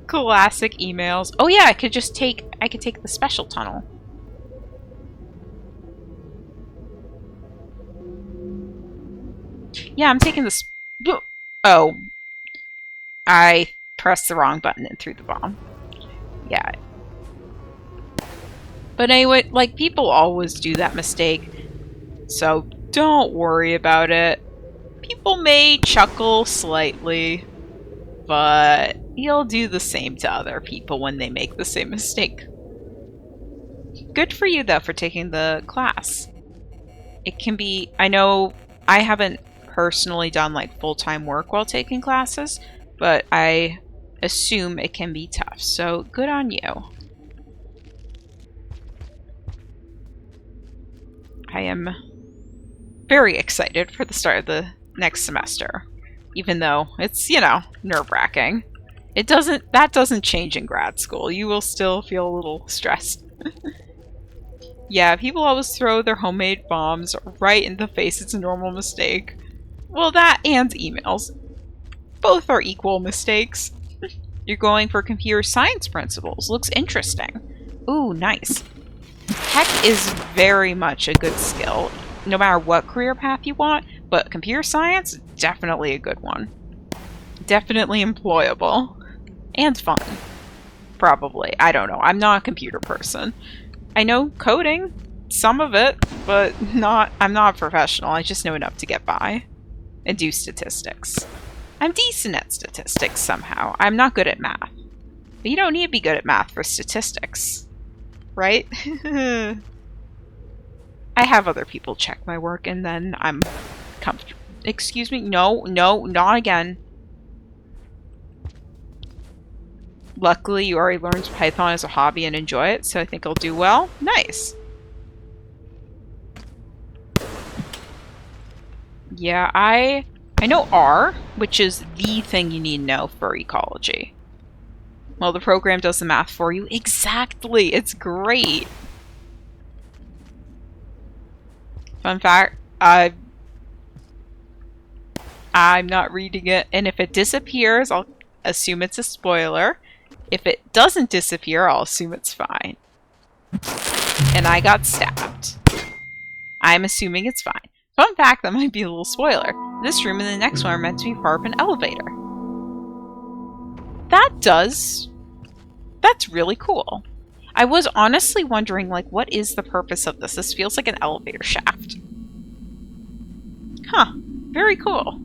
Classic emails. Oh yeah, I could take the special tunnel. Yeah, I'm taking this. Oh. I pressed the wrong button and threw the bomb. Yeah. But anyway, like, people always do that mistake. So don't worry about it. People may chuckle slightly, but you'll do the same to other people when they make the same mistake. Good for you, though, for taking the class. It can be... I know I haven't personally done, like, full-time work while taking classes, but I assume it can be tough, so good on you. I am very excited for the start of the next semester, even though it's, you know, nerve-wracking. That doesn't change in grad school. You will still feel a little stressed. Yeah, people always throw their homemade bombs right in the face. It's a normal mistake. Well, that and emails. Both are equal mistakes. You're going for computer science principles. Looks interesting. Ooh, nice. Tech is very much a good skill, no matter what career path you want, but computer science, definitely a good one. Definitely employable. And fun. Probably. I don't know. I'm not a computer person. I know coding, some of it, but I'm not a professional. I just know enough to get by. And do statistics. I'm decent at statistics somehow. I'm not good at math. But you don't need to be good at math for statistics. Right? I have other people check my work and then I'm comfortable. Excuse me? No, not again. Luckily, you already learned Python as a hobby and enjoy it, so I think I'll do well. Nice. Yeah, I know R, which is the thing you need to know for ecology. Well, the program does the math for you. Exactly! It's great! Fun fact, I'm not reading it, and if it disappears, I'll assume it's a spoiler. If it doesn't disappear, I'll assume it's fine. And I got stabbed. I'm assuming it's fine. Fun fact, that might be a little spoiler. This room and the next one are meant to be part of an elevator. That's really cool. I was honestly wondering, like, what is the purpose of this? This feels like an elevator shaft. Huh. Very cool.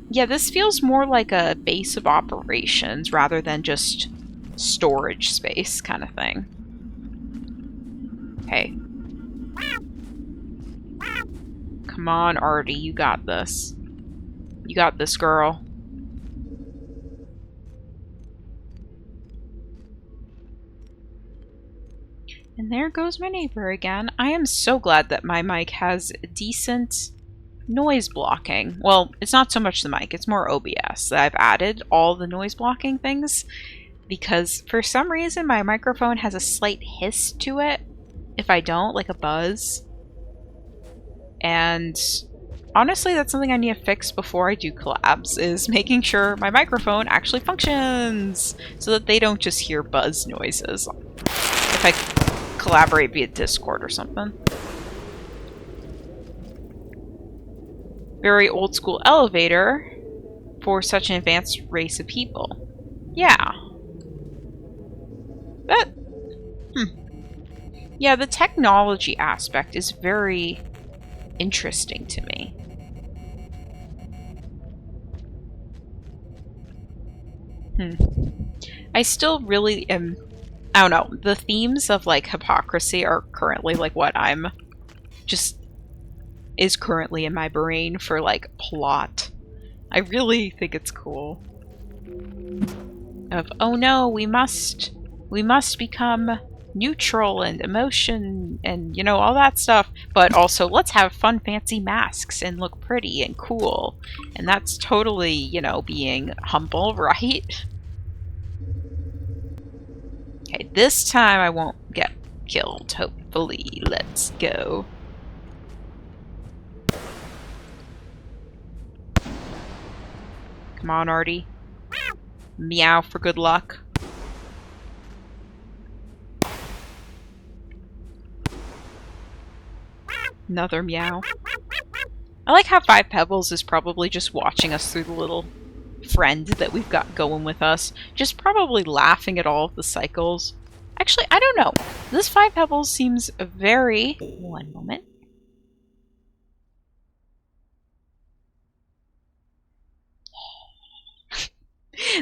Yeah, this feels more like a base of operations rather than just storage space kind of thing. Hey. Come on, Artie, you got this. You got this, girl. And there goes my neighbor again. I am so glad that my mic has decent noise blocking. Well, it's not so much the mic, it's more OBS. I've added all the noise blocking things because for some reason my microphone has a slight hiss to it if I don't, like a buzz. And honestly, that's something I need to fix before I do collabs, is making sure my microphone actually functions so that they don't just hear buzz noises if I collaborate via Discord or something. Very old school elevator for such an advanced race of people. Yeah. But, yeah, the technology aspect is very interesting to me. I still really am, I don't know, the themes of like hypocrisy are currently like what I'm just is currently in my brain for like plot. I really think it's cool. Of, oh no, we must become neutral and emotion and, you know, all that stuff, but also let's have fun fancy masks and look pretty and cool. And that's totally, you know, being humble, right? Okay, this time I won't get killed, hopefully. Let's go. Come on, Artie. Meow for good luck. Another meow. I like how Five Pebbles is probably just watching us through the little friend that we've got going with us. Just probably laughing at all of the cycles. Actually, I don't know. This Five Pebbles seems very... One moment.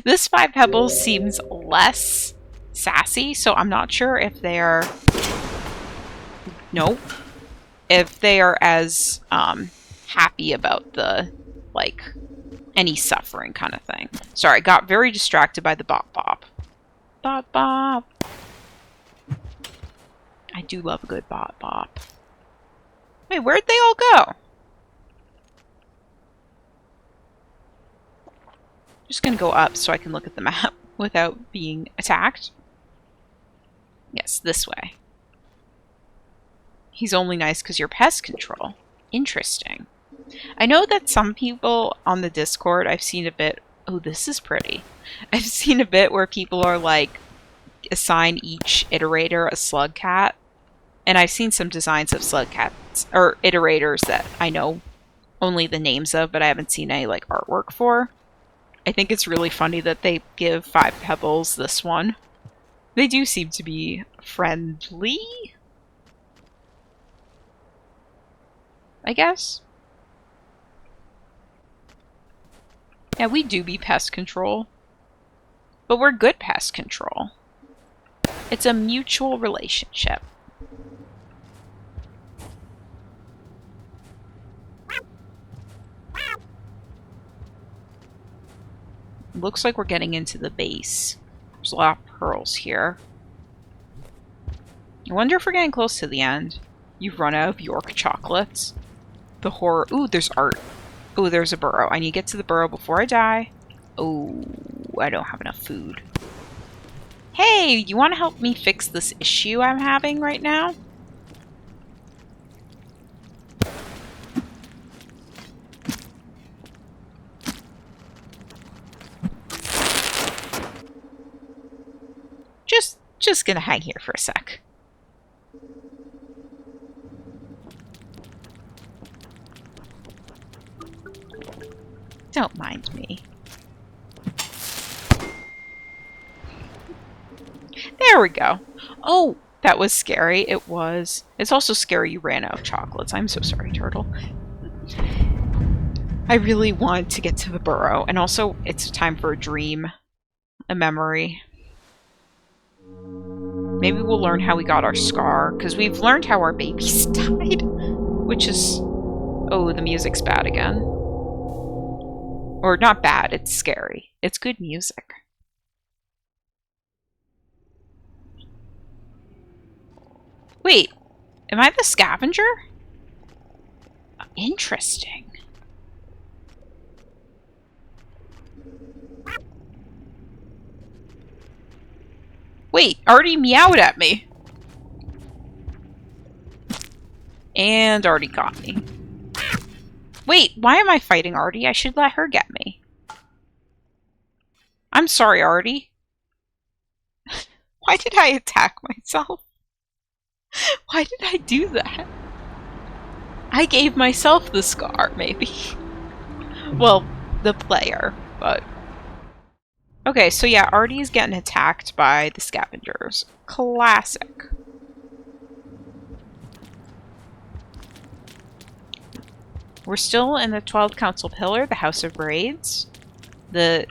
This Five Pebbles seems less sassy, so I'm not sure if they're... Nope. If they are as happy about the, like, any suffering kind of thing. Sorry, I got very distracted by the bop bop. Bop bop. I do love a good bop bop. Wait, where'd they all go? Just gonna go up so I can look at the map without being attacked. Yes, this way. He's only nice because you're pest control. Interesting. I know that some people on the Discord, I've seen a bit... Oh, this is pretty. I've seen a bit where people are like, assign each iterator a slug cat. And I've seen some designs of slug cats, or iterators that I know only the names of, but I haven't seen any like artwork for. I think it's really funny that they give Five Pebbles this one. They do seem to be friendly, I guess. Yeah, we do be pest control. But we're good pest control. It's a mutual relationship. Looks like we're getting into the base. There's a lot of pearls here. I wonder if we're getting close to the end. You've run out of York chocolates. The horror. Ooh, there's art. Ooh, there's a burrow. I need to get to the burrow before I die. Oh, I don't have enough food. Hey, you want to help me fix this issue I'm having right now? Just gonna hang here for a sec. Don't mind me. There we go. Oh, that was scary. It was. It's also scary you ran out of chocolates. I'm so sorry, Turtle. I really want to get to the burrow. And also, it's time for a dream. A memory. Maybe we'll learn how we got our scar. Because we've learned how our babies died. Which is... Oh, the music's bad again. Or not bad, it's scary. It's good music. Wait, am I the scavenger? Interesting. Wait, Artie meowed at me. And Artie got me. Wait, why am I fighting Artie? I should let her get me. I'm sorry, Artie. Why did I attack myself? Why did I do that? I gave myself the scar, maybe. Well, the player, but... Okay, so yeah, Artie's getting attacked by the scavengers. Classic. We're still in the 12th Council Pillar, the House of Raids. The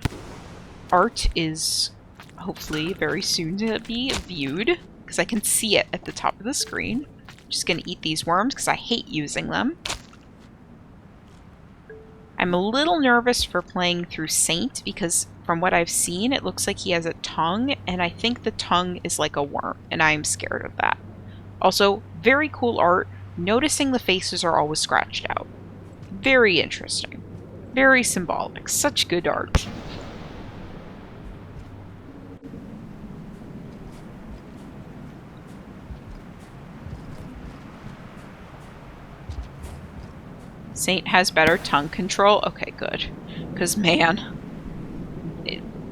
art is hopefully very soon to be viewed, because I can see it at the top of the screen. I'm just going to eat these worms, because I hate using them. I'm a little nervous for playing through Saint, because from what I've seen, it looks like he has a tongue, and I think the tongue is like a worm, and I'm scared of that. Also, very cool art. Noticing the faces are always scratched out. Very interesting. Very symbolic. Such good art. Saint has better tongue control? Okay, good. Because, man,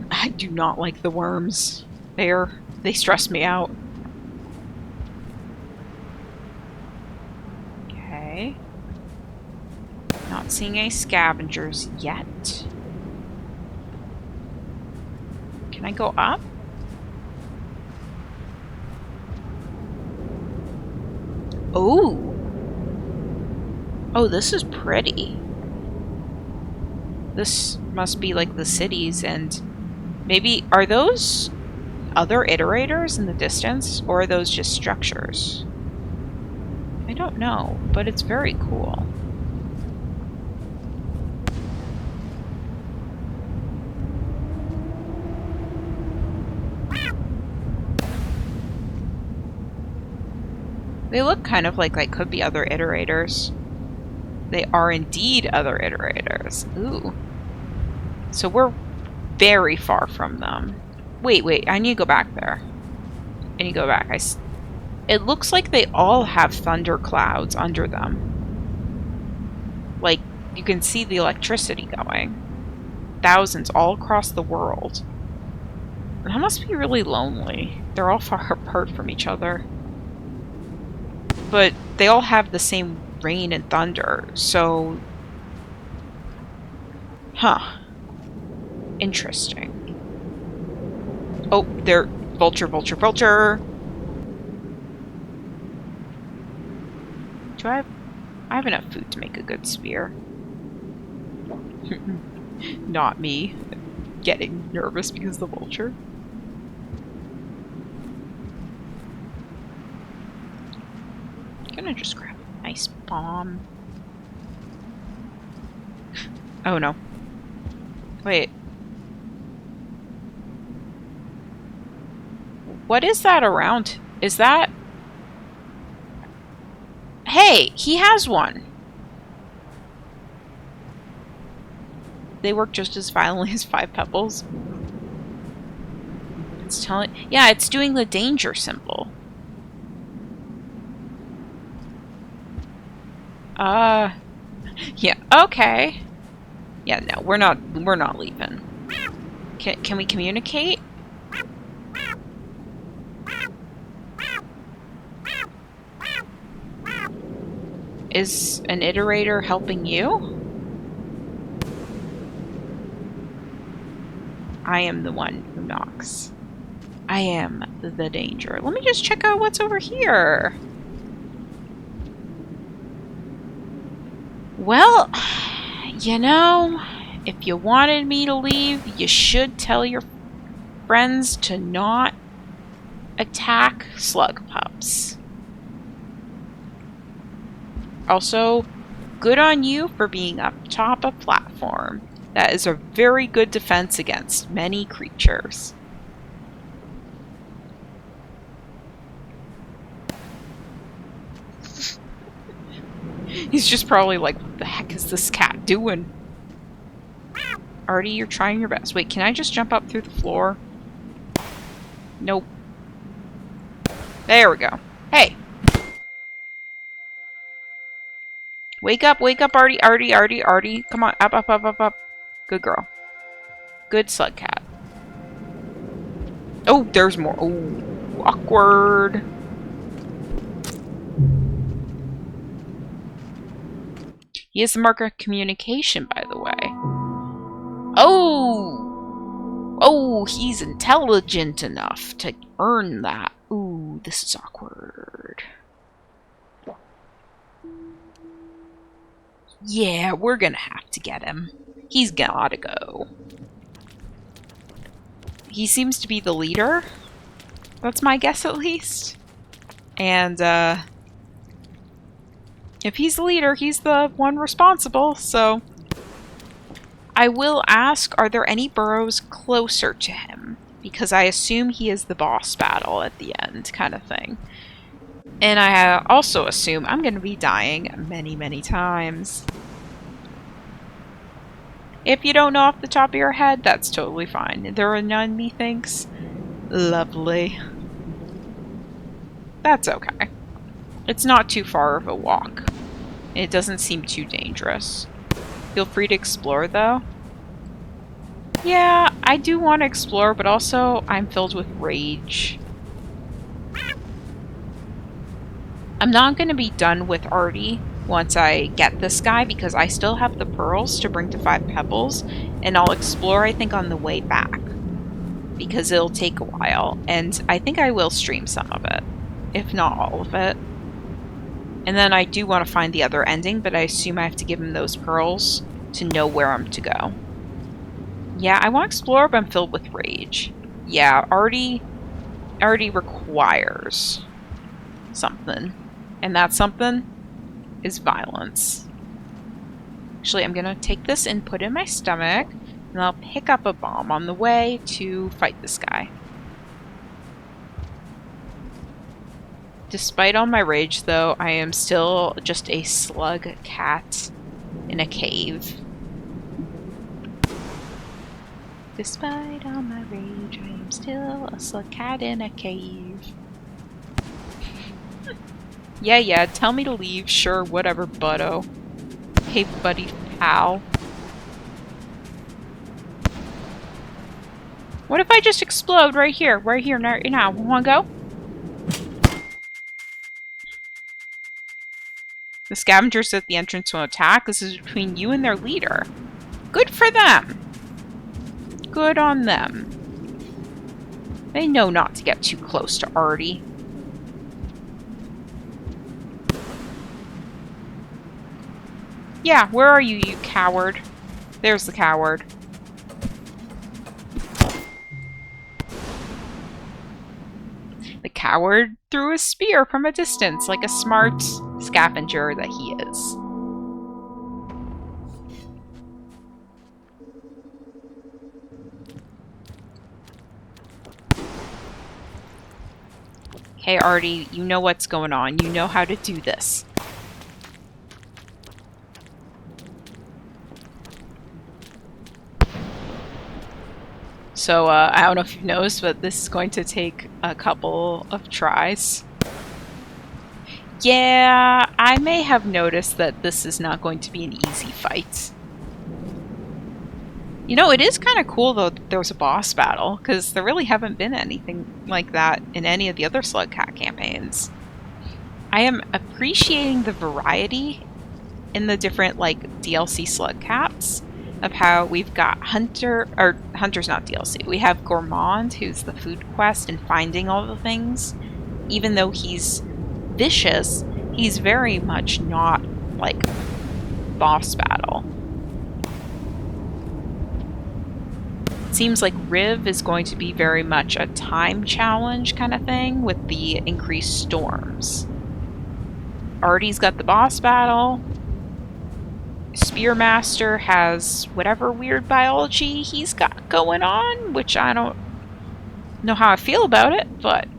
I do not like the worms. They stress me out. Okay. Not seeing any scavengers yet. Can I go up? Oh! Oh, this is pretty. This must be like the cities, and maybe... Are those other iterators in the distance, or are those just structures? I don't know, but it's very cool. They look kind of like they could be other iterators. They are indeed other iterators. Ooh. So we're very far from them. Wait, I need to go back there. I need to go back. It looks like they all have thunder clouds under them. Like, you can see the electricity going. Thousands all across the world. That must be really lonely. They're all far apart from each other. But they all have the same rain and thunder, so... Huh. Interesting. Oh, they're... Vulture, vulture, vulture! I have enough food to make a good spear. Not me. Getting nervous because of the vulture. I'm gonna just grab a nice bomb. Oh no. Wait. What is that around? Is that... Hey! He has one! They work just as violently as 5 pebbles. It's telling... Yeah, it's doing the danger symbol. Yeah, okay. Yeah, no, we're not leaving. Can we communicate? Is an iterator helping you? I am the one who knocks. I am the danger. Let me just check out what's over here. Well, you know, if you wanted me to leave, you should tell your friends to not attack slug pups. Also, good on you for being up top of platform. That is a very good defense against many creatures. He's just probably like, what the heck is this cat doing? Artie, you're trying your best. Wait, can I just jump up through the floor? Nope. There we go. Hey! Wake up, Artie, Artie, Artie, Artie. Come on, up, up, up, up, up. Good girl. Good slug cat. Oh, there's more. Oh, awkward. He has the mark of communication, by the way. Oh! Oh, he's intelligent enough to earn that. Ooh, this is awkward. Yeah, we're gonna have to get him. He's gotta go. He seems to be the leader. That's my guess, at least. And, if he's the leader, he's the one responsible, so... I will ask, are there any burrows closer to him? Because I assume he is the boss battle at the end, kind of thing. And I also assume I'm going to be dying many, many times. If you don't know off the top of your head, that's totally fine. There are none, methinks. Lovely. That's okay. It's not too far of a walk. It doesn't seem too dangerous. Feel free to explore, though. Yeah, I do want to explore, but also I'm filled with rage. I'm not going to be done with Artie once I get this guy, because I still have the pearls to bring to 5 Pebbles, and I'll explore, I think, on the way back. Because it'll take a while, and I think I will stream some of it, if not all of it. And then I do want to find the other ending, but I assume I have to give him those pearls to know where I'm to go. Yeah, I want to explore, but I'm filled with rage. Yeah, Artie requires something. And that something is violence. Actually, I'm going to take this and put it in my stomach, and I'll pick up a bomb on the way to fight this guy. Despite all my rage, though, I am still just a slug cat in a cave. Despite all my rage, I am still a slug cat in a cave. Yeah, tell me to leave. Sure, whatever, buddo. Hey, buddy pal. What if I just explode right here now? Wanna go? The scavengers at the entrance will attack. This is between you and their leader. Good for them. Good on them. They know not to get too close to Artie. Yeah, where are you, you coward? There's the coward. The coward threw a spear from a distance, like a smart scavenger that he is. Okay, Artie, you know what's going on. You know how to do this. So, I don't know if you've noticed, but this is going to take a couple of tries. Yeah, I may have noticed that this is not going to be an easy fight. You know, it is kind of cool, though, that there was a boss battle, because there really haven't been anything like that in any of the other Slug Cat campaigns. I am appreciating the variety in the different, like, DLC Slug Cats. Of how we've got Hunter's not DLC. We have Gourmand, who's the food quest and finding all the things. Even though he's vicious, he's very much not like boss battle. It seems like Riv is going to be very much a time challenge kind of thing with the increased storms. Artie's got the boss battle. Spearmaster has whatever weird biology he's got going on, which I don't know how I feel about it, but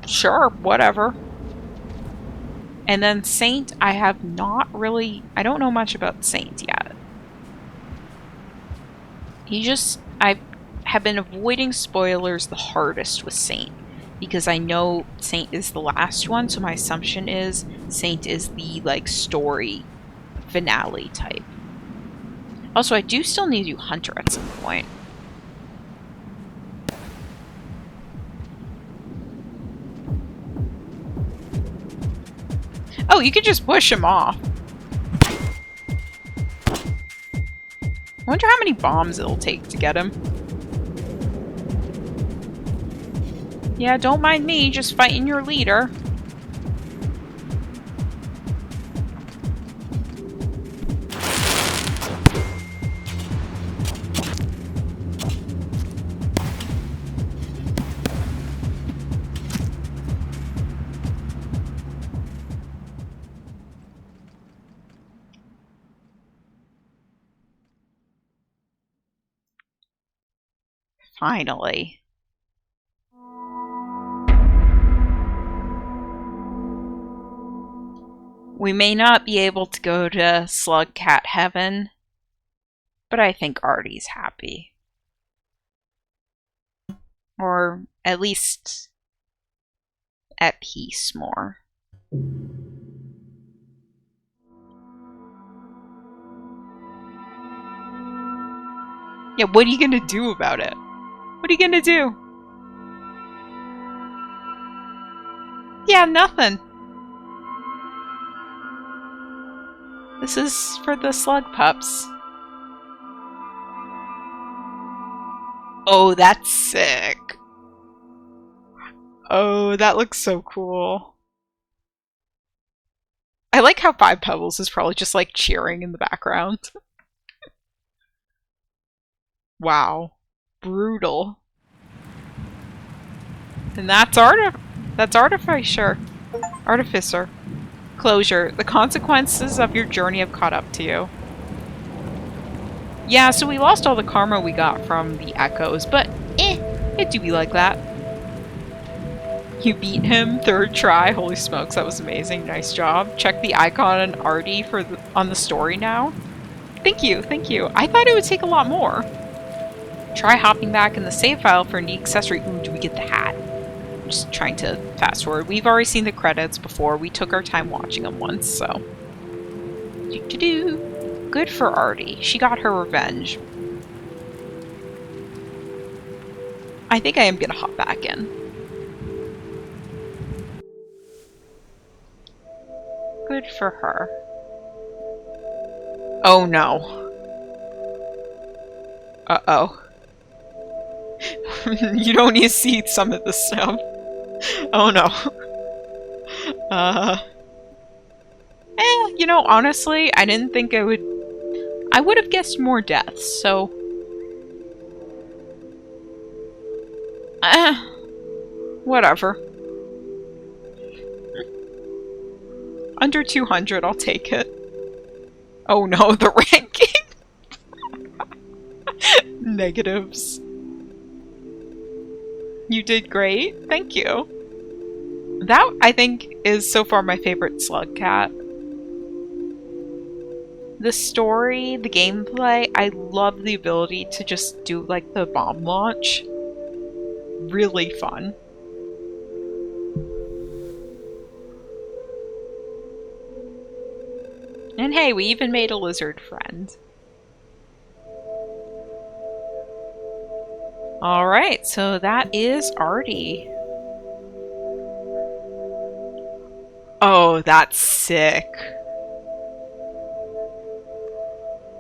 sure, whatever. And then Saint, I have not really... I don't know much about Saint yet. I have been avoiding spoilers the hardest with Saint. Because I know Saint is the last one, so my assumption is Saint is the, like, story finale type. Also, I do still need to do Hunter at some point. Oh, you could just push him off. I wonder how many bombs it'll take to get him. Yeah, don't mind me, just fighting your leader. Finally. We may not be able to go to Slug Cat Heaven, but I think Artie's happy. Or at least at peace more. Yeah, what are you gonna do about it? What are you gonna do? Yeah, nothing. This is for the slug pups. Oh, that's sick. Oh, that looks so cool. I like how Five Pebbles is probably just like cheering in the background. Wow. Brutal. And that's Artificer. Artificer. Closure. The consequences of your journey have caught up to you. Yeah, so we lost all the karma we got from the echoes, but it do be like that. You beat him, 3rd try. Holy smokes, that was amazing. Nice job. Check the icon on Artie on the story now. Thank you, thank you. I thought it would take a lot more. Try hopping back in the save file for the accessory. Ooh, do we get the hat? I'm just trying to fast forward. We've already seen the credits before. We took our time watching them once, so. Good for Artie. She got her revenge. I think I am gonna hop back in. Good for her. Oh no. Uh-oh. You don't need to see some of this stuff. Oh no. You know, honestly, I didn't think I would have guessed more deaths, so... whatever. Under 200, I'll take it. Oh no, the ranking! Negatives. You did great. Thank you. That, I think, is so far my favorite Slug Cat. The story, the gameplay, I love the ability to just do, like, the bomb launch. Really fun. And hey, we even made a lizard friend. Alright, so that is Artie. Oh, that's sick.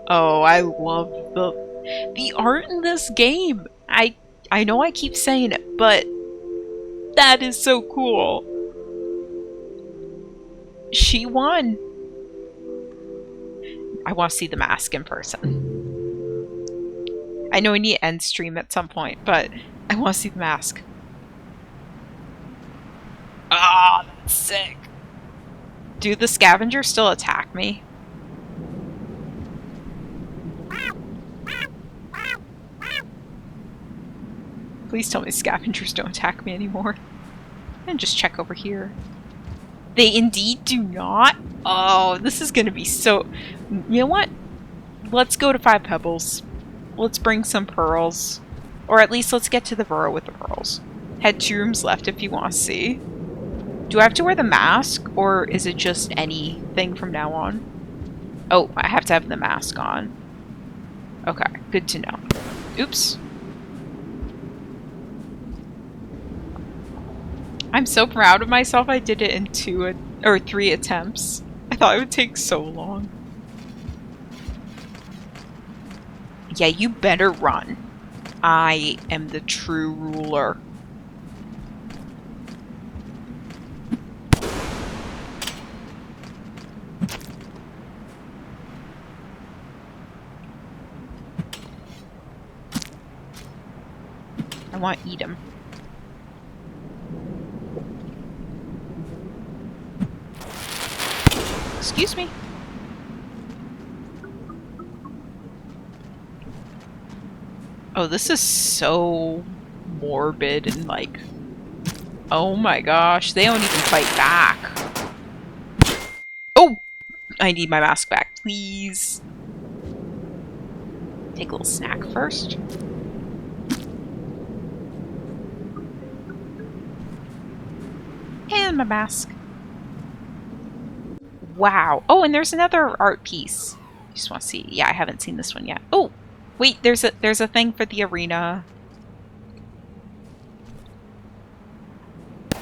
Oh, I love the art in this game. I know I keep saying it, but that is so cool. She won. I want to see the mask in person. I know I need to end stream at some point, but I want to see the mask. Ah, oh, that's sick. Do the scavengers still attack me? Please tell me scavengers don't attack me anymore. And just check over here. They indeed do not? Oh, this is gonna be so... You know what? Let's go to 5 Pebbles. Let's bring some pearls. Or at least let's get to the burrow with the pearls. Head 2 rooms left if you want to see. Do I have to wear the mask? Or is it just anything from now on? Oh, I have to have the mask on. Okay, good to know. Oops. I'm so proud of myself I did it in 3 attempts. I thought it would take so long. Yeah, you better run. I am the true ruler. I want to eat him. Excuse me. Oh, this is so morbid and like... Oh my gosh, they don't even fight back. Oh! I need my mask back, please. Take a little snack first. And my mask. Wow. Oh, and there's another art piece. Just want to see. Yeah, I haven't seen this one yet. Oh! Wait, there's a thing for the arena.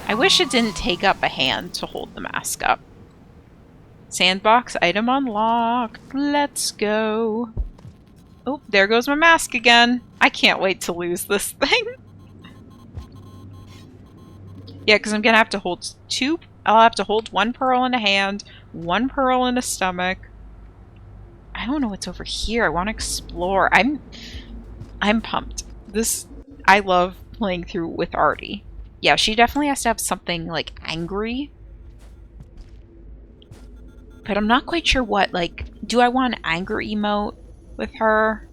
I wish it didn't take up a hand to hold the mask up. Sandbox item unlocked. Let's go. Oh, there goes my mask again. I can't wait to lose this thing. Yeah, because I'm gonna have to hold 2. I'll have to hold 1 pearl in a hand, 1 pearl in a stomach. I don't know what's over here. I want to explore. I'm pumped. I love playing through with Arti. Yeah, she definitely has to have something like angry. But I'm not quite sure what, like, do I want an anger emote with her?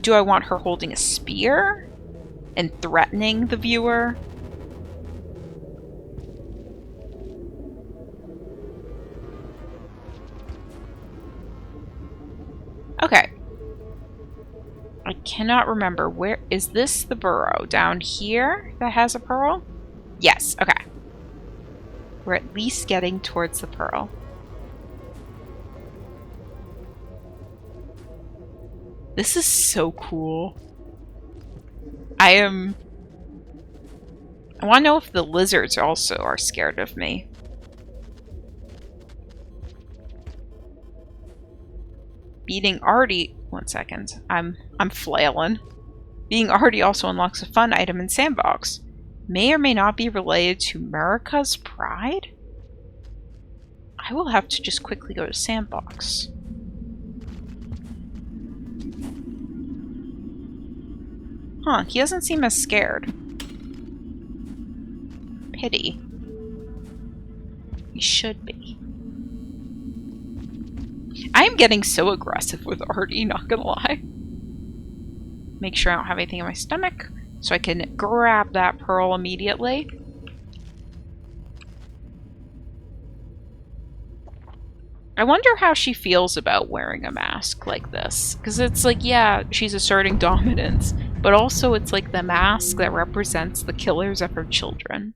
Do I want her holding a spear and threatening the viewer? Okay. I cannot remember. Where is this the burrow? Down here that has a pearl? Yes, okay. We're at least getting towards the pearl. This is so cool. I want to know if the lizards also are scared of me. Beating Arti... One second. I'm flailing. Being Arti also unlocks a fun item in Sandbox. May or may not be related to Murica's pride? I will have to just quickly go to Sandbox. Huh, he doesn't seem as scared. Pity. He should be. I am getting so aggressive with Arti, not gonna lie. Make sure I don't have anything in my stomach, so I can grab that pearl immediately. I wonder how she feels about wearing a mask like this. Because it's like, yeah, she's asserting dominance, but also it's like the mask that represents the killers of her children.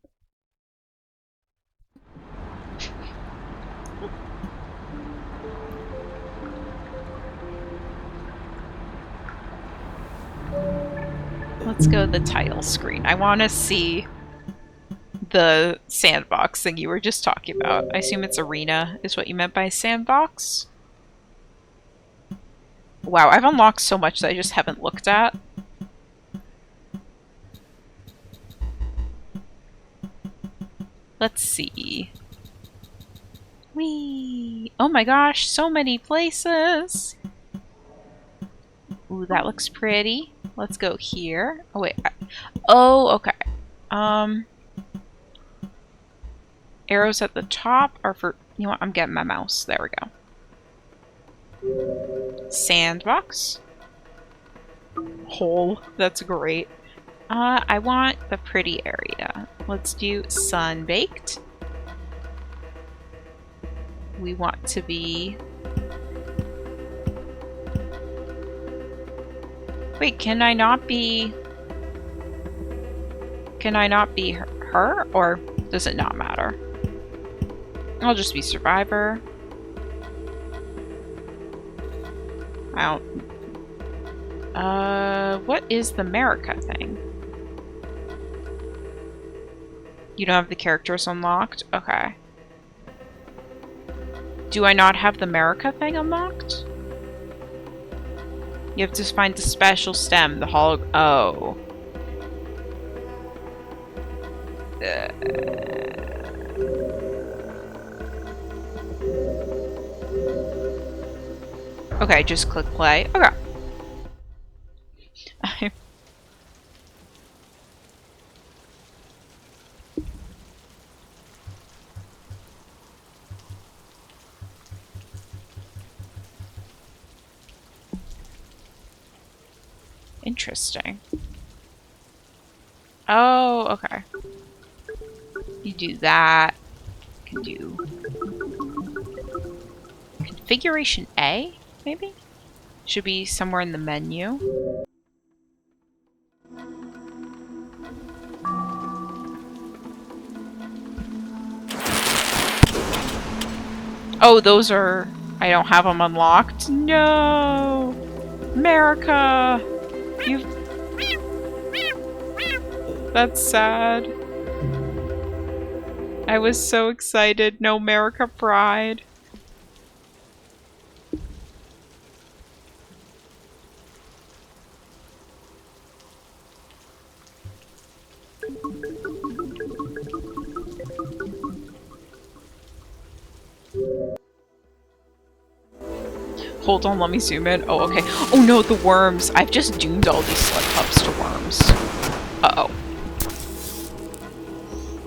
Let's go to the title screen. I want to see the sandbox thing you were just talking about. I assume it's arena is what you meant by sandbox. Wow, I've unlocked so much that I just haven't looked at. Let's see. Whee! Oh my gosh, so many places! Ooh, that looks pretty. Let's go here. Oh, wait. Oh, okay. Arrows at the top are for... You know what? I'm getting my mouse. There we go. Sandbox. Hole. That's great. I want the pretty area. Let's do sun-baked. We want to be... Wait, can I not be... Can I not be her? Or does it not matter? I'll just be survivor. I don't... what is the America thing? You don't have the characters unlocked? Okay. Do I not have the America thing unlocked? You have to find the special stem, the holo... Oh. Okay, just click play. Okay. Interesting. Oh, okay. You do that. You can do configuration A, maybe? Should be somewhere in the menu. Oh, those are... I don't have them unlocked. No! America! You've... That's sad. I was so excited. No America Pride. Hold on, let me zoom in. Oh, okay. Oh no, the worms. I've just doomed all these slug pups to worms. Uh-oh.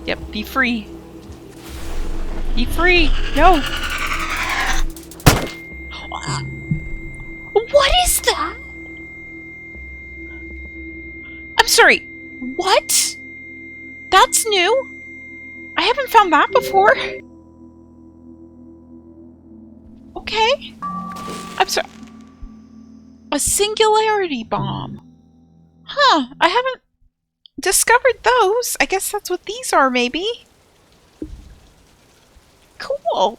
Yep, be free. Be free! No! What is that? I'm sorry. What? That's new? I haven't found that before. Okay. I'm sorry. A singularity bomb. Huh, I haven't discovered those. I guess that's what these are, maybe. Cool.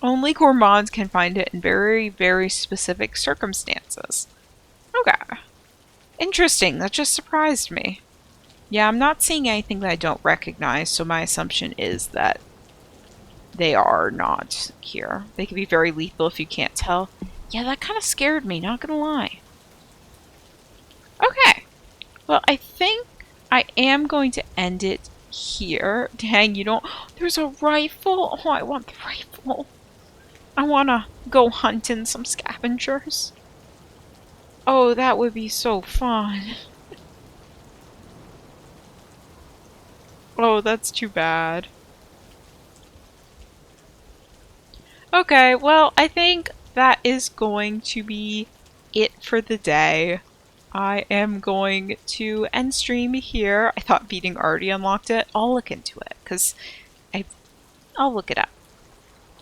Only gourmands can find it in very, very specific circumstances. Okay. Interesting. That just surprised me. Yeah, I'm not seeing anything that I don't recognize, so my assumption is that they are not here. They can be very lethal if you can't tell. Yeah, that kind of scared me, not gonna lie. Okay. Well, I think I am going to end it here. Dang, you don't... There's a rifle. Oh, I want the rifle. I want to go hunting some scavengers. Oh, that would be so fun. Oh, that's too bad. Okay, well, I think that is going to be it for the day. I am going to end stream here. I thought beating already unlocked it. I'll look into it, because I'll look it up.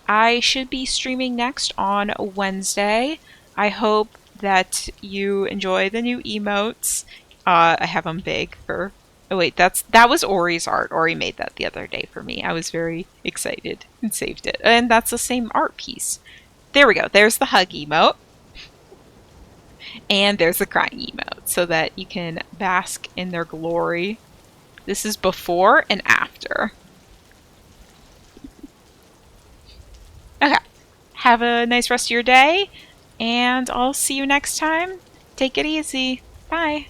I should be streaming next on Wednesday. I hope that you enjoy the new emotes. I have them big for... Oh wait, that was Ori's art. Ori made that the other day for me. I was very excited and saved it. And that's the same art piece. There we go. There's the hug emote. And there's the crying emote, so that you can bask in their glory. This is before and after. Okay. Have a nice rest of your day, and I'll see you next time. Take it easy. Bye.